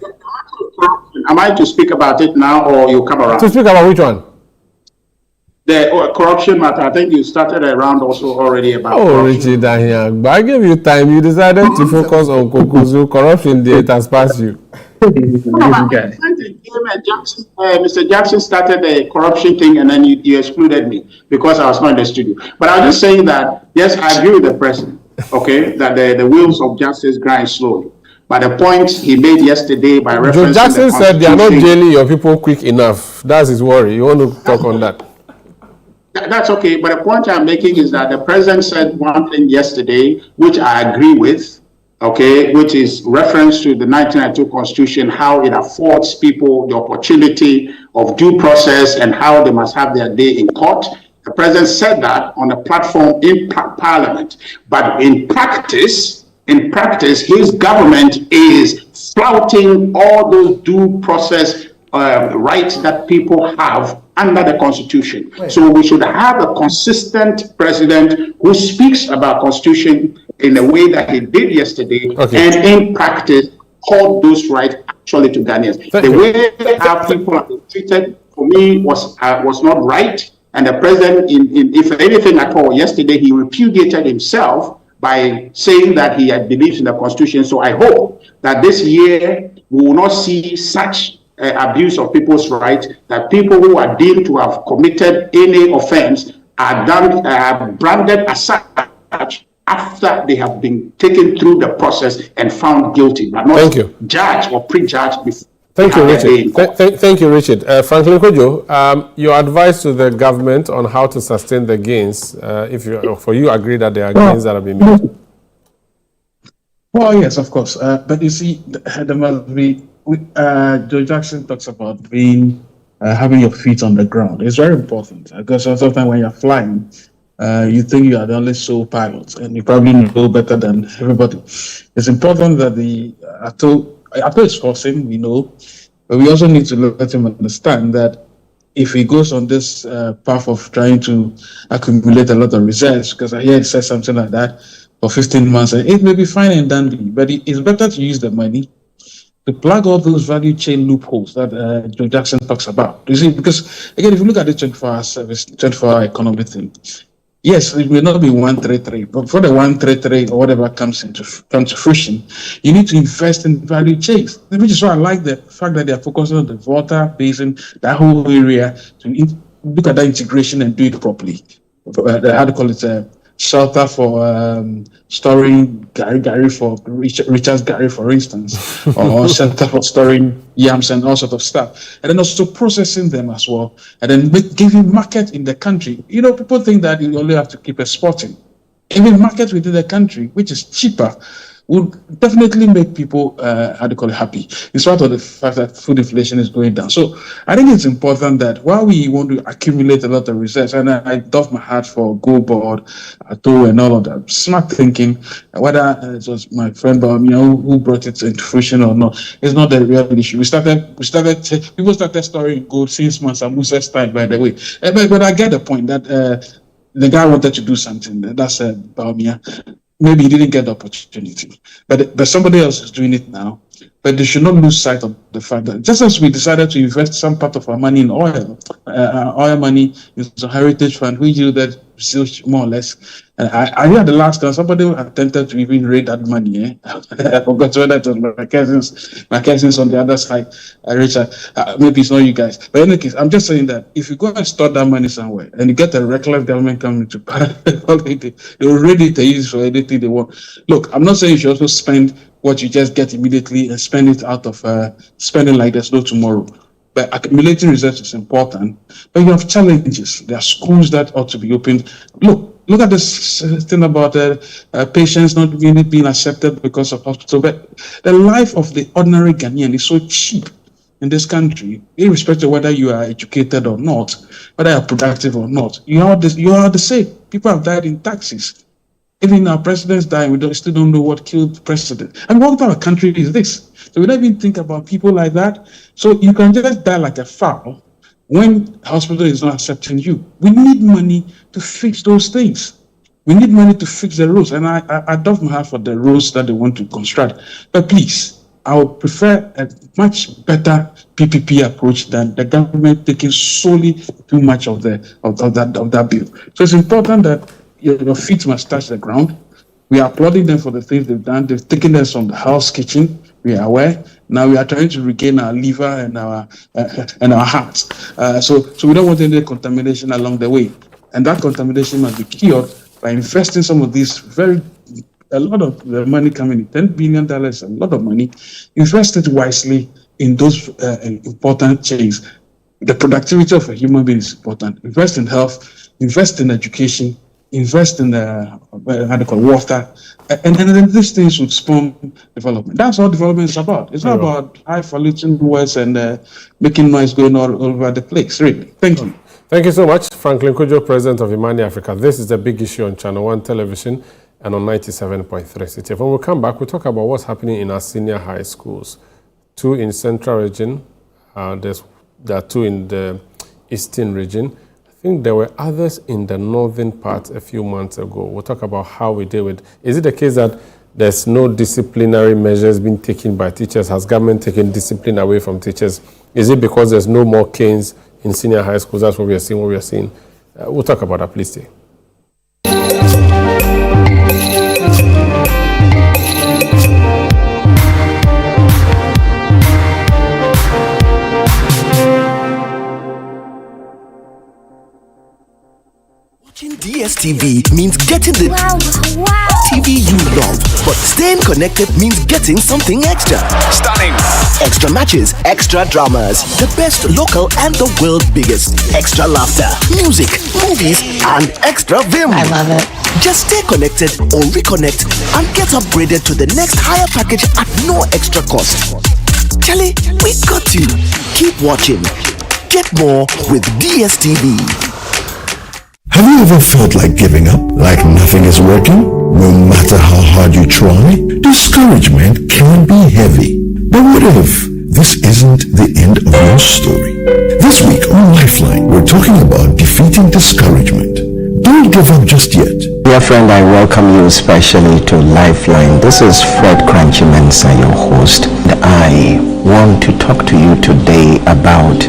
Am I to speak about it now, or you come around? To speak about which one? The corruption matter. I think you started a round also already about corruption. Richard, I gave you time. You decided to focus on Kokozu. Corruption there, it has passed you. Mr. Jackson started the corruption thing, and then you excluded me because I was not in the studio. But I was just saying that, yes, I agree with the president, that the wheels of justice grind slowly. But the point he made yesterday by reference Joe Jackson said they are not jailing your people quick enough. That's his worry. You want to talk on that? That's okay, but the point I'm making is that the president said one thing yesterday, which I agree with, okay, which is reference to the 1992 Constitution, how it affords people the opportunity of due process and how they must have their day in court. The president said that on a platform in Parliament, but in practice, his government is flouting all those due process rights that people have under the Constitution. So we should have a consistent president who speaks about Constitution in the way that he did yesterday, and in practice hold those rights actually to Ghanaians. The way our people are treated, for me, was not right. And the president, if anything at all, yesterday he repudiated himself by saying that he had believed in the Constitution. So I hope that this year we will not see such abuse of people's rights, that people who are deemed to have committed any offense are branded as such after they have been taken through the process and found guilty, but not judged or prejudged before. Thank you, Richard. Thank you, Richard. Franklin Kojo, your advice to the government on how to sustain the gains, for you agree that there are gains that have been made? Well, yes, of course. But you see, there must be, Joe Jackson talks about having your feet on the ground. It's very important because sometimes when you're flying, you think you are the only sole pilot and you probably know better than everybody. It's important that Ato is forcing, we know, but we also need to let him understand that if he goes on this path of trying to accumulate a lot of reserves, because I hear it says something like that for 15 months, and it may be fine and dandy, but it's better to use the money to plug all those value chain loopholes that Joe Jackson talks about. You see, because again, if you look at the 24-hour service, 24-hour economy thing, yes, it will not be 133, but for the 133 or whatever comes to fruition, you need to invest in value chains. Which is why I like the fact that they are focusing on the water basin, that whole area, to look at that integration and do it properly. How do you call it? Shelter for storing Gary for Richard's Gary, for instance, or shelter for storing yams and all sorts of stuff, and then also processing them as well, and then giving market in the country. You know, people think that you only have to keep exporting. Even market within the country, which is cheaper, would definitely make people, happy, in spite of the fact that food inflation is going down. So I think it's important that while we want to accumulate a lot of research, and I doff my hat for Go Board, Ato, and all of that, smart thinking, whether it was my friend who brought it into fruition or not, it's not the real issue. People started storing gold since Mansa Musa's time, by the way. But I get the point that the guy wanted to do something. That's Baumia. Maybe he didn't get the opportunity, but somebody else is doing it now. But they should not lose sight of the fact that just as we decided to invest some part of our money in oil, oil money is a heritage fund, we do that still more or less. I heard the last time somebody attempted to even raid that money. I forgot whether it was my cousins on the other side, Richard. Maybe it's not you guys. But in any case, I'm just saying that if you go and store that money somewhere and you get a reckless government coming to they will ready to use for anything they want. Look, I'm not saying you should also spend what you just get immediately and spend it out of spending like there's no tomorrow. But accumulating research is important. But you have challenges. There are schools that ought to be opened. Look at this thing about patients not really being accepted because of hospital. But the life of the ordinary Ghanaian is so cheap in this country, irrespective of whether you are educated or not, whether you are productive or not. You are the same. People have died in taxis. Even our presidents die, we still don't know what killed the president. And what kind of country is this? So we don't even think about people like that. So you can just die like a fowl when the hospital is not accepting you. We need money to fix those things. We need money to fix the roads. And I doff my heart for the roads that they want to construct. But please, I would prefer a much better PPP approach than the government taking solely too much of that bill. So it's important that your feet must touch the ground. We are applauding them for the things they've done. They've taken us from the house kitchen. We are aware. Now we are trying to regain our liver and our hearts. So we don't want any contamination along the way. And that contamination must be cured by investing some of these a lot of the money coming in, $10 billion, a lot of money. Invest it wisely in those important chains. The productivity of a human being is important. Invest in health, invest in education, invest in the water, and then these things would spawn development. That's what development is about. It's not about highfalutin words and making noise going all over the place, really. Thank you. Thank you so much, Franklin Kojo, President of Imani Africa. This is the big issue on Channel 1 television and on 97.3 CTF. When we come back, we'll talk about what's happening in our senior high schools. 2 in Central Region, there are 2 in the Eastern Region. I think there were others in the northern part a few months ago. We'll talk about how we deal with. Is it the case that there's no disciplinary measures being taken by teachers? Has government taken discipline away from teachers? Is it because there's no more canes in senior high schools? That's what we are seeing. We'll talk about that. Please stay. Watching DSTV means getting the TV you love, but staying connected means getting something extra. Stunning! Extra matches, extra dramas, the best local and the world's biggest. Extra laughter, music, movies, and extra vim. I love it. Just stay connected or reconnect and get upgraded to the next higher package at no extra cost. Charlie, we got you. Keep watching. Get more with DSTV. Have you ever felt like giving up? Like nothing is working? No matter how hard you try, discouragement can be heavy. But what if this isn't the end of your story? This week on Lifeline, we're talking about defeating discouragement. Don't give up just yet. Dear friend, I welcome you especially to Lifeline. This is Fred Crunchy Mensa, your host. And I want to talk to you today about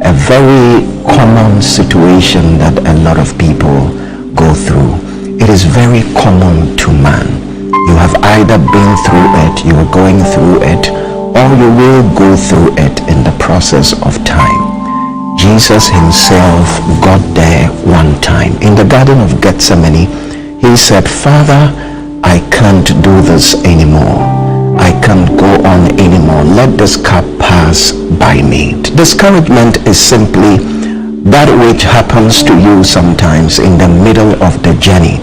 a very common situation that a lot of people go through. It is very common to man. You have either been through it, you are going through it, or you will go through it in the process of time. Jesus himself got there one time. In the Garden of Gethsemane, he said, Father, I can't do this anymore. I can't go on anymore. Let this cup pass by me. Discouragement is simply that which happens to you sometimes in the middle of the journey.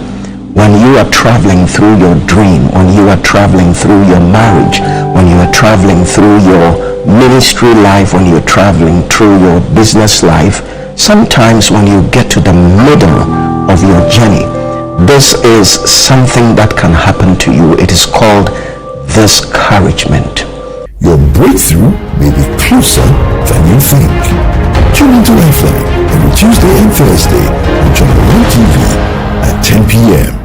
When you are traveling through your dream, when you are traveling through your marriage, when you are traveling through your ministry life, when you're traveling through your business life, sometimes when you get to the middle of your journey, this is something that can happen to you. It is called discouragement. Your breakthrough may be closer than you think. Tune into Lifeline every Tuesday and Thursday on Channel 1 TV at 10 p.m.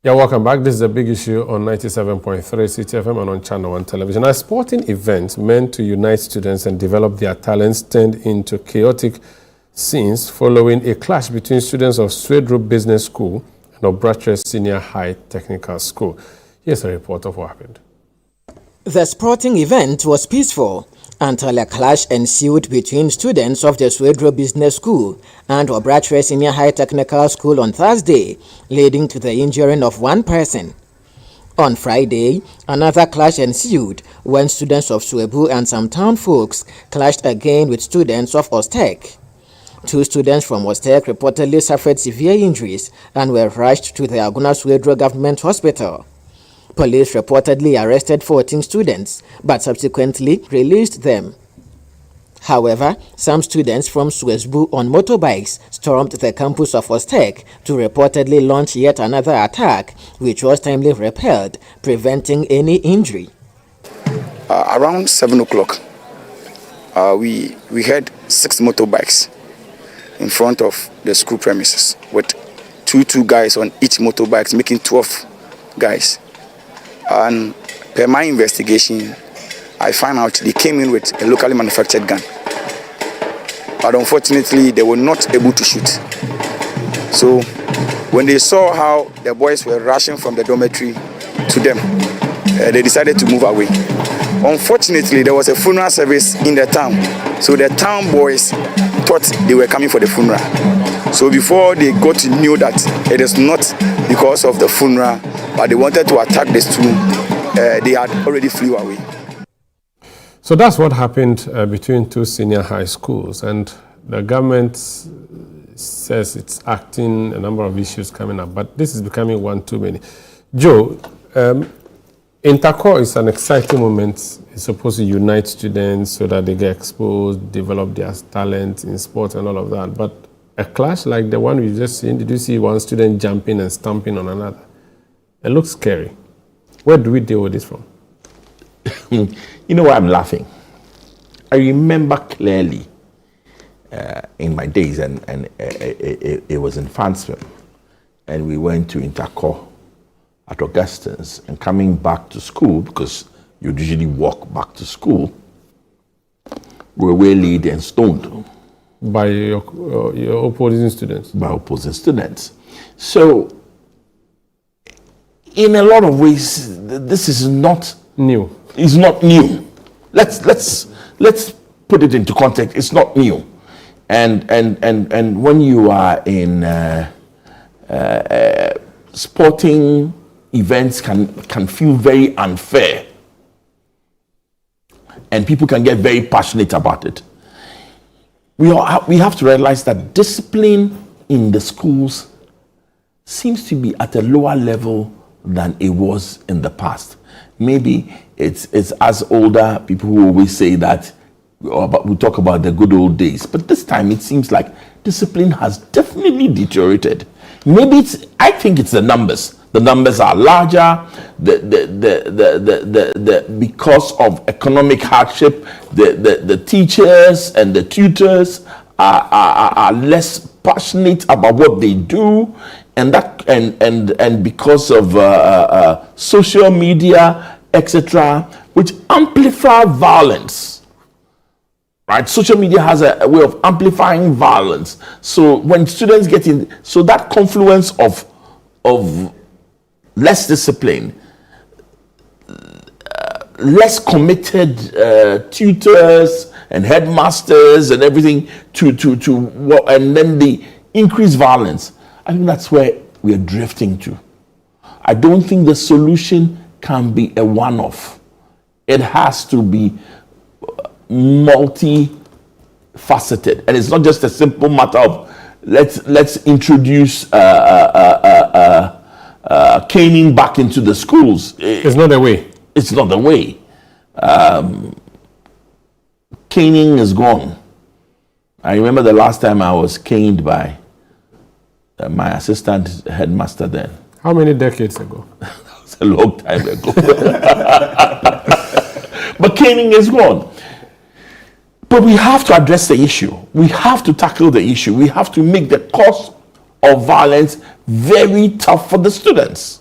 Yeah, welcome back. This is a big issue on 97.3 CTFM and on Channel 1 television. A sporting event meant to unite students and develop their talents turned into chaotic scenes following a clash between students of Swedrup Business School and Obratres Senior High Technical School. Here's a report of what happened. The sporting event was peaceful until a clash ensued between students of the Swedrup Business School and Obratres Senior High Technical School on Thursday, leading to the injuring of one person. On Friday, another clash ensued when students of Swebu and some town folks clashed again with students of Ostek. 2 students from Ostek reportedly suffered severe injuries and were rushed to the Aguna Swedrup Government Hospital. Police reportedly arrested 14 students, but subsequently released them. However, some students from Swesbu on motorbikes stormed the campus of Ostek to reportedly launch yet another attack, which was timely repelled, preventing any injury. Around 7 o'clock, we had 6 motorbikes in front of the school premises with two guys on each motorbikes, making 12 guys. And per my investigation, I found out they came in with a locally manufactured gun. But unfortunately, they were not able to shoot. So when they saw how the boys were rushing from the dormitory to them, they decided to move away. Unfortunately, there was a funeral service in the town. So the town boys thought they were coming for the funeral. So before they got to know that it is not because of the funeral, but they wanted to attack the school, they had already flew away. So that's what happened between two senior high schools, and the government says it's acting, a number of issues coming up, but this is becoming one too many. Joe, Intercore is an exciting moment. It's supposed to unite students so that they get exposed, develop their talent in sports and all of that. But a clash like the one we just seen, did you see one student jumping and stamping on another? It looks scary. Where do we deal with this from? You know why I'm laughing? I remember clearly in my days, and it was in Fansfilm, and we went to Intercore at Augustine's, and coming back to school, because you usually walk back to school, we were waylaid and stoned. By your opposing students? By opposing students. So, in a lot of ways, this is not new. It's not new. Let's put it into context. It's not new, and when you are in sporting events, can feel very unfair, and people can get very passionate about it. We have to realize that discipline in the schools seems to be at a lower level than it was in the past. Maybe it's as older people who always say that we talk about the good old days, but this time it seems like discipline has definitely deteriorated. Maybe I think it's the numbers. The numbers are larger. Because of economic hardship, the teachers and the tutors are less passionate about what they do, and because of social media, etc., which amplify violence. Right? Social media has a way of amplifying violence. So when students get in, so that confluence of less discipline, less committed tutors and headmasters and everything and then the increased violence. I think that's where we are drifting to. I don't think the solution can be a one-off. It has to be multi-faceted, and it's not just a simple matter of let's introduce caning back into the schools. It's not the way. It's not the way. Caning is gone. I remember the last time I was caned by my assistant headmaster then. How many decades ago? That was a long time ago. But caning is gone. But we have to address the issue. We have to tackle the issue. We have to make the cause of violence very tough for the students.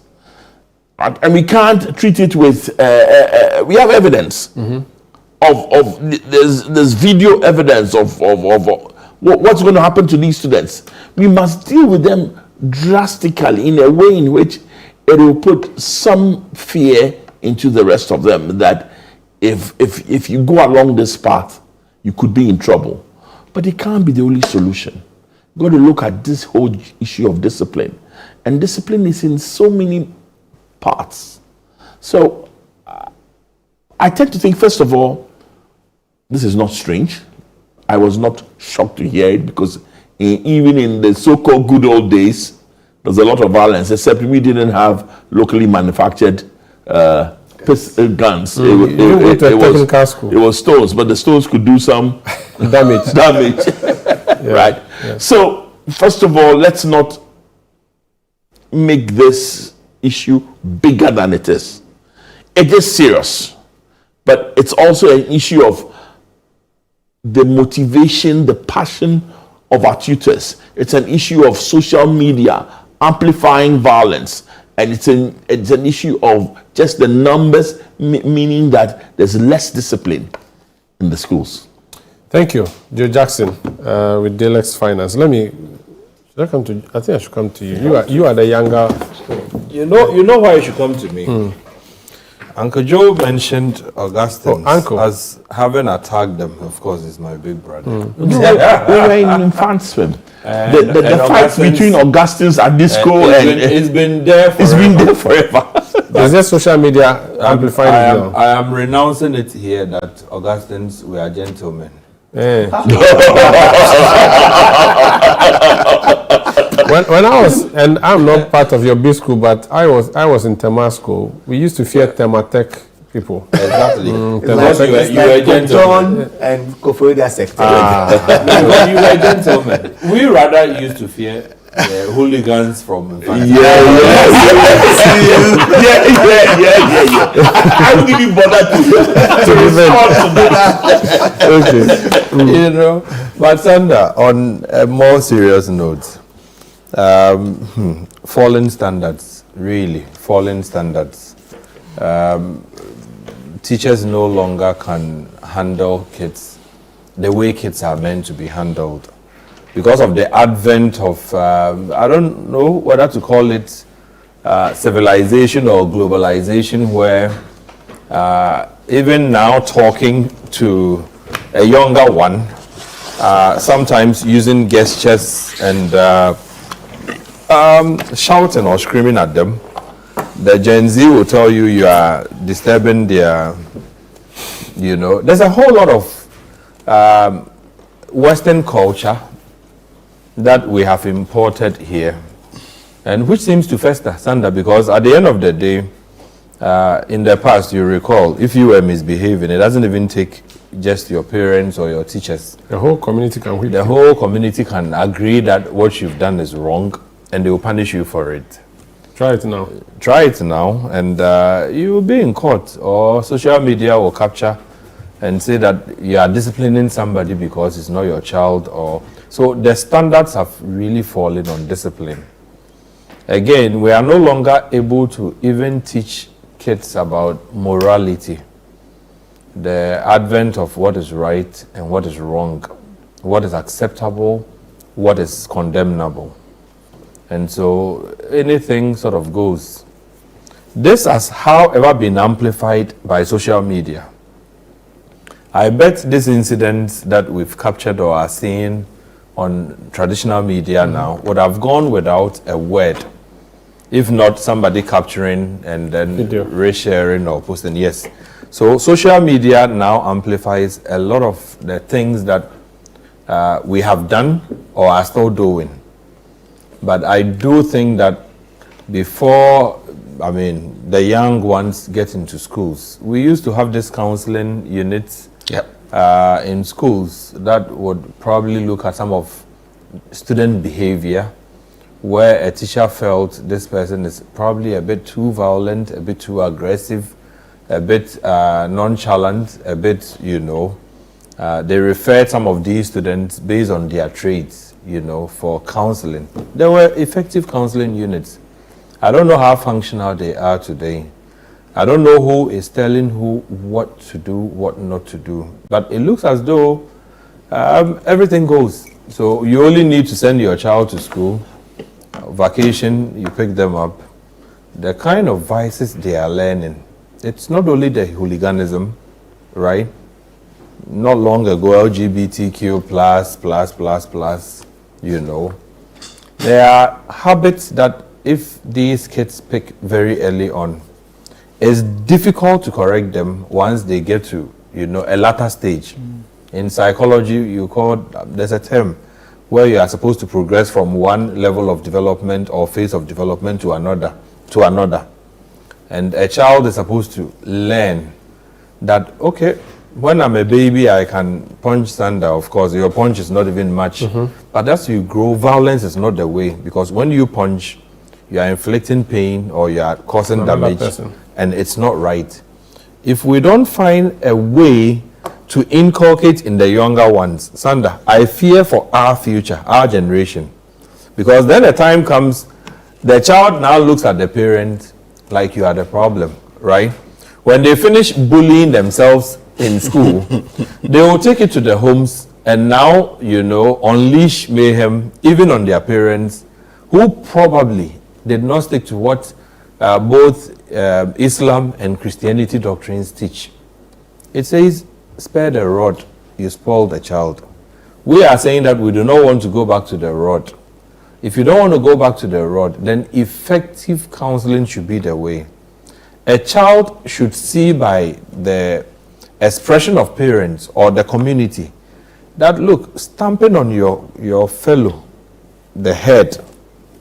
Right? And we can't treat it with, we have evidence there's video evidence of what's going to happen to these students. We must deal with them drastically in a way in which it will put some fear into the rest of them that if you go along this path, you could be in trouble. But it can't be the only solution. You've got to look at this whole issue of discipline. And discipline is in so many parts. So I tend to think, first of all, this is not strange. I was not shocked to hear it because even in the so-called good old days, there's a lot of violence, except we didn't have locally manufactured guns. It was stones, but the stones could do some damage. Yeah, right? Yeah. So, first of all, let's not make this issue bigger than it is. It is serious, but it's also an issue of the motivation, the passion of our tutors. It's an issue of social media amplifying violence. And it's an issue of just the numbers, meaning that there's less discipline in the schools. Thank you, Joe Jackson, with Delex Finance. I think I should come to you. You are the younger. You know why you should come to me. Uncle Joe mentioned Augustine Uncle. as having attacked them. Of course, he's my big brother. We were in infant swim. And The fight Augustine's- between Augustines at this school it's been there forever. it's been there forever. Is there social media amplifying it now? I am renouncing it here that Augustines were gentlemen. when I was, and I'm not part of your B school, but I was in Tema school. We used to fear Tematech people. Exactly. Because you were gentlemen. And Koforia sector. You were gentlemen. We rather used to fear hooligans from Yeah. I wouldn't even bother to respond to that. Okay. You know, but Sandra, on a more serious note, falling standards, really falling standards. Teachers no longer can handle kids the way kids are meant to be handled because of the advent of, I don't know whether to call it civilization or globalization, where even now talking to a younger one, sometimes using gestures and shouting or screaming at them, the Gen Z will tell you you are disturbing their, you know, there's a whole lot of Western culture that we have imported here, and which seems to fester, Sandra, because at the end of the day, in the past, you recall, if you were misbehaving, it doesn't even take just your parents or your teachers. The whole community can whip The whole community can agree that what you've done is wrong, and they will punish you for it. Try it now. Try it now, and you will be in court, or social media will capture and say that you are disciplining somebody because it's not your child. Or so the standards have really fallen on discipline. Again, we are no longer able to even teach kids about morality, the advent of what is right and what is wrong, what is acceptable, what is condemnable. And so anything sort of goes. This has, however, been amplified by social media. I bet this incident that we've captured or are seeing on traditional media now would have gone without a word, if not somebody capturing and then resharing or posting. Yes. So social media now amplifies a lot of the things that we have done or are still doing. But I do think that before, the young ones get into schools, we used to have this counseling units in schools that would probably look at some of student behavior, where a teacher felt this person is probably a bit too violent, a bit too aggressive, a bit nonchalant, a bit, they referred some of these students based on their traits, for counseling. There were effective counseling units. I don't know how functional they are today. I don't know who is telling who what to do, what not to do. But it looks as though everything goes. So you only need to send your child to school. Vacation, you pick them up. The kind of vices they are learning, it's not only the hooliganism, right? Not long ago, LGBTQ+, There are habits that if these kids pick very early on, it's difficult to correct them once they get to, a later stage. In psychology, there's a term where you are supposed to progress from one level of development or phase of development to another. And a child is supposed to learn that, okay, when I'm a baby, I can punch Sandra. Of course, your punch is not even much. But as you grow, violence is not the way, because when you punch, you are inflicting pain or you are causing damage, and it's not right. If we don't find a way to inculcate in the younger ones, Sandra, I fear for our future, our generation, because then the time comes, the child now looks at the parent like you are the problem, right? When they finish bullying themselves in school, they will take it to the homes and now, unleash mayhem even on their parents, who probably did not stick to what both Islam and Christianity doctrines teach. It says, spare the rod, you spoil the child. We are saying that we do not want to go back to the rod. If you don't want to go back to the rod, then effective counseling should be the way. A child should see by the expression of parents or the community that, look, stamping on your fellow, the head,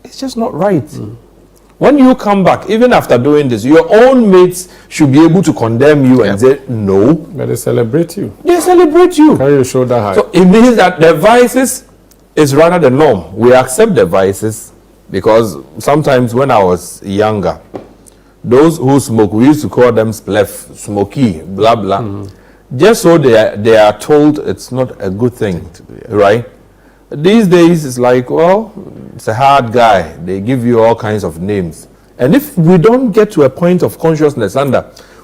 it's just not right. When you come back, even after doing this, your own mates should be able to condemn you and say, no. But they celebrate you. They celebrate you. Carry your shoulder high. So it means that the vices is rather the norm. We accept the vices because sometimes when I was younger, those who smoke, we used to call them spliff, smoky, blah, blah. Just so they are told it's not a good thing, right? These days, it's like, well, it's a hard guy. They give you all kinds of names. And if we don't get to a point of consciousness,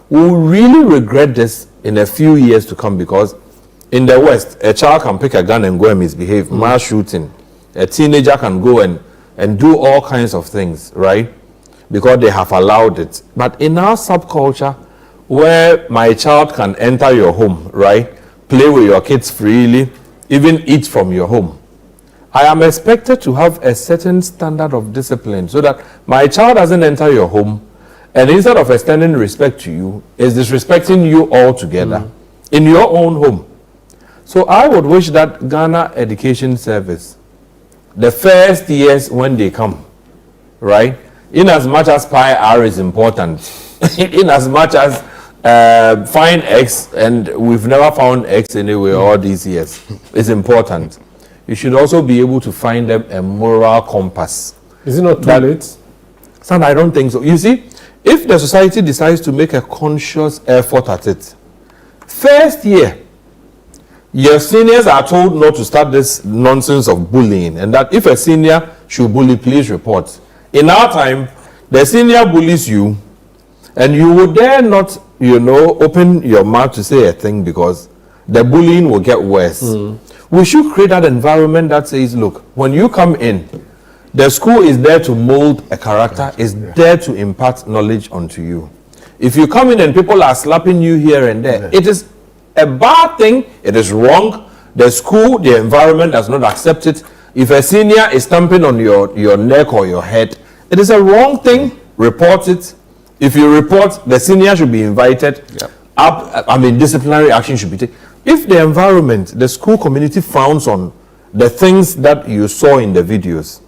we'll really regret this in a few years to come, because in the West, a child can pick a gun and go and misbehave, mass shooting. A teenager can go and do all kinds of things, right? Because they have allowed it. But in our subculture, where my child can enter your home, right? Play with your kids freely, even eat from your home. I am expected to have a certain standard of discipline so that my child doesn't enter your home and instead of extending respect to you, is disrespecting you altogether in your own home. So I would wish that Ghana Education Service, the first years when they come, right? In as much as pi r is important, in as much as find X, and we've never found X anywhere all these years, is important. You should also be able to find them a moral compass. Is it not too late? Son, I don't think so. You see, if the society decides to make a conscious effort at it, first year, your seniors are told not to start this nonsense of bullying, and that if a senior should bully, please report. In our time, the senior bullies you, and you would dare not, open your mouth to say a thing because the bullying will get worse. We should create that environment that says, look, when you come in, the school is there to mold a character, is there to impart knowledge onto you. If you come in and people are slapping you here and there, it is a bad thing, it is wrong. The school, the environment does not accept it. If a senior is stamping on your neck or your head, it is a wrong thing, report it. If you report, the senior should be invited. Disciplinary action should be taken. If the environment, the school community frowns on the things that you saw in the videos,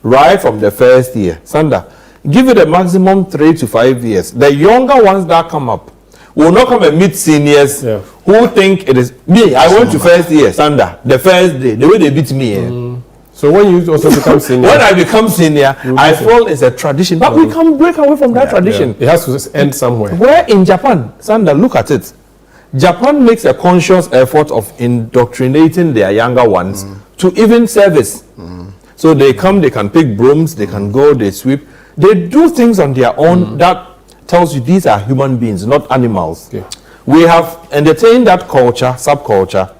right from the first year, Sanda, give it a maximum 3 to 5 years. The younger ones that come up will not come and meet seniors who think it is me. I went to first year, Sanda, the first day, the way they beat me. So when you also become senior, when I become senior, I feel it's a tradition, but we can't break away from that tradition. It has to end somewhere. Where in Japan, Sanda, look at it. Japan makes a conscious effort of indoctrinating their younger ones to even service. So they come, they can pick brooms, they can go, they sweep. They do things on their own that tells you these are human beings, not animals. We have entertained that culture, subculture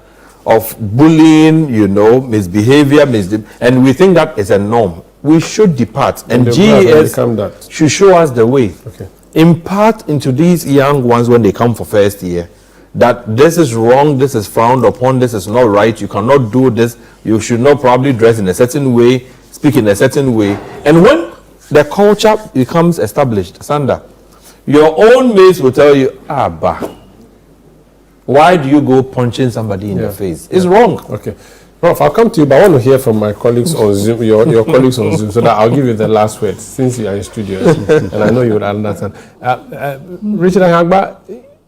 of bullying, misbehavior, and we think that is a norm. We should depart, and GES should show us the way. Impart into these young ones when they come for first year that this is wrong, this is frowned upon, this is not right, you cannot do this, you should not probably dress in a certain way, speak in a certain way. And when the culture becomes established, Sanda, your own mates will tell you, why do you go punching somebody in the face? It's wrong. Okay. Prof, I'll come to you, but I want to hear from my colleagues on Zoom, your colleagues on Zoom, so that I'll give you the last word, since you are in studio, and I know you would understand. Richard Hagba,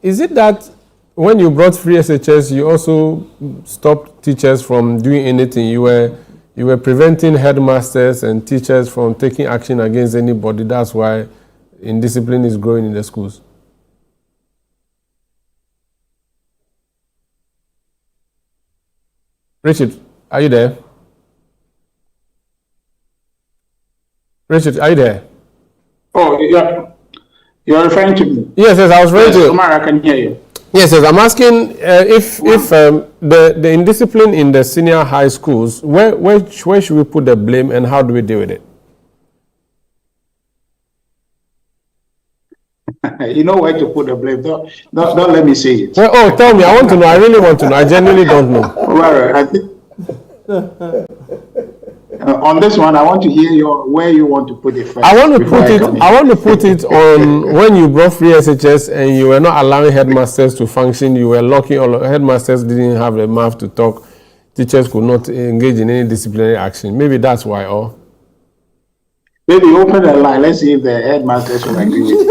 is it that when you brought free SHS, you also stopped teachers from doing anything? You were preventing headmasters and teachers from taking action against anybody. That's why indiscipline is growing in the schools. Richard, are you there? Richard, are you there? Oh, yeah. You're referring to me? Yes, I was referring to you. Omar, I can hear you. Yes, I'm asking if the indiscipline in the senior high schools, where should we put the blame and how do we deal with it? You know where to put the blame. Don't let me say it. Well, oh, tell me. I want to know. I really want to know. I genuinely don't know. Well, I think on this one, I want to hear where you want to put it first. I want to put it on when you brought free SHS and you were not allowing headmasters to function. You were locking all headmasters didn't have the mouth to talk. Teachers could not engage in any disciplinary action. Maybe that's why. Or maybe open the line. Let's see if the headmasters will agree with you.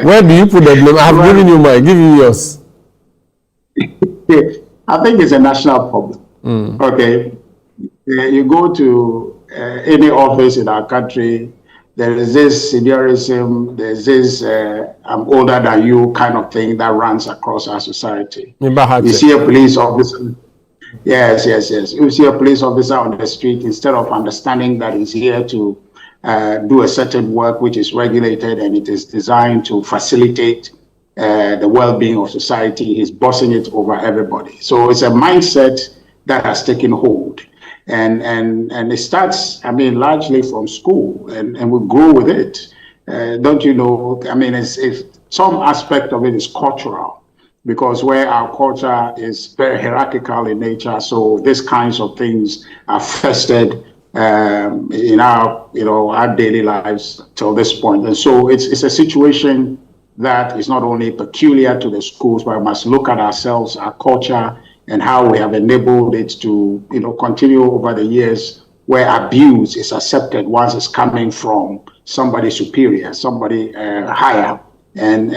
Where do you put the blame? I have given you mine. Give you yours. I think it's a national problem. Okay. You go to any office in our country, there is this seniorism, there's this I'm older than you kind of thing that runs across our society. You see a police officer. Yes. You see a police officer on the street, instead of understanding that he's here to do a certain work which is regulated and it is designed to facilitate the well-being of society, he's bossing it over everybody. So it's a mindset that has taken hold. And it starts, largely from school, and we grow with it. Don't you know? It's some aspect of it is cultural, because where our culture is very hierarchical in nature, so these kinds of things are festered in our daily lives till this point. And so it's a situation that is not only peculiar to the schools, but we must look at ourselves, our culture, and how we have enabled it to, continue over the years, where abuse is accepted once it's coming from somebody superior, somebody higher, and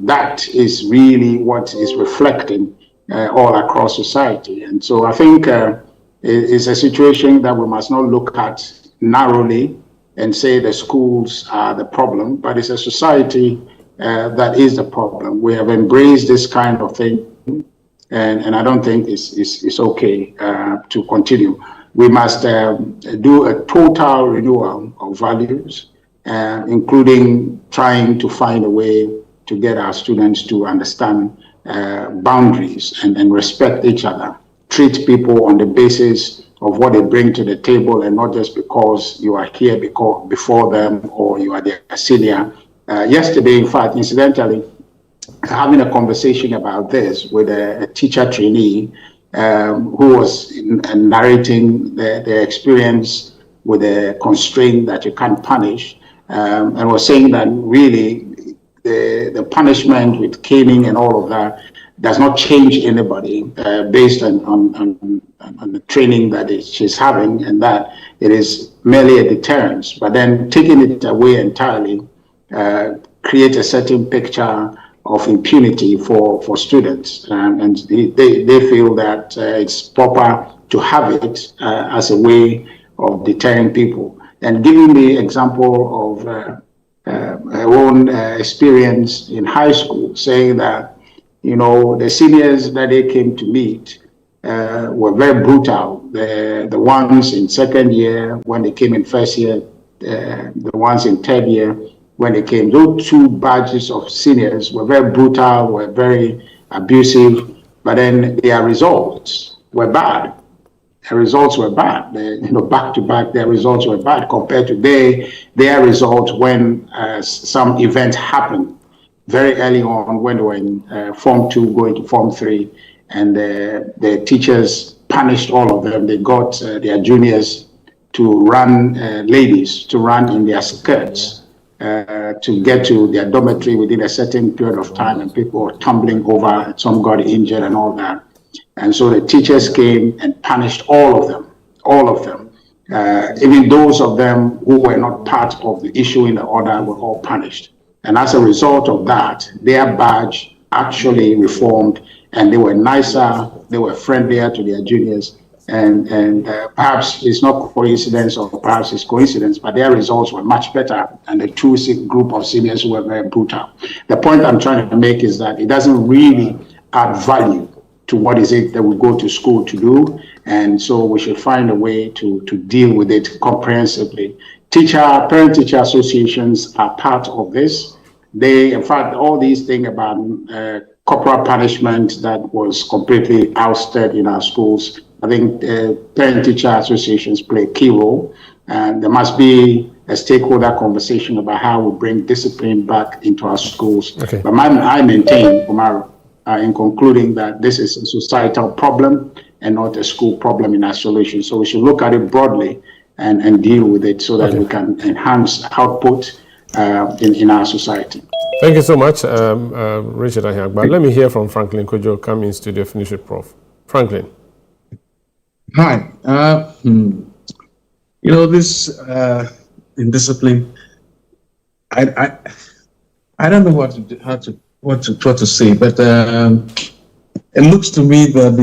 that is really what is reflecting all across society. And so I think it's a situation that we must not look at narrowly and say the schools are the problem, but it's a society that is the problem. We have embraced this kind of thing. And I don't think it's okay to continue. We must do a total renewal of values, including trying to find a way to get our students to understand boundaries and respect each other. Treat people on the basis of what they bring to the table, and not just because you are here before them or you are their senior. Yesterday, in fact, incidentally, having a conversation about this with a teacher trainee who was narrating the experience with a constraint that you can't punish, and was saying that really the punishment with caning and all of that does not change anybody based on the training that she's having, and that it is merely a deterrence. But then taking it away entirely create a certain picture of impunity for students, and they feel that it's proper to have it as a way of deterring people. And giving the example of her own experience in high school, saying that the seniors that they came to meet were very brutal. The ones in second year when they came in first year, the ones in third year when they came, those two batches of seniors were very brutal, were very abusive, but then their results were bad. Their results were bad. Back to back, their results were bad compared to their results when some event happened very early on, when they were in Form 2 going to Form 3, and the teachers punished all of them. They got their juniors to run, ladies to run in their skirts to get to their dormitory within a certain period of time, and people were tumbling over, some got injured and all that. And so the teachers came and punished all of them, even those of them who were not part of the issue in the order were all punished. And as a result of that, their badge actually reformed, and they were nicer, they were friendlier to their juniors. And perhaps it's not coincidence, or perhaps it's coincidence, but their results were much better than the two group of seniors who were very brutal. The point I'm trying to make is that it doesn't really add value to what is it that we go to school to do. And so we should find a way to deal with it comprehensively. Parent-teacher associations are part of this. They, in fact, all these things about corporal punishment that was completely ousted in our schools, I think parent-teacher associations play a key role, and there must be a stakeholder conversation about how we bring discipline back into our schools. Okay. But I maintain, Omar, in concluding that this is a societal problem and not a school problem in isolation. So we should look at it broadly and deal with it so that we can enhance output in our society. Thank you so much, Richard Ahiagba. Let me hear from Franklin Kojo. Come in studio, finish it, Prof. Franklin. Hi. This indiscipline. I don't know what to say, but it looks to me that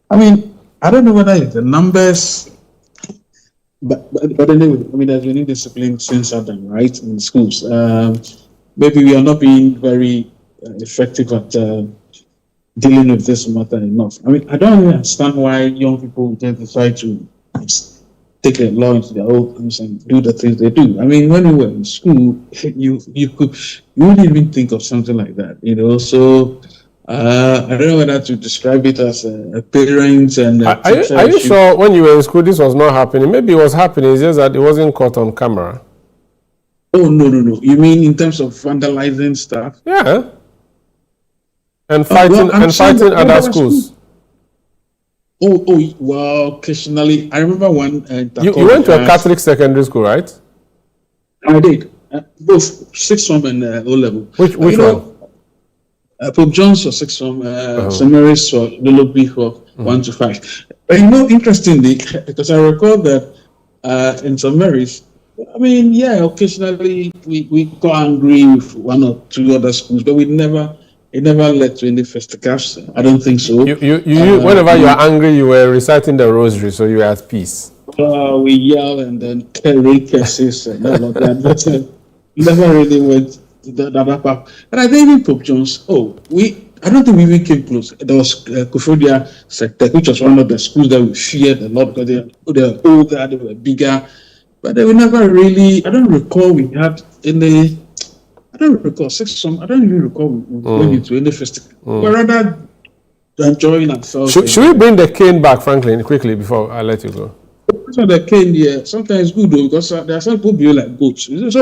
I don't know whether it's the numbers, but anyway, there's been indiscipline since Adam, right, in schools. Maybe we are not being very effective at dealing with this matter enough. I don't understand why young people then decide to take the law into their own hands and do the things they do. When we were in school, you wouldn't even think of something like that, So I don't know whether to describe it as a parent and. Are you sure when you were in school this was not happening? Maybe it was happening. It's just that it wasn't caught on camera. Oh no! You mean in terms of vandalizing stuff? Yeah. And fighting other schools. Well, occasionally. I remember one. You went to a Catholic secondary school, right? I did. Both sixth form and O level. Which one? Pope John's for sixth form, St. Mary's for Lulubi for 1 to 5. But interestingly, because I recall that in St. Mary's, occasionally we got angry with one or two other schools, but it never led to any fisticuffs. I don't think so. Whenever you are angry, you were reciting the rosary, so you were at peace. We yell and then carry curses and all of that, but never really went to that part. And I think even Pope John's, I don't think we even came close. There was Kufudia sector, which was one of the schools that we feared a lot because they were older, they were bigger. But they were never really, I don't recall we had any, I don't recall I don't even recall we went into any festival. But rather enjoying ourselves. Should we bring the cane back, Franklin, quickly before I let you go? So the cane, yeah, sometimes it's good though, because there are some people behave like goats. So it's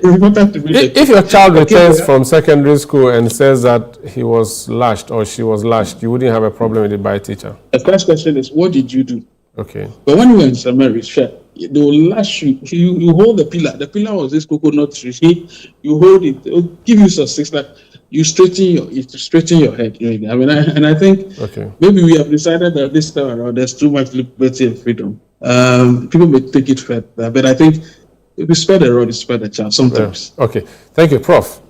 important to If your child returns from secondary school and says that he was lashed or she was lashed, you wouldn't have a problem with it by a teacher? The first question is, what did you do? Okay. But when you were in St. Mary's, they will lash you. You hold the pillar. The pillar was this coconut tree. You hold it. It will give you some six like. You straighten your head. I think maybe we have decided that this time around there's too much liberty and freedom. People may take it further, but I think if you spare the rod, you spare the child sometimes. Yeah. Okay, thank you, Prof.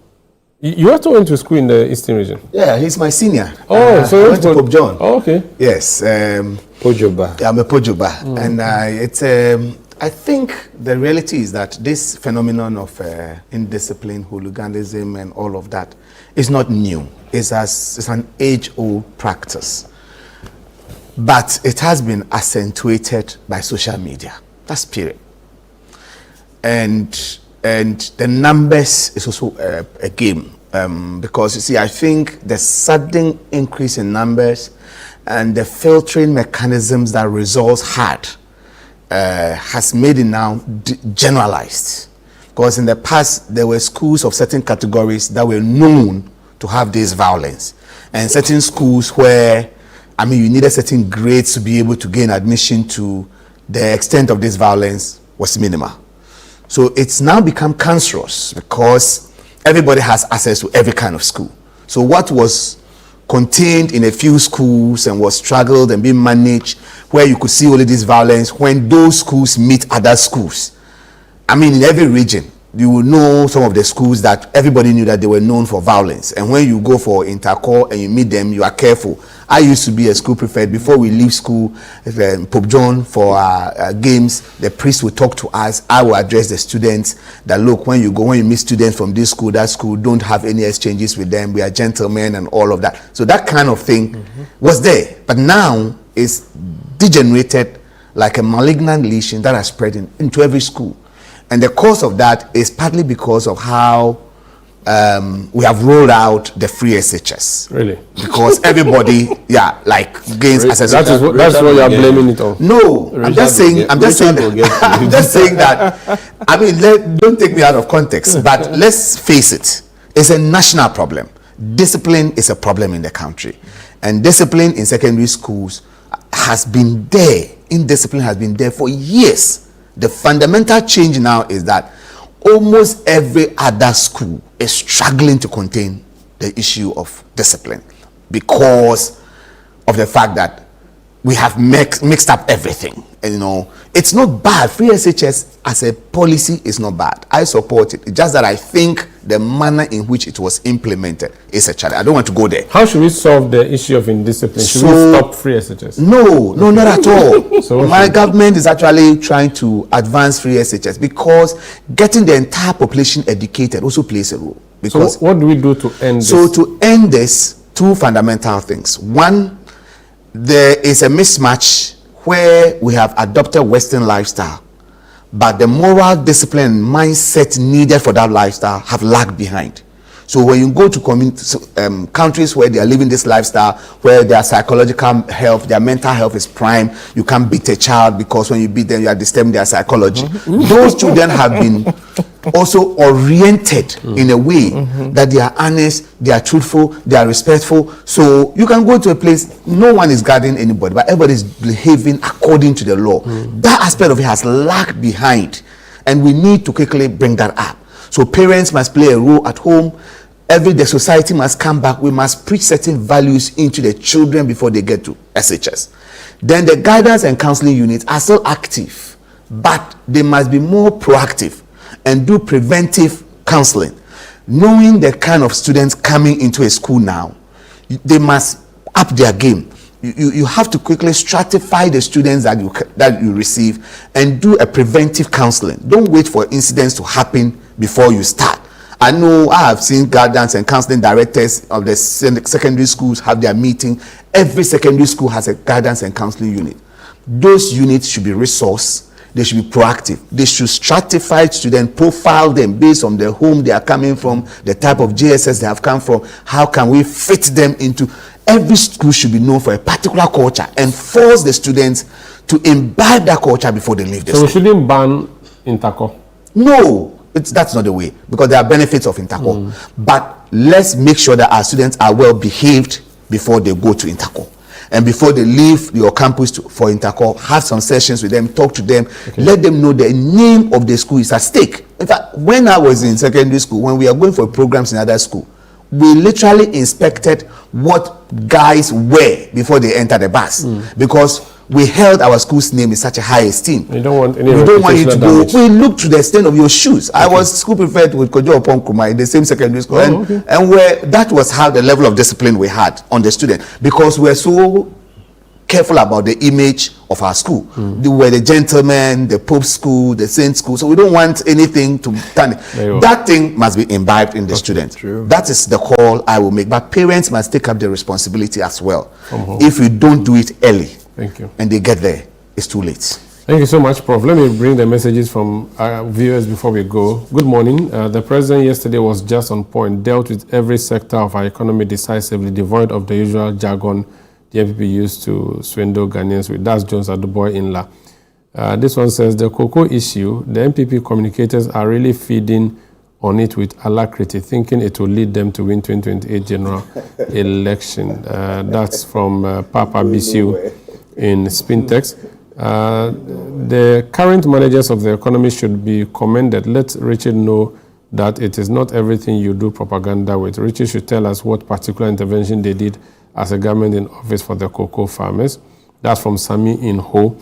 You also went to school in the Eastern region. Yeah, he's my senior. So I went to Pope John. Oh, okay. Yes. Pojoba. Yeah, I'm a Pojoba, and it's. I think the reality is that this phenomenon of indiscipline, hooliganism, and all of that is not new. It's an age-old practice. But it has been accentuated by social media. That's period. And the numbers is also a game. Because you see, I think the sudden increase in numbers and the filtering mechanisms that results had has made it now generalized. Because in the past, there were schools of certain categories that were known to have this violence. And certain schools where, you needed certain grades to be able to gain admission to, the extent of this violence was minimal. So it's now become cancerous because everybody has access to every kind of school. So what was contained in a few schools and was struggled and being managed, where you could see only this violence, when those schools meet other schools. In every region, you will know some of the schools that everybody knew that they were known for violence. And when you go for intercore and you meet them, you are careful. I used to be a school prefect. Before we leave school, Pope John, for our games, the priest will talk to us. I will address the students that, look, when you meet students from this school, that school, don't have any exchanges with them. We are gentlemen and all of that. So that kind of thing was there. But now it's degenerated like a malignant lesion that has spread into every school. And the cause of that is partly because of how we have rolled out the free SHS. Really? Because everybody, gains access. That's what you are blaming it on. No, I'm just saying that. I mean, don't take me out of context, but let's face it. It's a national problem. Discipline is a problem in the country, and discipline in secondary schools has been there. Indiscipline has been there for years. The fundamental change now is that almost every other school is struggling to contain the issue of discipline because of the fact that we have mixed up everything. And, it's not bad. Free SHS as a policy is not bad. I support it. It's just that I think the manner in which it was implemented is a challenge. I don't want to go there. How should we solve the issue of indiscipline? Should we stop free SHS? No, not at all. So my government is actually trying to advance free SHS because getting the entire population educated also plays a role. Because so what do we do to end this? So to end this, two fundamental things. One, there is a mismatch where we have adopted Western lifestyle, but the moral discipline and mindset needed for that lifestyle have lagged behind. So when you go to countries where they are living this lifestyle, where their psychological health, their mental health is prime, you can't beat a child because when you beat them, you are disturbing their psychology. Those children have been also oriented in a way that they are honest, they are truthful, they are respectful. So you can go to a place, no one is guarding anybody, but everybody is behaving according to the law. That aspect of it has lagged behind, and we need to quickly bring that up. So parents must play a role at home. The society must come back. We must preach certain values into the children before they get to SHS. Then the guidance and counseling units are still active, but they must be more proactive and do preventive counseling. Knowing the kind of students coming into a school now, they must up their game. You have to quickly stratify the students that you receive and do a preventive counseling. Don't wait for incidents to happen before you start. I know I have seen guidance and counseling directors of the secondary schools have their meeting. Every secondary school has a guidance and counseling unit. Those units should be resourced. They should be proactive. They should stratify students, profile them based on the home they are coming from, the type of JSS they have come from. How can we fit them into? Every school should be known for a particular culture and force the students to imbibe that culture before they leave the school. So we shouldn't ban interco? No. That's not the way, because there are benefits of interco. But let's make sure that our students are well behaved before they go to interco, and before they leave your campus for interco, have some sessions with them, talk to them, let them know the name of the school is at stake. In fact, when I was in secondary school, when we are going for programs in other school, we literally inspected what guys wear before they enter the bus, because we held our school's name in such a high esteem. We don't want any. We don't want you to go. We look to the extent of your shoes. I was school prefect with Geopolitical in the same secondary school, and where that was how the level of discipline we had on the student, because we were so careful about the image of our school. We were the gentlemen, the Pope school, the Saint school, so we don't want anything to turn it. That thing must be imbibed in the student. That is the call I will make. But parents must take up the responsibility as well. If we don't do it early, and they get there, it's too late. Thank you so much, Prof. Let me bring the messages from our viewers before we go. Good morning. The president yesterday was just on point, dealt with every sector of our economy decisively, devoid of the usual jargon the MPP used to swindle Ghanaians with. That's Jones Aduboy Inla. This one says, the cocoa issue, the MPP communicators are really feeding on it with alacrity, thinking it will lead them to win 2028 general election. That's from Papa Bisiu in Spintex. The current managers of the economy should be commended. Let Richard know that it is not everything you do propaganda with. Richard should tell us what particular intervention they did as a government in office for the cocoa farmers. That's from Sami in Ho.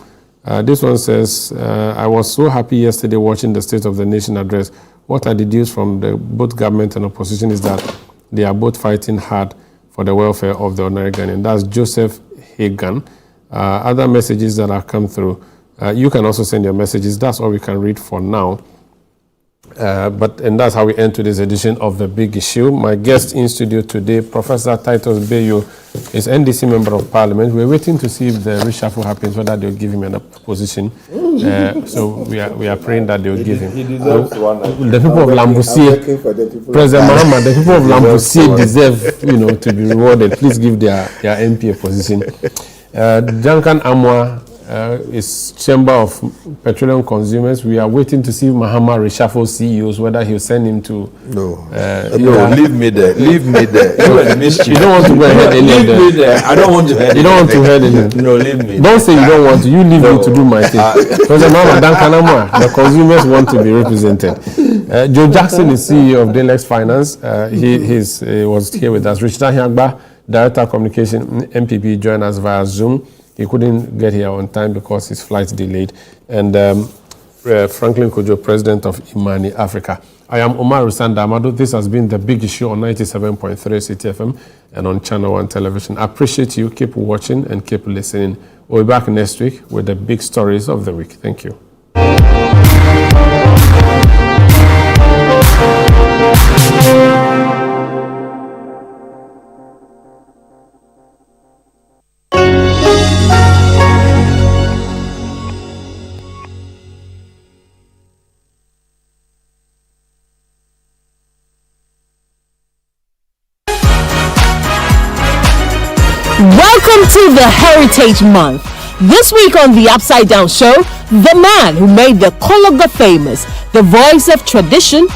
This one says, I was so happy yesterday watching the State of the Nation address. What I deduced from both government and opposition is that they are both fighting hard for the welfare of the ordinary Ghanaian. That's Joseph Hagan. Other messages that have come through, you can also send your messages. That's all we can read for now. And that's how we end today's edition of The Big Issue. My guest in studio today, Professor Titus Bayo, is NDC Member of Parliament. We're waiting to see if the reshuffle happens, whether they'll give him a position. So we are praying that they'll give him. He deserves one. The people of Lambusie, President Mahama, the people of Lambusie deserve, to be rewarded. Please give their MP a position. Duncan Amwa is Chamber of Petroleum Consumers. We are waiting to see Mahama reshuffle CEOs, whether he'll send him to... No, leave me there. Leave me there. You don't want to go ahead any of them. Leave me there. I don't want to head. You don't want to head any. No, leave me. Don't say you don't want to. You leave me to do my thing. President Mahama, Duncan Amwa, the consumers want to be represented. Joe Jackson is CEO of Delex Finance. He was here with us. Richard Hyagba, Director of Communication, MPP, joined us via Zoom. He couldn't get here on time because his flight delayed. And Franklin Kojo, President of Imani Africa. I am Omar Rusanda Amado. This has been The Big Issue on 97.3 CTFM and on Channel 1 Television. I appreciate you. Keep watching and keep listening. We'll be back next week with the big stories of the week. Thank you. Welcome to the Heritage Month. This week on the Upside Down Show, the man who made the Kologa famous, the voice of tradition,